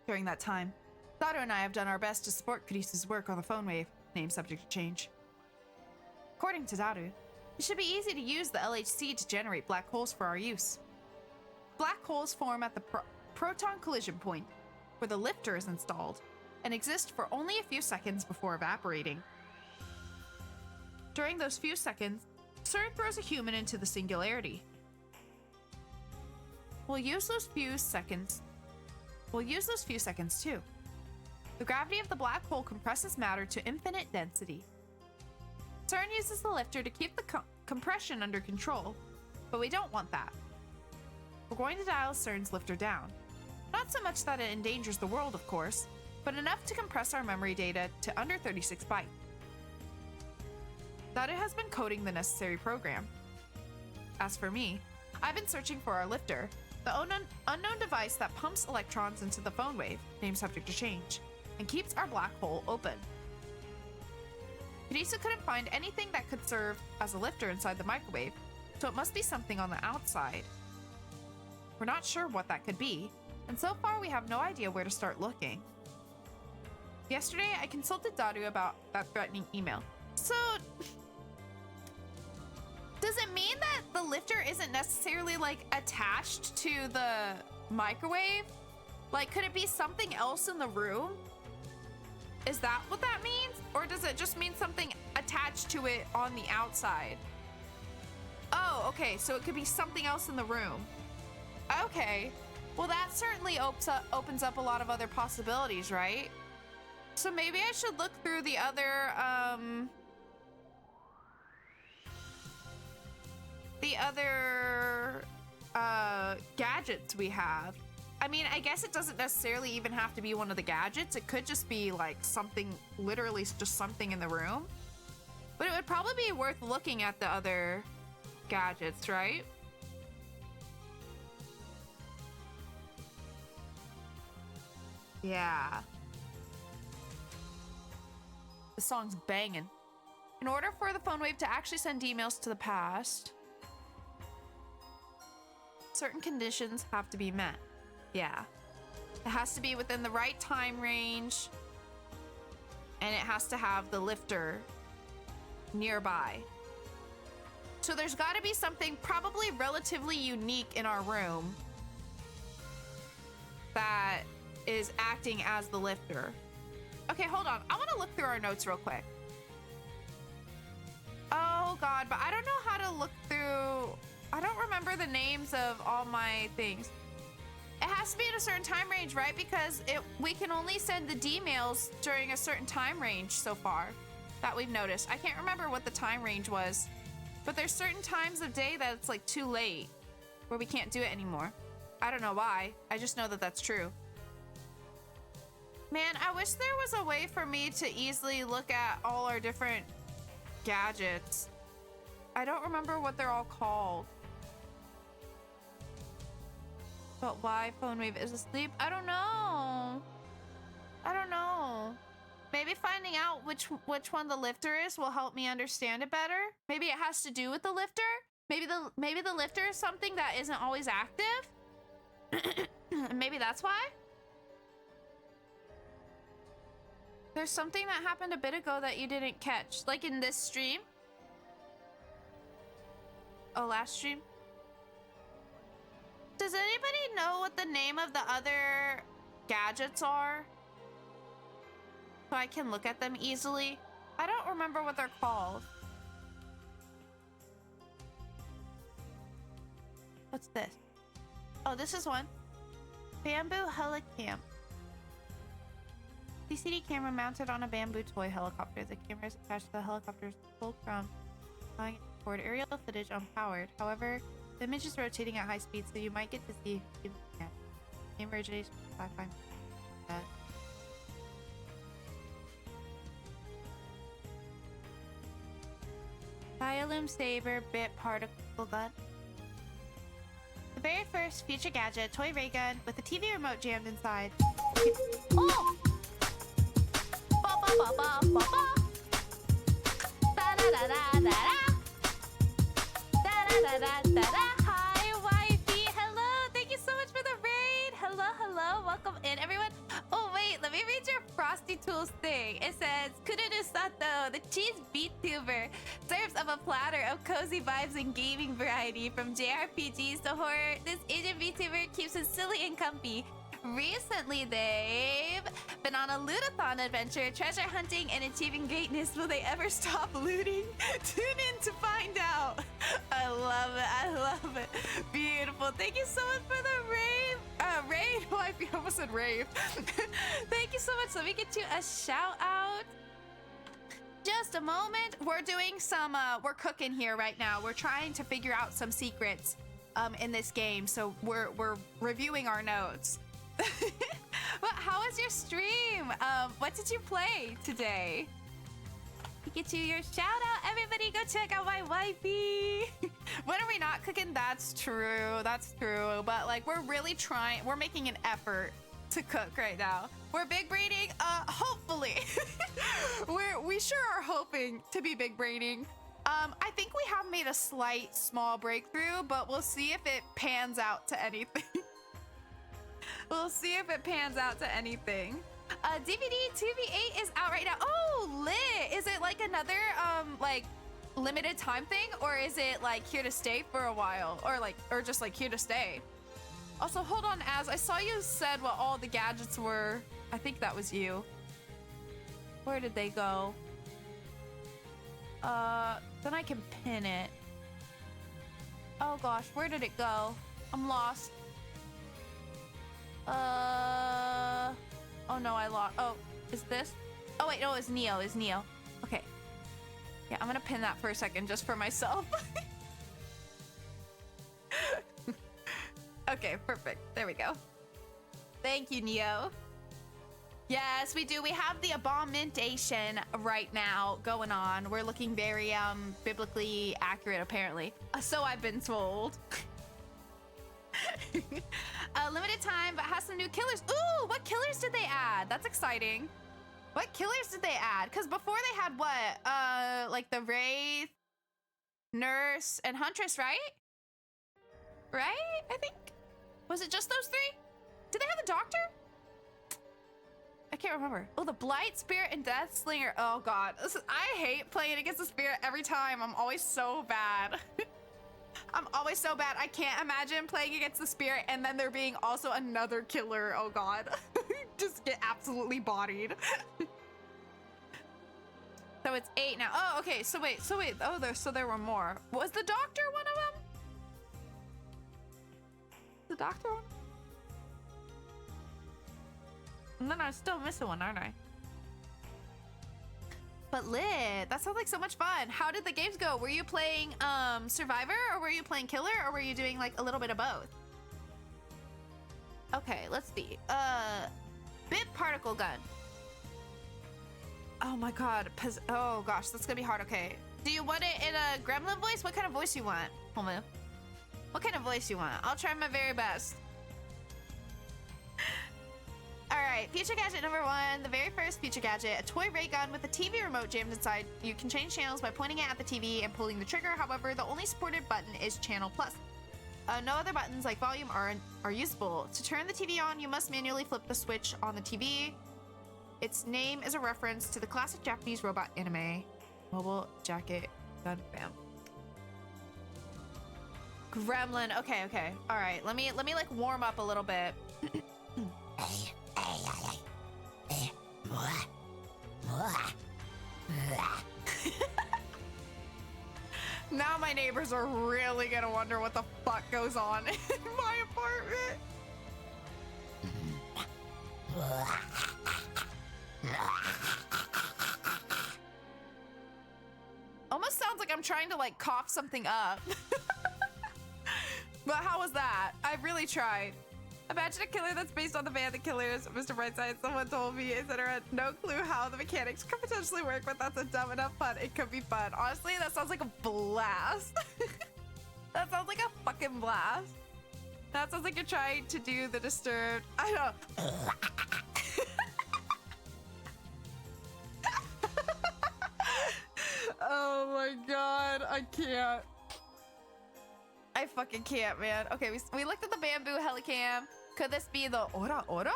During that time, Daru and I have done our best to support Kurisu's work on the phone wave, name subject to change. According to Daru, it should be easy to use the LHC to generate black holes for our use. Black holes form at the proton collision point, where the lifter is installed, and exist for only a few seconds before evaporating. During those few seconds, CERN throws a human into the singularity. We'll use those few seconds too. The gravity of the black hole compresses matter to infinite density. CERN uses the lifter to keep the compression under control, but we don't want that. We're going to dial CERN's lifter down. Not so much that it endangers the world, of course, but enough to compress our memory data to under 36 bytes. Daru has been coding the necessary program. As for me, I've been searching for our lifter, the unknown device that pumps electrons into the phone wave, name subject to change, and keeps our black hole open. Kurisu couldn't find anything that could serve as a lifter inside the microwave, so it must be something on the outside. We're not sure what that could be, and so far we have no idea where to start looking. Yesterday, I consulted Daru about that threatening email. So, does it mean that the lifter isn't necessarily, like, attached to the microwave? Like, could it be something else in the room? Is that what that means? Or does it just mean something attached to it on the outside? Oh, okay, so it could be something else in the room. Okay, well that certainly opens up a lot of other possibilities, right? So maybe I should look through the other, gadgets we have. I mean, I guess it doesn't necessarily even have to be one of the gadgets. It could just be like something, literally just something in the room. But it would probably be worth looking at the other gadgets, right? Yeah. The song's banging. In order for the phone wave to actually send emails to the past, certain conditions have to be met. Yeah. It has to be within the right time range, and it has to have the lifter nearby. So there's got to be something probably relatively unique in our room that is acting as the lifter. Okay, hold on. I want to look through our notes real quick. Oh god, but I don't know how to look through. I don't remember the names of all my things. It has to be in a certain time range, right? Because we can only send the D-mails during a certain time range so far that we've noticed. I can't remember what the time range was, but there's certain times of day that it's like too late where we can't do it anymore. I don't know why. I just know that that's true. Man, I wish there was a way for me to easily look at all our different gadgets. I don't remember what they're all called. But why phone wave is asleep? I don't know. I don't know. Maybe finding out which one the lifter is will help me understand it better. Maybe it has to do with the lifter. Maybe the lifter is something that isn't always active. Maybe that's why? There's something that happened a bit ago that you didn't catch. Like in this stream? Oh, last stream? Does anybody know what the name of the other gadgets are? So I can look at them easily. I don't remember what they're called. What's this? Oh, this is one. Bamboo Helicam. CCD camera mounted on a bamboo toy helicopter. The camera is attached to the helicopter's fulcrum, allowing it to record aerial footage unpowered. However, the image is rotating at high speed, so you might get to see the game originates from sci-fi. Dialum Saber Bit Particle Gun. The very first future gadget, toy ray gun with a TV remote jammed inside. Oh! Ba ba ba ba ba ba. Da da da da da da. Da da da da da da. Hi, wifey. Hello. Thank you so much for the raid. Hello, hello. Welcome in, everyone. Oh wait, let me read your Frosty Tools thing. It says, Kururu Sato, the cheese VTuber, serves up a platter of cozy vibes and gaming variety from JRPGs to horror. This Asian VTuber keeps it silly and comfy. Recently, they've been on a lootathon adventure, treasure hunting and achieving greatness. Will they ever stop looting? Tune in to find out. I love it. I love it. Beautiful. Thank you so much for the rave. Raid? Oh, I almost said rave. Thank you so much. Let me get you a shout out. Just a moment. We're doing some, we're cooking here right now. We're trying to figure out some secrets in this game. So we're reviewing our notes. Well, how was your stream? What did you play today? Get you your shout out. Everybody go check out my wifey. When are we not cooking? That's true. That's true. But like we're really trying. We're making an effort to cook right now. We're big braining. Hopefully. we sure are hoping to be big braining. I think we have made a slight small breakthrough, but we'll see if it pans out to anything. We'll see if it pans out to anything. DVD 2v8 is out right now. Oh, lit! Is it like another like limited time thing, or is it like here to stay for a while, or just like here to stay? Also, hold on, Az. I saw you said what all the gadgets were. I think that was you. Where did they go? Then I can pin it. Oh gosh, where did it go? I'm lost. Oh no, I lost. Oh, is this? Oh wait, no, it's Neo. It's Neo. Okay. Yeah, I'm gonna pin that for a second just for myself. Okay, perfect. There we go. Thank you, Neo. Yes, we do. We have the abomination right now going on. We're looking very biblically accurate, apparently. So I've been told. Limited time, but has some new killers. Ooh, what killers did they add? That's exciting. What killers did they add? Because before they had what? Like the Wraith, Nurse, and Huntress, right? Right? I think. Was it just those three? Did they have the Doctor? I can't remember. Oh, the Blight, Spirit, and Death Slinger. Oh god. I hate playing against the Spirit every time. I'm always so bad. I'm always so bad. I can't imagine playing against the Spirit and then there being also another killer. Oh god. Just get absolutely bodied. So it's 8 now. Oh, okay. So wait. Oh, there were more. Was the Doctor one of them? The Doctor one? And then I'm still missing one, aren't I? But lit. That sounds like so much fun. How did the games go? Were you playing Survivor, or were you playing Killer, or were you doing like a little bit of both? Okay, let's see. Bit Particle Gun. Oh my god. Oh gosh, that's gonna be hard. Okay. Do you want it in a gremlin voice? What kind of voice you want? Hold on. What kind of voice you want? I'll try my very best. Alright, feature gadget number 1. The very first feature gadget, a toy ray gun with a TV remote jammed inside. You can change channels by pointing it at the TV and pulling the trigger. However, the only supported button is Channel Plus. No other buttons like volume are usable. To turn the TV on, you must manually flip the switch on the TV. Its name is a reference to the classic Japanese robot anime. Mobile Jacket Gundam. Gremlin. Okay, okay. All right. Let me like warm up a little bit. Now my neighbors are really gonna wonder what the fuck goes on in my apartment. Almost sounds like I'm trying to like cough something up. But how was that? I really tried. Imagine a killer that's based on the band The Killers. Mr. Brightside, someone told me, etc. No clue how the mechanics could potentially work, but that's a dumb enough fun. It could be fun. Honestly, that sounds like a blast. That sounds like a fucking blast. That sounds like you're trying to do the Disturbed. I don't. Oh my god, I can't. I fucking can't, man. Okay, we looked at the bamboo helicam. Could this be the Ora Ora?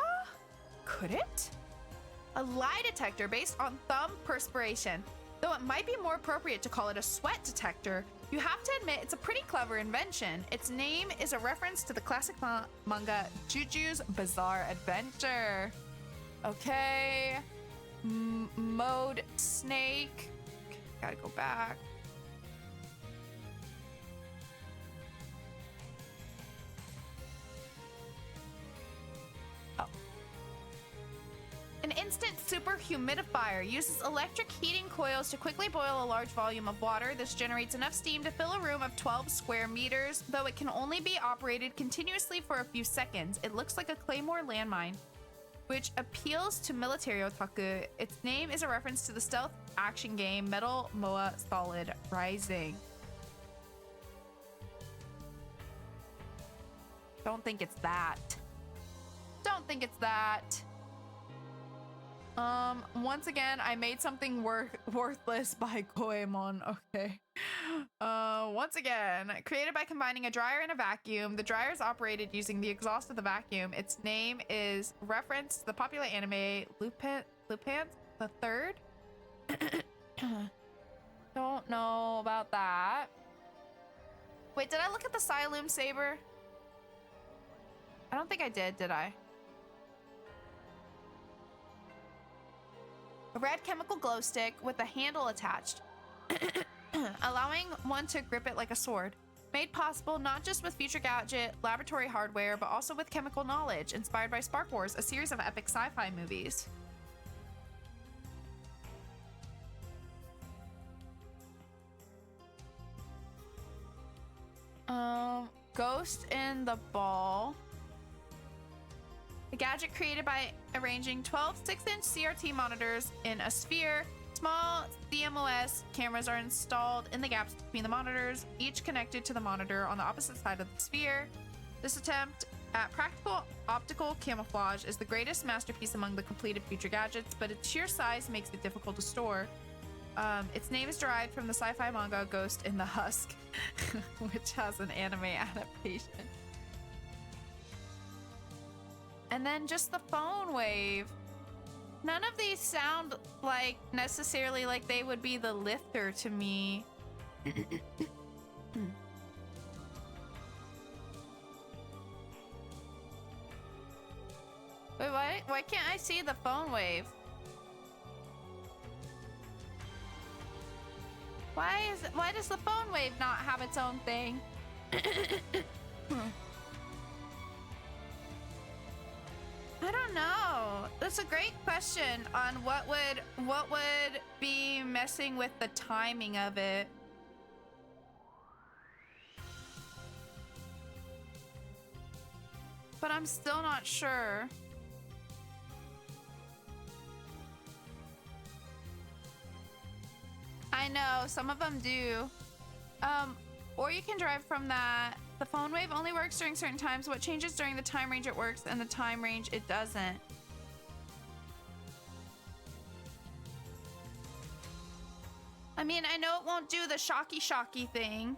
Could it? A lie detector based on thumb perspiration. Though it might be more appropriate to call it a sweat detector, you have to admit it's a pretty clever invention. Its name is a reference to the classic manga Juju's Bizarre Adventure. Okay. Mode snake. Okay, gotta go back. An instant super humidifier uses electric heating coils to quickly boil a large volume of water. This generates enough steam to fill a room of 12 square meters, though it can only be operated continuously for a few seconds. It looks like a Claymore landmine, which appeals to military otaku. Its name is a reference to the stealth action game Metal Moa Solid Rising. Don't think it's that. Don't think it's that. Once again, I made something worthless by Goemon. Okay. Once again, created by combining a dryer and a vacuum. The dryer is operated using the exhaust of the vacuum. Its name is reference to the popular anime Lupin the Third. Don't know about that. Wait, did I look at the Siloom Saber? I don't think I did I? A red chemical glow stick with a handle attached, allowing one to grip it like a sword. Made possible not just with Future Gadget laboratory hardware, but also with chemical knowledge, inspired by Spark Wars, a series of epic sci-fi movies. Ghost in the Ball. A gadget created by arranging 12 6-inch CRT monitors in a sphere. Small CMOS cameras are installed in the gaps between the monitors, each connected to the monitor on the opposite side of the sphere. This attempt at practical optical camouflage is the greatest masterpiece among the completed Future Gadgets, but its sheer size makes it difficult to store. Its name is derived from the sci-fi manga Ghost in the Husk, which has an anime adaptation. And then just the phone wave. None of these sound like necessarily like they would be the lifter to me. Wait, why can't I see the phone wave? Why does the phone wave not have its own thing? I don't know. That's a great question on what would be messing with the timing of it. But I'm still not sure. I know, some of them do. Or you can derive from that. The phone wave only works during certain times. What changes during the time range it works and the time range it doesn't. I mean, I know it won't do the shocky thing.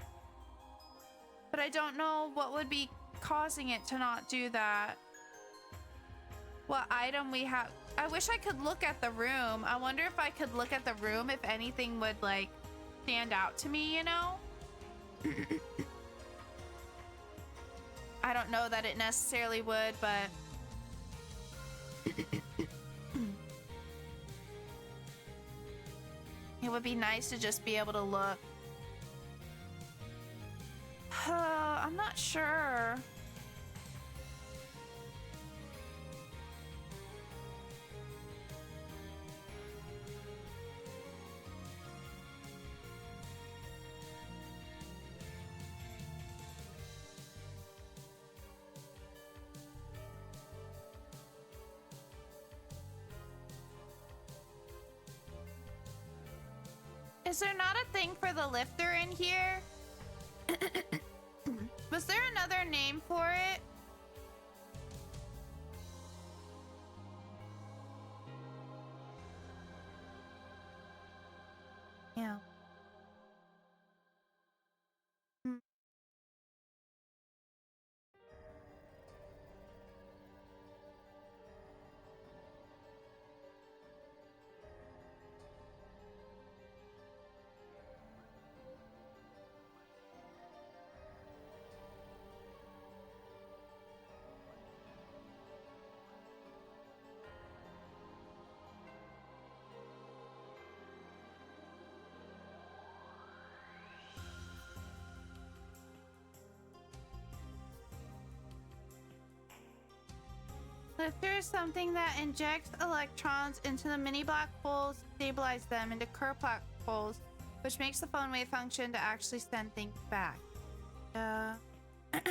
But I don't know what would be causing it to not do that. What item we have. I wish I could look at the room. I wonder if I could look at the room if anything would like stand out to me, you know? I don't know that it necessarily would, but it would be nice to just be able to look. I'm not sure. Is there not a thing for the lifter in here? Was there another name for it? Yeah. Lifter is something that injects electrons into the mini black holes, stabilize them into curved black holes, which makes the phone wave function to actually send things back. Could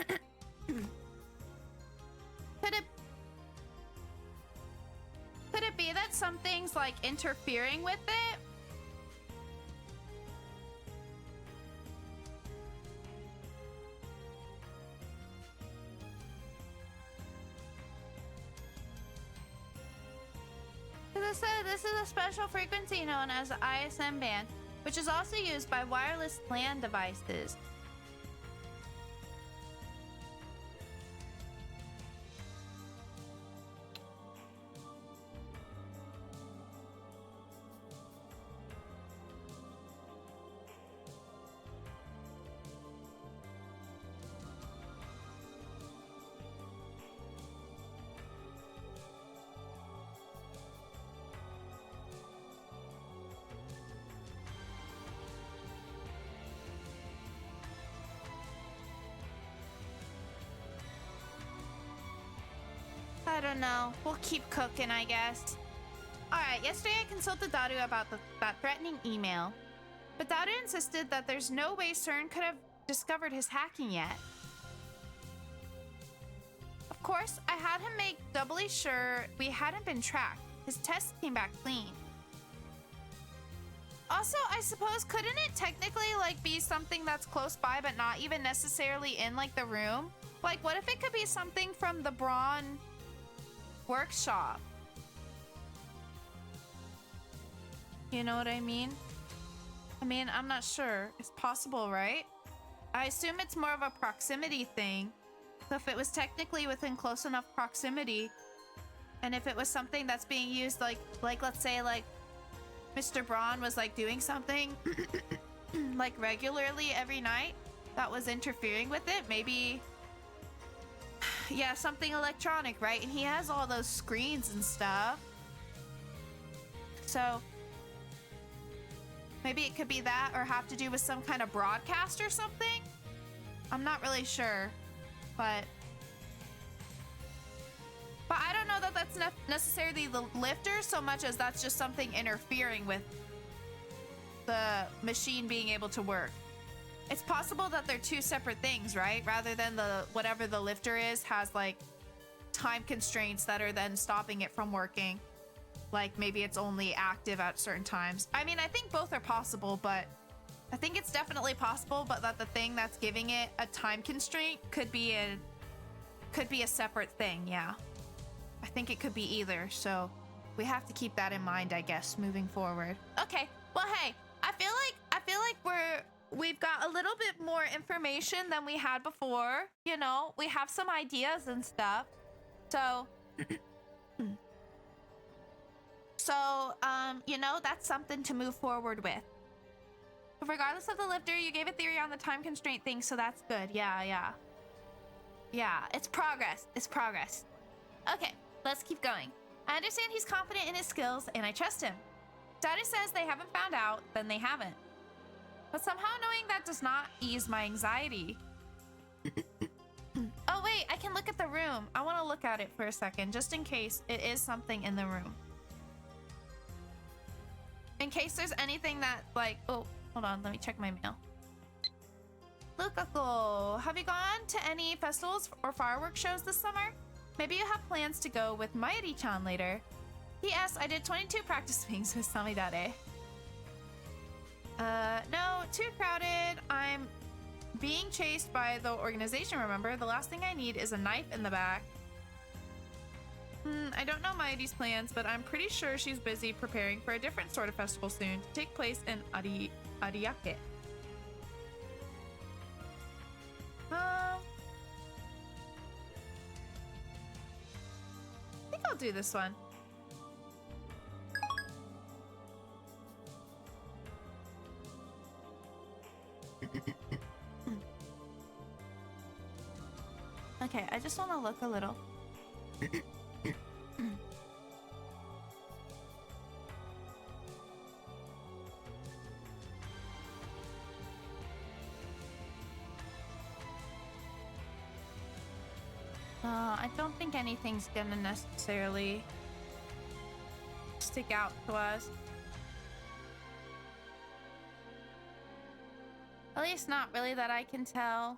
it be that something's like interfering with it? This is a special frequency known as the ISM band, which is also used by wireless LAN devices. I don't know. We'll keep cooking, I guess. Alright, yesterday I consulted Daru about that threatening email. But Daru insisted that there's no way CERN could have discovered his hacking yet. Of course, I had him make doubly sure we hadn't been tracked. His tests came back clean. Also, I suppose, couldn't it technically, like, be something that's close by but not even necessarily in, like, the room? Like, what if it could be something from the Braun workshop? You know what I mean? I mean, I'm not sure. It's possible, right? I assume it's more of a proximity thing. So if it was technically within close enough proximity, and if it was something that's being used, like let's say, like, Mr. Braun was, like, doing something, like, regularly every night that was interfering with it, maybe... Yeah, something electronic, right? And he has all those screens and stuff. So maybe it could be that, or have to do with some kind of broadcast or something. I'm not really sure, but I don't know that that's necessarily the lifter so much as that's just something interfering with the machine being able to work. It's possible that they're two separate things, right? Rather than the whatever the lifter is has like time constraints that are then stopping it from working. Like maybe it's only active at certain times. I mean, I think both are possible, but I think it's definitely possible, but that the thing that's giving it a time constraint could be a separate thing, yeah. I think it could be either, so we have to keep that in mind, I guess, moving forward. Okay, well, hey, I feel like we've got a little bit more information than we had before. You know, we have some ideas and stuff. So, you know, that's something to move forward with. But regardless of the lifter, you gave a theory on the time constraint thing, so that's good. Yeah, it's progress. It's progress. Okay, let's keep going. I understand he's confident in his skills, and I trust him. Data says they haven't found out, then they haven't. But somehow knowing that does not ease my anxiety. Oh wait, I can look at the room. I want to look at it for a second, just in case it is something in the room. In case there's anything that, like, oh, hold on, let me check my mail. Lukaku, have you gone to any festivals or fireworks shows this summer? Maybe you have plans to go with Mayuri-chan later. P.S. I did 22 practice swings with Samidare. No, too crowded. I'm being chased by the organization, remember? The last thing I need is a knife in the back. I don't know Mayuri's plans, but I'm pretty sure she's busy preparing for a different sort of festival soon to take place in Ariake. I think I'll do this one. Okay, I just want to look a little. I don't think anything's gonna necessarily stick out to us. At least not really that I can tell.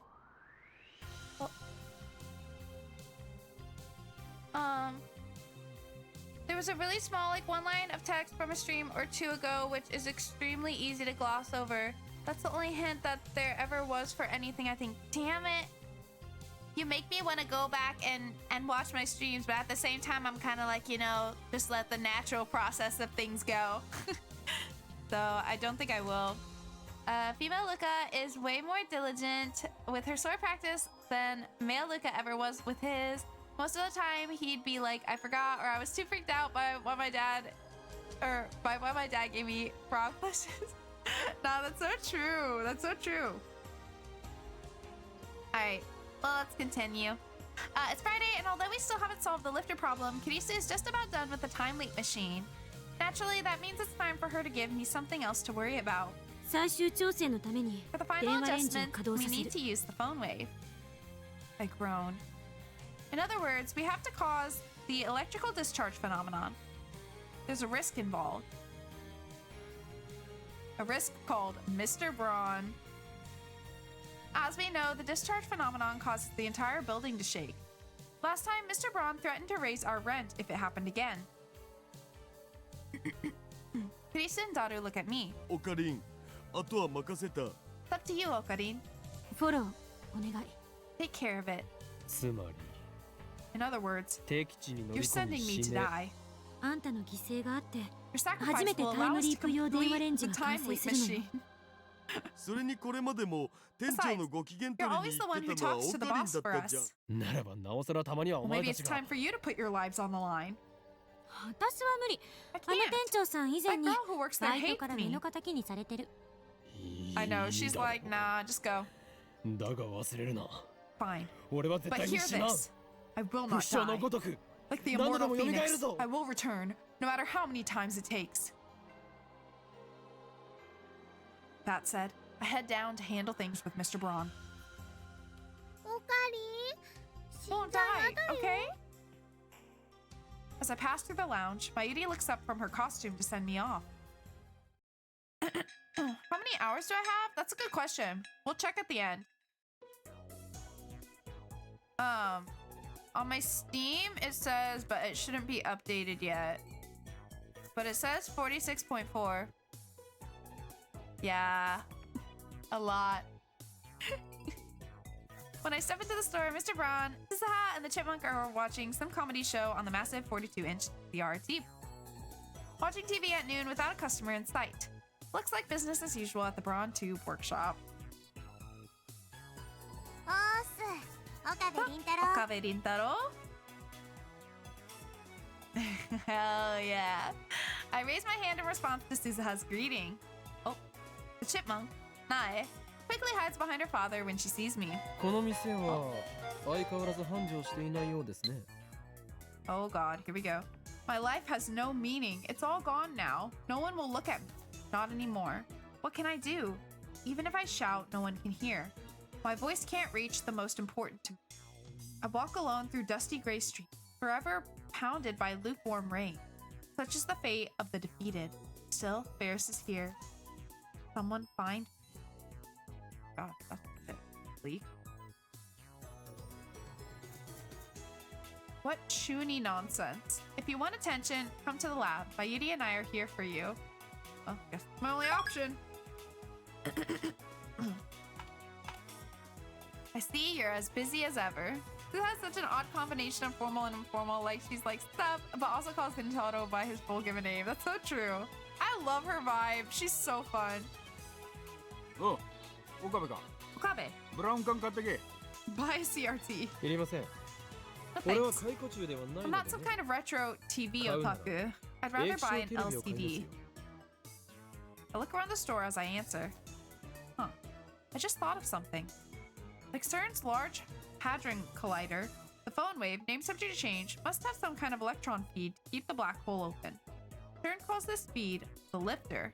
There was a really small, like, one line of text from a stream or two ago, which is extremely easy to gloss over. That's the only hint that there ever was for anything, I think. Damn it. You make me want to go back and watch my streams, but at the same time, I'm kind of like, you know, just let the natural process of things go. So I don't think I will. Female Luca is way more diligent with her sword practice than male Luca ever was with his. Most of the time, he'd be like, I forgot, or I was too freaked out by what my dad gave me frog flushes. No, that's so true. That's so true. All right, well, let's continue. It's Friday, and although we still haven't solved the lifter problem, Kirisa is just about done with the time leap machine. Naturally, that means it's time for her to give me something else to worry about. For the final adjustment, we need to use the phone wave. I groan. In other words, we have to cause the electrical discharge phenomenon. There's a risk involved. A risk called Mr. Braun. As we know, the discharge phenomenon causes the entire building to shake. Last time, Mr. Braun threatened to raise our rent if it happened again. Kirisa and Daru look at me. Okarin, あとは任せた。 It's up to you, Okarin. Take care of it. つまり In other words, 敵地に乗 you're り込み sending me 死 to ね die. あんたの犠牲があって Your sacrifice 初めて will タイ allow ム us リ to ープ用電話レン complete ジ the が完 time 成 leap するの machine. それにこれまでも店長のご機嫌取 You're り always に the 行 one っ who てたのは talks to オ the カリン boss だ for ったじゃん。 us. ならばなおさらたまにはお Well, 前 maybe た it's ちが time for you to put your lives on the line. 私は無理 I あの店 can't. 長さん以前 That に girl who works there バイト hates から目 me. の敵にされてる I know. いい She's だろ like, nah, just go. だが忘れるな Fine. 俺は絶 But 対に hear 死なん this. I will 不 not 死鳥の die. ごとく Like the 何度で immortal も蘇る phoenix, ぞ I will return, no matter how many times it takes. That said, I head down to handle things with Mr. Braun. オカリン Won't die, okay? As I pass through the lounge, Mayuri looks up from her costume to send me off. How many hours do I have? That's a good question. We'll check at the end. On my Steam, it says, but it shouldn't be updated yet. But it says 46.4. Yeah, a lot. When I step into the store, Mr. Braun, and the Chipmunk are watching some comedy show on the massive 42-inch CRT. Watching TV at noon without a customer in sight. Looks like business as usual at the Brawn Tube workshop. おーす岡部倫太郎 Okabe Rintaro? Hell yeah. I raise my hand in response to Suzuha's greeting. Oh, the chipmunk, Nae, quickly hides behind her father when she sees me. この店は相変わらず繁盛していないようですね。 Oh god, here we go. My life has no meaning. It's all gone now. No one will look at me. Not anymore. What can I do? Even if I shout, no one can hear. My voice can't reach the most important to me. I walk alone through dusty gray streets, forever pounded by lukewarm rain. Such is the fate of the defeated. Still, Ferris is here. Someone find... God, that's a bit bleak. What chuny nonsense. If you want attention, come to the lab. Bayuri and I are here for you. Well, I guess it's my only option. I see you're as busy as ever. This has such an odd combination of formal and informal, like she's like, stop, but also calls Kintaro by his full given name. That's so true. I love her vibe. She's so fun. おう、岡部か。 Okabe, ブラウン管買ってけ。 buy a CRT. いりません。 No 俺は thanks. 解雇中ではないの I'm で、 not some ね。 kind of retro TV 買うなら otaku. I'd rather 液晶 buy an テレビを買いますよ LCD. I look around the store as I answer. Huh. I just thought of something. Like CERN's large Hadron Collider, the phone wave, named subject to change, must have some kind of electron feed to keep the black hole open. CERN calls this feed the lifter.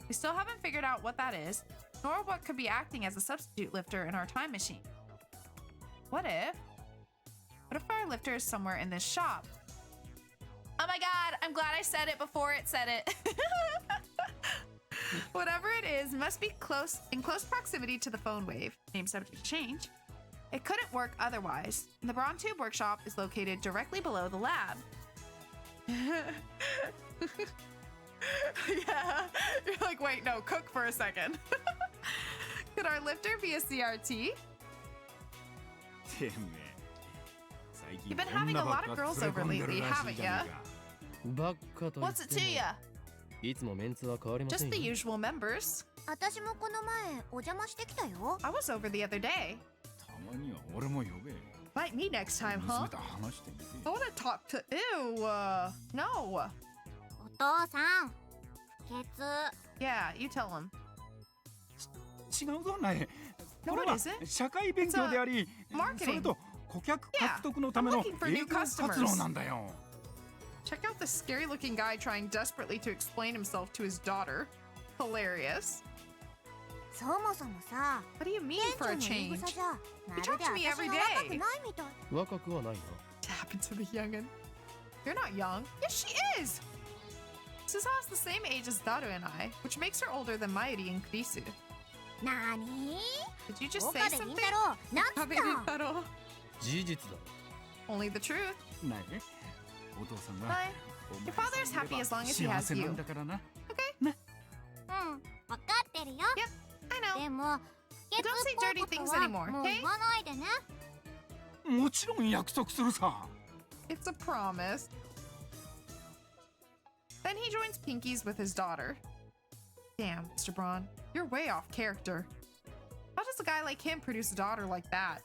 We still haven't figured out what that is, nor what could be acting as a substitute lifter in our time machine. What if our lifter is somewhere in this shop? Oh my god, I'm glad I said it before it said it. Whatever it is must be in close proximity to the phone wave, named subject to change. It couldn't work otherwise. The Brawn Tube workshop is located directly below the lab. Yeah, you're like, wait, no, cook for a second. Could our lifter be a CRT? てめえ。最近 You've been having a lot of girls over lately, haven't ya? ばっかと言 What's っ it to て ya? もいつもメンツは変わりませ Just ん the よ。 usual members. 私もこの前お邪魔してきたよ I was over the other day. たまには俺も呼べ。 Invite me next time, huh? 娘と話してみて。 I want to talk to. Ew. No. お父さん不潔 Yeah, you tell him. 違うぞない。 No, これ it は isn't. 社会勉強であり、 marketing. それと顧客獲得のため Yeah, の I'm looking for 営 new 業活動 customers. なんだよ。 Check out the scary looking guy trying desperately to explain himself to his daughter. Hilarious. そもそもさ What do you mean 店 for 長 a の言い change? 草じゃまる talk で to me 私 every が day. 若くないみたい若くはないな。 What happened to the youngin? You're not young. Yes, she is. Suzuha is the same age as Daru and I, which makes her older than Mayuri and Kurisu. なに Did you just 岡 say 部倫 something? 太郎なんつった Taro. 事実だ。 Only the truth. ない。お父さんが Bye. お前 Your father is さんいれば happy as long as he has 幸せな you. んだからな。うん分かってるよ I know. でも不 But 潔 don't say っぽい dirty こと things は anymore, もう okay? 言わないでねもちろん約束するさ。 It's a promise. Then he joins Pinkies with his daughter. Damn, Mr. Braun, you're way off character. How does a guy like him produce a daughter like that?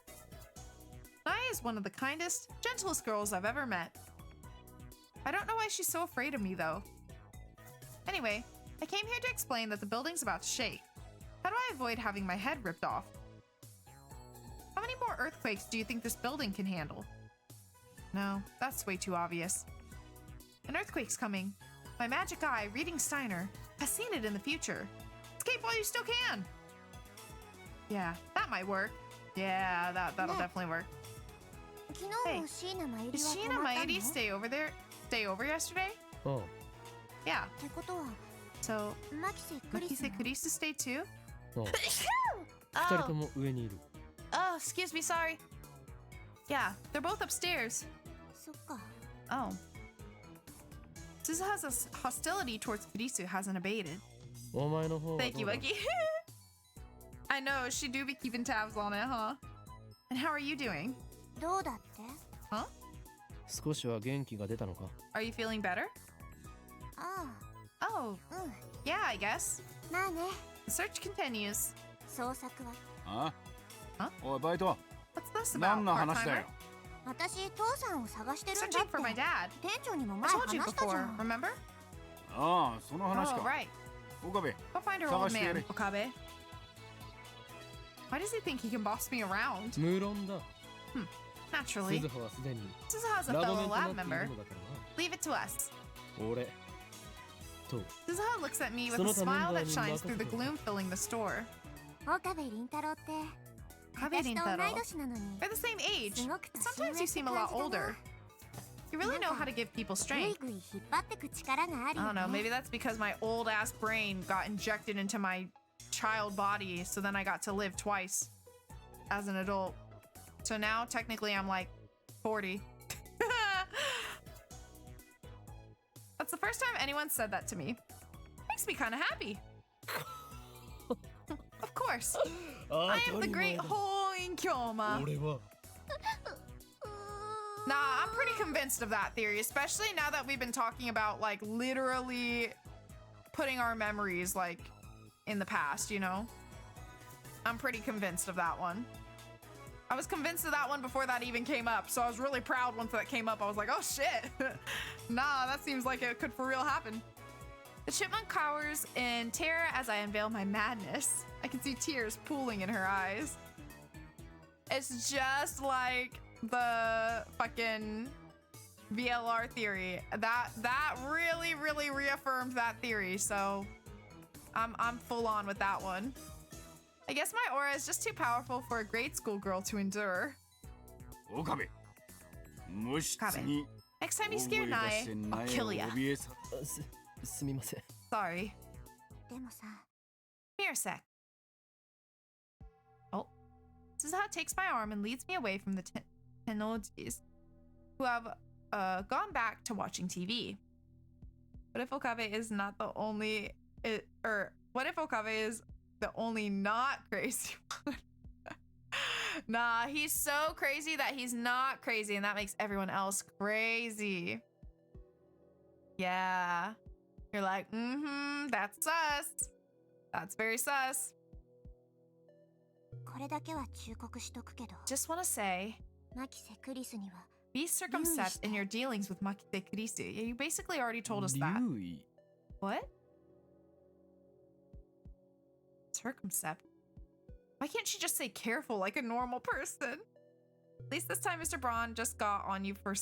Naya is one of the kindest, gentlest girls I've ever met. I don't know why she's so afraid of me, though. Anyway, I came here to explain that the building's about to shake. How do I avoid having my head ripped off? How many more earthquakes do you think this building can handle? No, that's way too obvious. An earthquake's coming. My magic eye, reading Steiner, has seen it in the future. Escape while you still can! Yeah, that might work. Yeah, that'll Yeah. definitely work. 昨日も椎名真由 Did 里は she 泊 and まったの Mairi stay over yesterday? ああ、 Yeah. ってことは So, 牧瀬クリス Makise も Kurisu stay too? ああ。二人と Oh, も上にいる。 oh, excuse me, sorry. Yeah, they're both upstairs. そっか Oh. Suzuha's hostility towards Kurisu hasn't abated. お前の方はど Thank う you, だ Wiki. I know, she do be keeping tabs on it, huh? And how are you doing? どうだって 少しは元気が出たのか。 Are you feeling better? ああ Oh, うん yeah, I guess. まあね The search continues. 捜索はああおいバイト What's this about? 何の話だ Part-timer? よ私父さんを探してるんだって Searching for my dad. 店長にも I 前 told you 話したじゃ before, ん remember? ああその話 Oh, か right. 岡部 Go find her old man, Sagashite. Okabe. Why does he think he can boss me around? 無論だ Naturally. 鈴葉はすでに Suzuha's a ラボ fellow メンと lab なってい member. るのだから Leave it to us. な俺と Suzuha looks at me with a その他 smile メンバー that に shines 任せ through the て gloom filling the store. 岡部倫太郎って私と同い年なのに They're the same age. すごく Sometimes you seem a lot older. You really know how to give people ぐい strength. ぐい引っ張ってく力がある I よ don't know, ね maybe that's because my old ass brain got injected into my child body, so then I got to live twice as an adult. So now technically I'm like 40. That's the first time anyone said that to me. Makes me kind of happy. Of course. あ I am the great Hoin Kyoma. 俺は Nah, I'm pretty convinced of that theory, especially now that we've been talking about like literally putting our memories like in the past, you know? I'm pretty convinced of that one. I was convinced of that one before that even came up, so I was really proud once that came up. I was like, oh shit. Nah, that seems like it could for real happen. The chipmunk cowers in terror as I unveil my madness. I can see tears pooling in her eyes. It's just like the fucking VLR theory. That really reaffirmed that theory, so I'm full on with that one. I guess my aura is just too powerful for a grade school girl to endure. 岡部無視に Next time you 大 scare 声出して Nae, 苗 I'll を kill ya. 怯えさすみません Sorry. でもさ Here a sec. Oh. Suzuha takes my arm and leads me away from the Tenojis, who have gone back to watching TV. What if Okabe is not the only... what if Okabe is the only not crazy one? Nah, he's so crazy that he's not crazy, and that makes everyone else crazy. Yeah. You're like, that's sus. That's very sus. これだけは忠告しとくけど Just want to say, マキセクリスには be circumspect in your dealings with Makite Kurisu. Yeah, you basically already told us that. 留意 What? Circumspect? Why can't she just say careful like a normal person? At least this time Mr. Braun just got on you for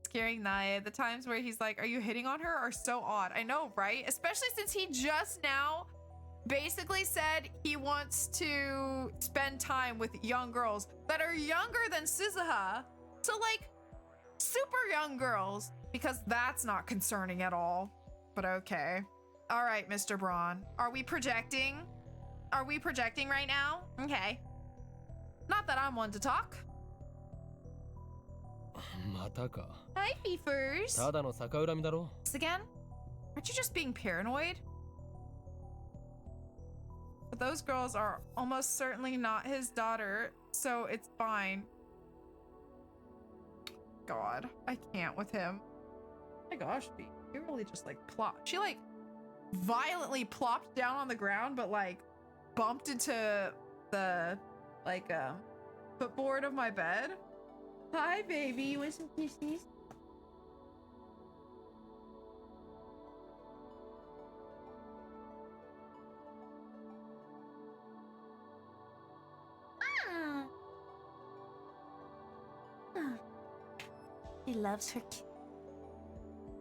scaring Nae. The times where he's like, are you hitting on her, are so odd. I know, right? Especially since he just now basically said he wants to spend time with young girls that are younger than Suzuha. So like, super young girls. Because that's not concerning at all. But okay. All right, Mr. Braun. Are we projecting? Are we projecting right now? Okay. Not that I'm one to talk. またか Hi, Beefers. ただの逆恨みだろ This again? Aren't you just being paranoid? But those girls are almost certainly not his daughter, so it's fine. God, I can't with him. Oh my gosh, he really just like plopped. She like violently plopped down on the ground, but like bumped into the like footboard of my bed. Hi, baby. You want some kisses? He loves her.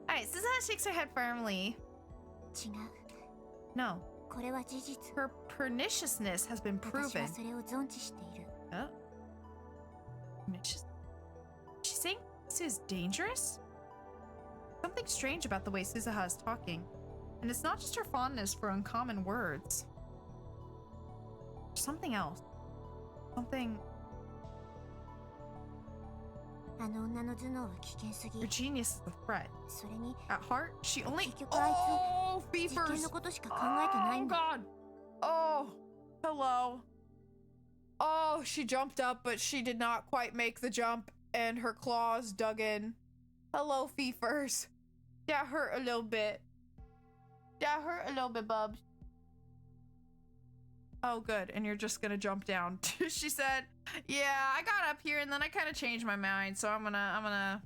Alright, Suzuha shakes her head firmly. 違う No, これは事実 her perniciousness has been 私 proven. はそれを存知している Oh. She's saying this is dangerous? Something strange about the way Suzuha is talking. And it's not just her fondness for uncommon words. There's something else. Something... あの女の頭脳は危険すぎ Her genius is the threat. それに At heart, she only... 結局あいつ Oh, 実験 beefers! のことしか考えてない Oh, んだ God! Oh, hello. Oh, she jumped up, but she did not quite make the jump, and her claws dug in. Hello, Feefers. That hurt a little bit. That hurt a little bit, Bubs. Oh, good. And you're just gonna jump down. She said, yeah, I got up here and then I kind of changed my mind. So I'm gonna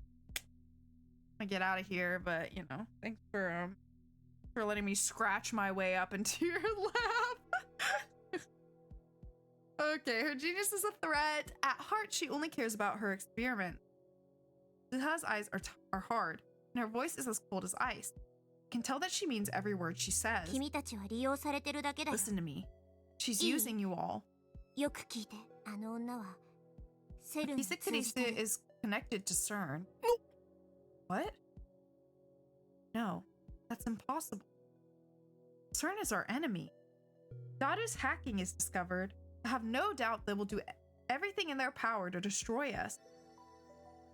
get out of here. But, you know, thanks for letting me scratch my way up into your lap. Okay, her genius is a threat. At heart, she only cares about her experiment. Suzaha's eyes are hard, and her voice is as cold as ice. I can tell that she means every word she says. 君たちは利用されてるだけだよ。 Listen to me. She's using you all. よく聞いて、あの女はセルに Kisa 通じて Kurisu is connected to CERN. What? No, that's impossible. CERN is our enemy. Dadu's hacking is discovered. I have no doubt they will do everything in their power to destroy us.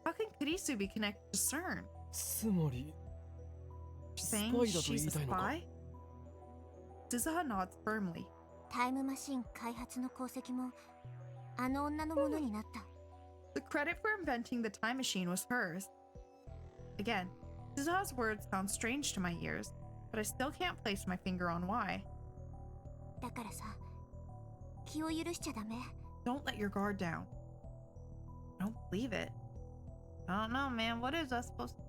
How can Kurisu be connected to CERN? つまり Saying スパイだと言 she's い a たいのか spy? Suzaha nods firmly. タイムマシン開発の功績もあの女のものになった。 The credit for inventing the time machine was hers. Again, Suzaha's words sound strange to my ears, but I still can't place my finger on why. だからさ、気を許しちゃダメ。 Don't let your guard down. I don't believe it. I don't know, man. What is that supposed to...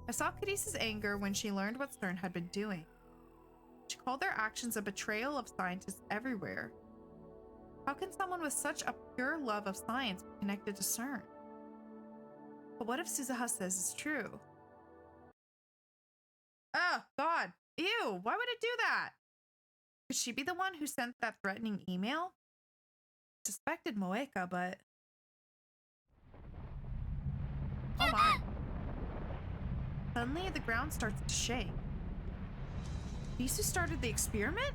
I saw Kurisu's anger when she learned what CERN had been doing. She called their actions a betrayal of scientists everywhere. How can someone with such a pure love of science be connected to CERN? But what if Suzaha says it's true? Oh, God. Ew, why would it do that? Could she be the one who sent that threatening email? I suspected Moeka, but... Oh my. Suddenly, the ground starts to shake. These who started the experiment?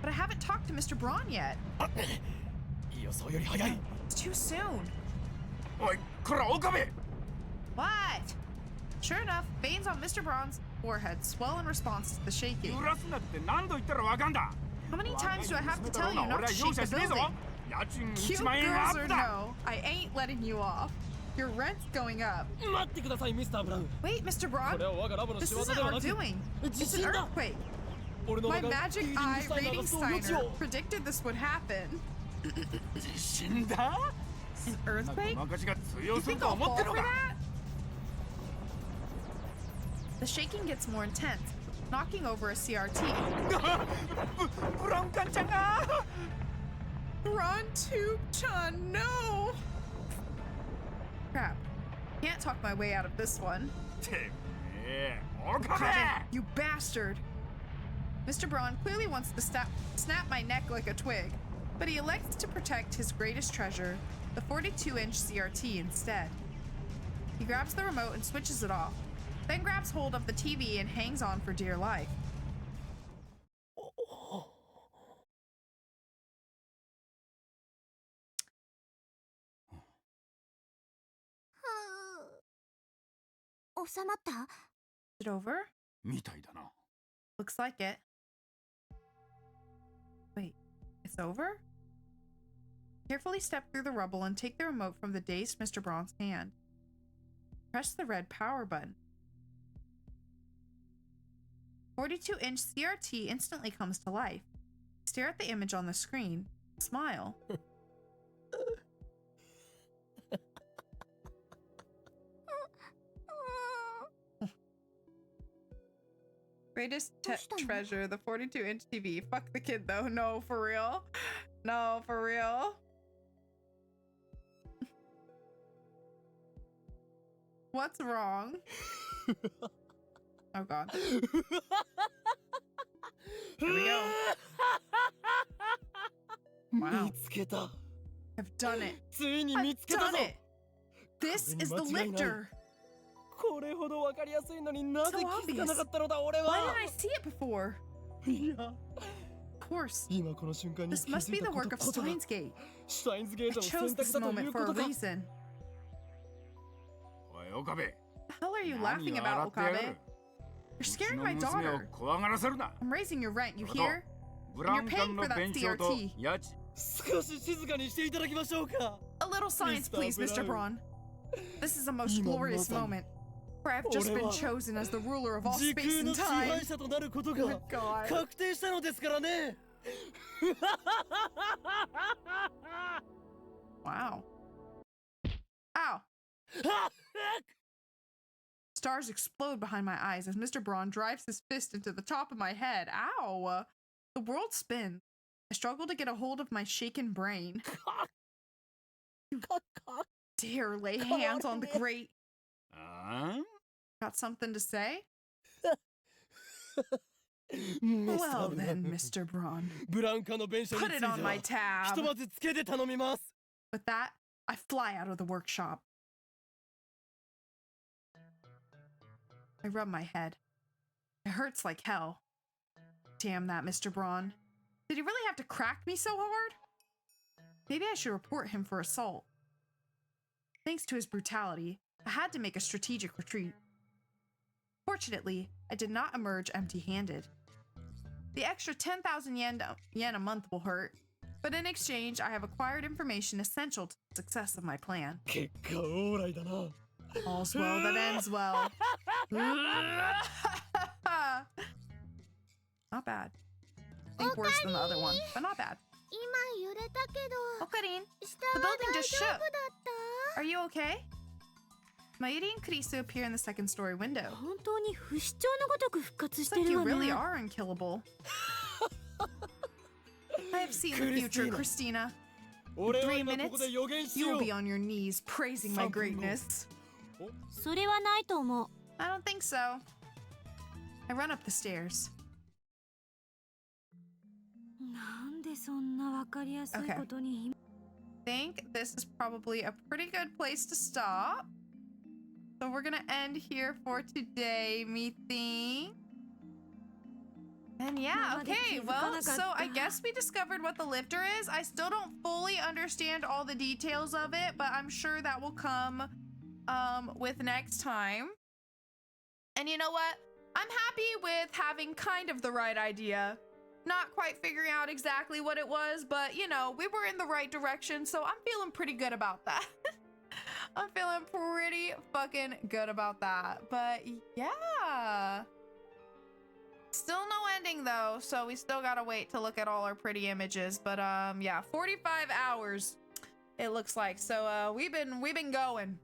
But I haven't talked to Mr. Braun yet. 予想より早い It's too soon. おいこら岡部 What? Sure enough, veins on Mr. Braun's forehead swell in response to the shaking. 揺らすなって何度言ったらわかんだ How many times do I have to tell you not 俺 to は容 shake 赦 the しねえぞ building? 家賃 Cute 1万円ア girls ッ or プだ no, I ain't letting you off. Your rent's going up. 待ってくださいミスターブラウン Wait, Mr. こ Braun? れは我がラボの This 仕業 isn't では our なく doing. 地 It's an 震だ earthquake. 俺の My 名が magic リーディング eye スタイナー reading がそう予知 Steiner を predicted this would happen. 地震だ An earthquake? ごまかしが通用 You する think と I'll 思 fall ってる for のか that? The shaking gets more intense, knocking over a CRT. ブラウンカンちゃんが Run, Tube-chan, no! Crap. Can't talk my way out of this one. てめえ岡部 You bastard! Mr. Braun clearly wants to snap my neck like a twig, but he elects to protect his greatest treasure, the 42-inch CRT, instead. He grabs the remote and switches it off, then grabs hold of the TV and hangs on for dear life. Hmm. 収まった？ Is it over? みたいだな Looks like it. Wait, it's over? Carefully step through the rubble and take the remote from the dazed Mr. Braun's hand. Press the red power button. 42-inch CRT instantly comes to life. Stare at the image on the screen. Smile. Greatest treasure, the 42-inch TV. Fuck the kid though. No, for real. No, for real. What's wrong? Oh god. Here we go. Wow. 見つけた I've done it. ついに I've 見つけた done ぞ it. This is the これに間違いない lifter. これほど分かりやすいのになぜ So 気づかなかったのだ俺 Why は didn't I see it before? いや Of course. 今この瞬間に This 気 must づ be い the たこ work と of こそが Steins Gate. シュタインズゲ I ートの選 chose 択 this だとい moment うこ for と a か reason. おい岡部 The hell are you 何 laughing 笑 about, ってやる Okabe? You're うち scaring の my 娘を daughter. 怖がらせるな I'm raising your rent, you それと hear? ブラウン管の弁償と CRT. 家賃少し静かにしていただきましょうか A little science, Mr. please, Mr. Brown. Braun. This is a most Ima glorious Matan. moment. For where I've just been chosen as the ruler of all space and time. Good God. 確定したのですからね Wow. Ow. Stars explode behind my eyes as Mr. Braun drives his fist into the top of my head. Ow. The world spins. I struggle to get a hold of my shaken brain. Dare lay hands on the great. Got something to say? Well then, Mr. Braun. ブランカの弁償に Put つい it て on は my ひ tab. とまずつけて頼みます With that, I fly out of the workshop. I rub my head. It hurts like hell. Damn that Mr. Braun. Did he really have to crack me so hard? Maybe I should report him for assault. Thanks to his brutality, I had to make a strategic retreat. Fortunately, I did not emerge empty-handed. The extra 10,000 yen a month will hurt, but in exchange, I have acquired information essential to the success of my plan. 結果オーライだな All's well that ends well. Not bad. I think worse than the other one, but not bad. 今揺れたけど Okarin, 下 the は building 大 just 丈 shook. 夫だった Are you okay? Mayuri and Kurisu appear in the second story window. 本当に不死鳥のごとく復活し It's て like る you わね really are unkillable. I have seen the future, Christina. 俺は 3今ここで予言し You よ will う be on your knees praising my greatness. それはないと思う I don't think so. I run up the stairs. なんでそんなわかりやすいことに Think this is probably a pretty good place to stop. So we're gonna end here for today, methinks. And yeah, okay, well, so I guess we discovered what the lifter is. I still don't fully understand all the details of it, but I'm sure that will come with next time. And you know what? I'm happy with having kind of the right idea. Not quite figuring out exactly what it was, but you know, we were in the right direction, so I'm feeling pretty good about that. I'm feeling pretty fucking good about that. But yeah. Still no ending though, so we still gotta wait to look at all our pretty images. But yeah, 45 hours it looks like. So we've been going.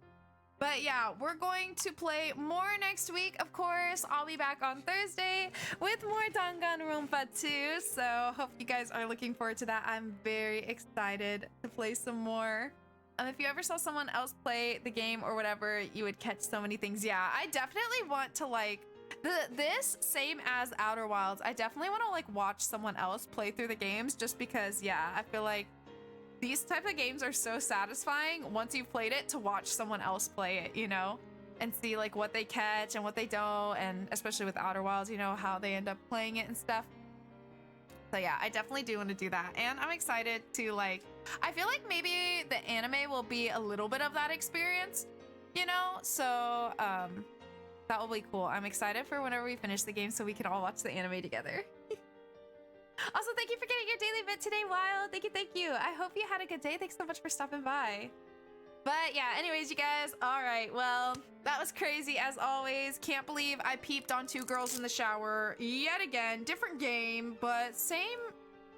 But yeah, we're going to play more next week, of course. I'll be back on Thursday with more Danganronpa 2. So hope you guys are looking forward to that. I'm very excited to play some more. If you ever saw someone else play the game or whatever, you would catch so many things. Yeah, I definitely want to like this same as Outer Wilds. I definitely want to like watch someone else play through the games just because, yeah, I feel like these type of games are so satisfying once you've played it to watch someone else play it, you know, and see like what they catch and what they don't, and especially with Outer Wilds, you know, how they end up playing it and stuff. So yeah, I definitely do want to do that, and I'm excited to like, I feel like maybe the anime will be a little bit of that experience, you know, so that will be cool. I'm excited for whenever we finish the game so we can all watch the anime together. Also, thank you for getting your daily bit today, Wild. Thank you. I hope you had a good day. Thanks so much for stopping by. But yeah, anyways, you guys, all right, well, that was crazy as always. Can't believe I peeped on two girls in the shower yet again. Different game, but same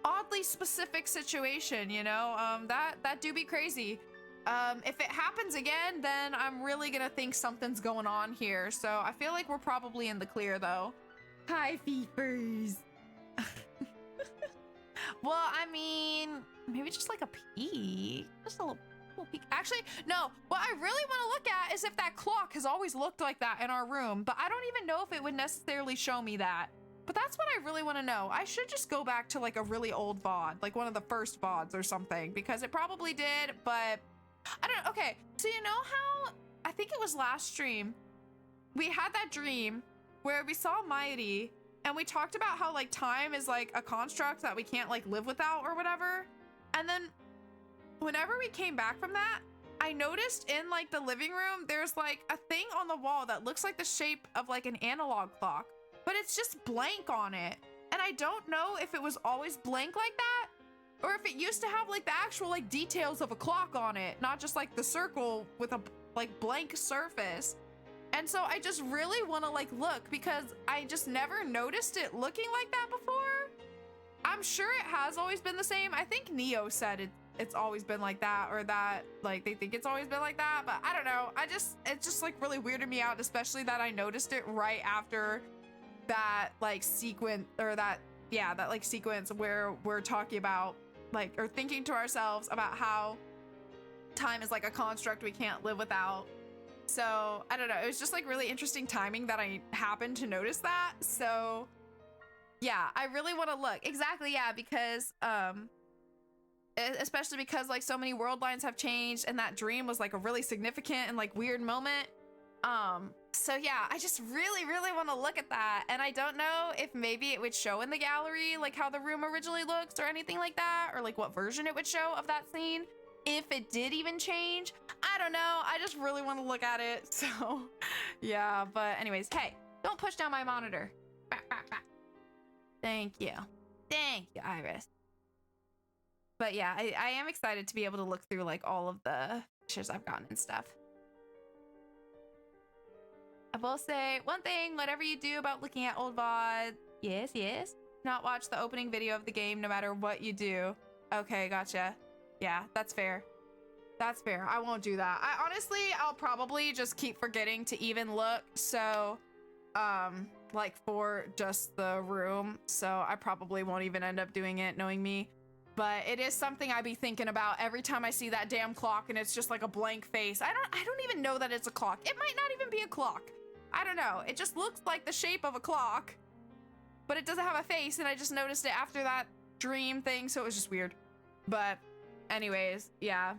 oddly specific situation, you know? That do be crazy. If it happens again, then I'm really gonna think something's going on here. So I feel like we're probably in the clear though. Hi, Feefers. Well, I mean, maybe just like a peek. Just a little peek. Actually, no. What I really want to look at is if that clock has always looked like that in our room, but I don't even know if it would necessarily show me that. But that's what I really want to know. I should just go back to like a really old VOD, like one of the first VODs or something, because it probably did, but I don't know. Okay, so you know how, I think it was last stream, we had that dream where we saw Mighty and we talked about how like time is like a construct that we can't like live without or whatever. And then whenever we came back from that, I noticed in like the living room, there's like a thing on the wall that looks like the shape of like an analog clock, but it's just blank on it. And I don't know if it was always blank like that or if it used to have like the actual like details of a clock on it, not just like the circle with a like blank surface. And so I just really want to like look because I just never noticed it looking like that before. I'm sure it has always been the same. I think Neo said it's always been like that, or that like they think it's always been like that, but I don't know. It's just like really weirded me out, especially that I noticed it right after that like sequence, or that like sequence where we're talking about like, or thinking to ourselves about how time is like a construct we can't live without. So I don't know, it was just like really interesting timing that I happened to notice that. So yeah, I really want to look. Exactly, yeah, because especially because like so many world lines have changed, and that dream was like a really significant and like weird moment. So yeah, I just really want to look at that, and I don't know if maybe it would show in the gallery like how the room originally looks or anything like that, or like what version it would show of that scene, if it did even change. I don't know, I just really want to look at it. So yeah, but anyways, hey, don't push down my monitor. Thank you, Iris. But yeah, I am excited to be able to look through like all of the pictures I've gotten and stuff. I will say one thing, whatever you do about looking at old VOD, yes, not watch the opening video of the game no matter what you do. Okay, gotcha. Yeah, that's fair. That's fair. I won't do that. I'll probably just keep forgetting to even look. So, like for just the room. So I probably won't even end up doing it, knowing me. But it is something I be thinking about every time I see that damn clock and it's just like a blank face. I don't even know that it's a clock. It might not even be a clock. I don't know. It just looks like the shape of a clock, but it doesn't have a face, and I just noticed it after that dream thing, so it was just weird. But anyways, yeah.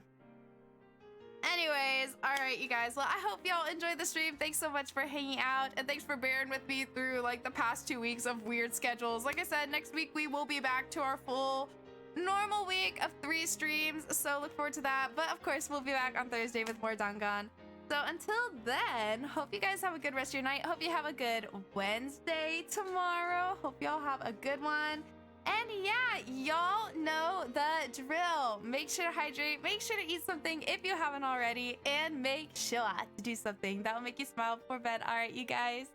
Anyways, all right, you guys. Well, I hope y'all enjoyed the stream. Thanks so much for hanging out, and thanks for bearing with me through like the past 2 weeks of weird schedules. Like I said, next week we will be back to our full normal week of 3 streams, so look forward to that. But of course, we'll be back on Thursday with more Dangan. So until then, hope you guys have a good rest of your night. Hope you have a good Wednesday tomorrow. Hope y'all have a good one. And yeah, y'all know the drill. Make sure to hydrate, make sure to eat something if you haven't already, and make sure to do something that will make you smile before bed. All right, you guys,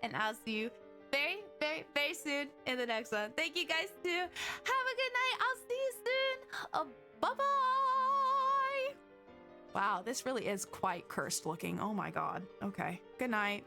and I'll see you very soon in the next one. Thank you guys too. Have a good night. I'll see you soon. Bye-bye. Wow, this really is quite cursed looking. Oh my god. Okay. Good night.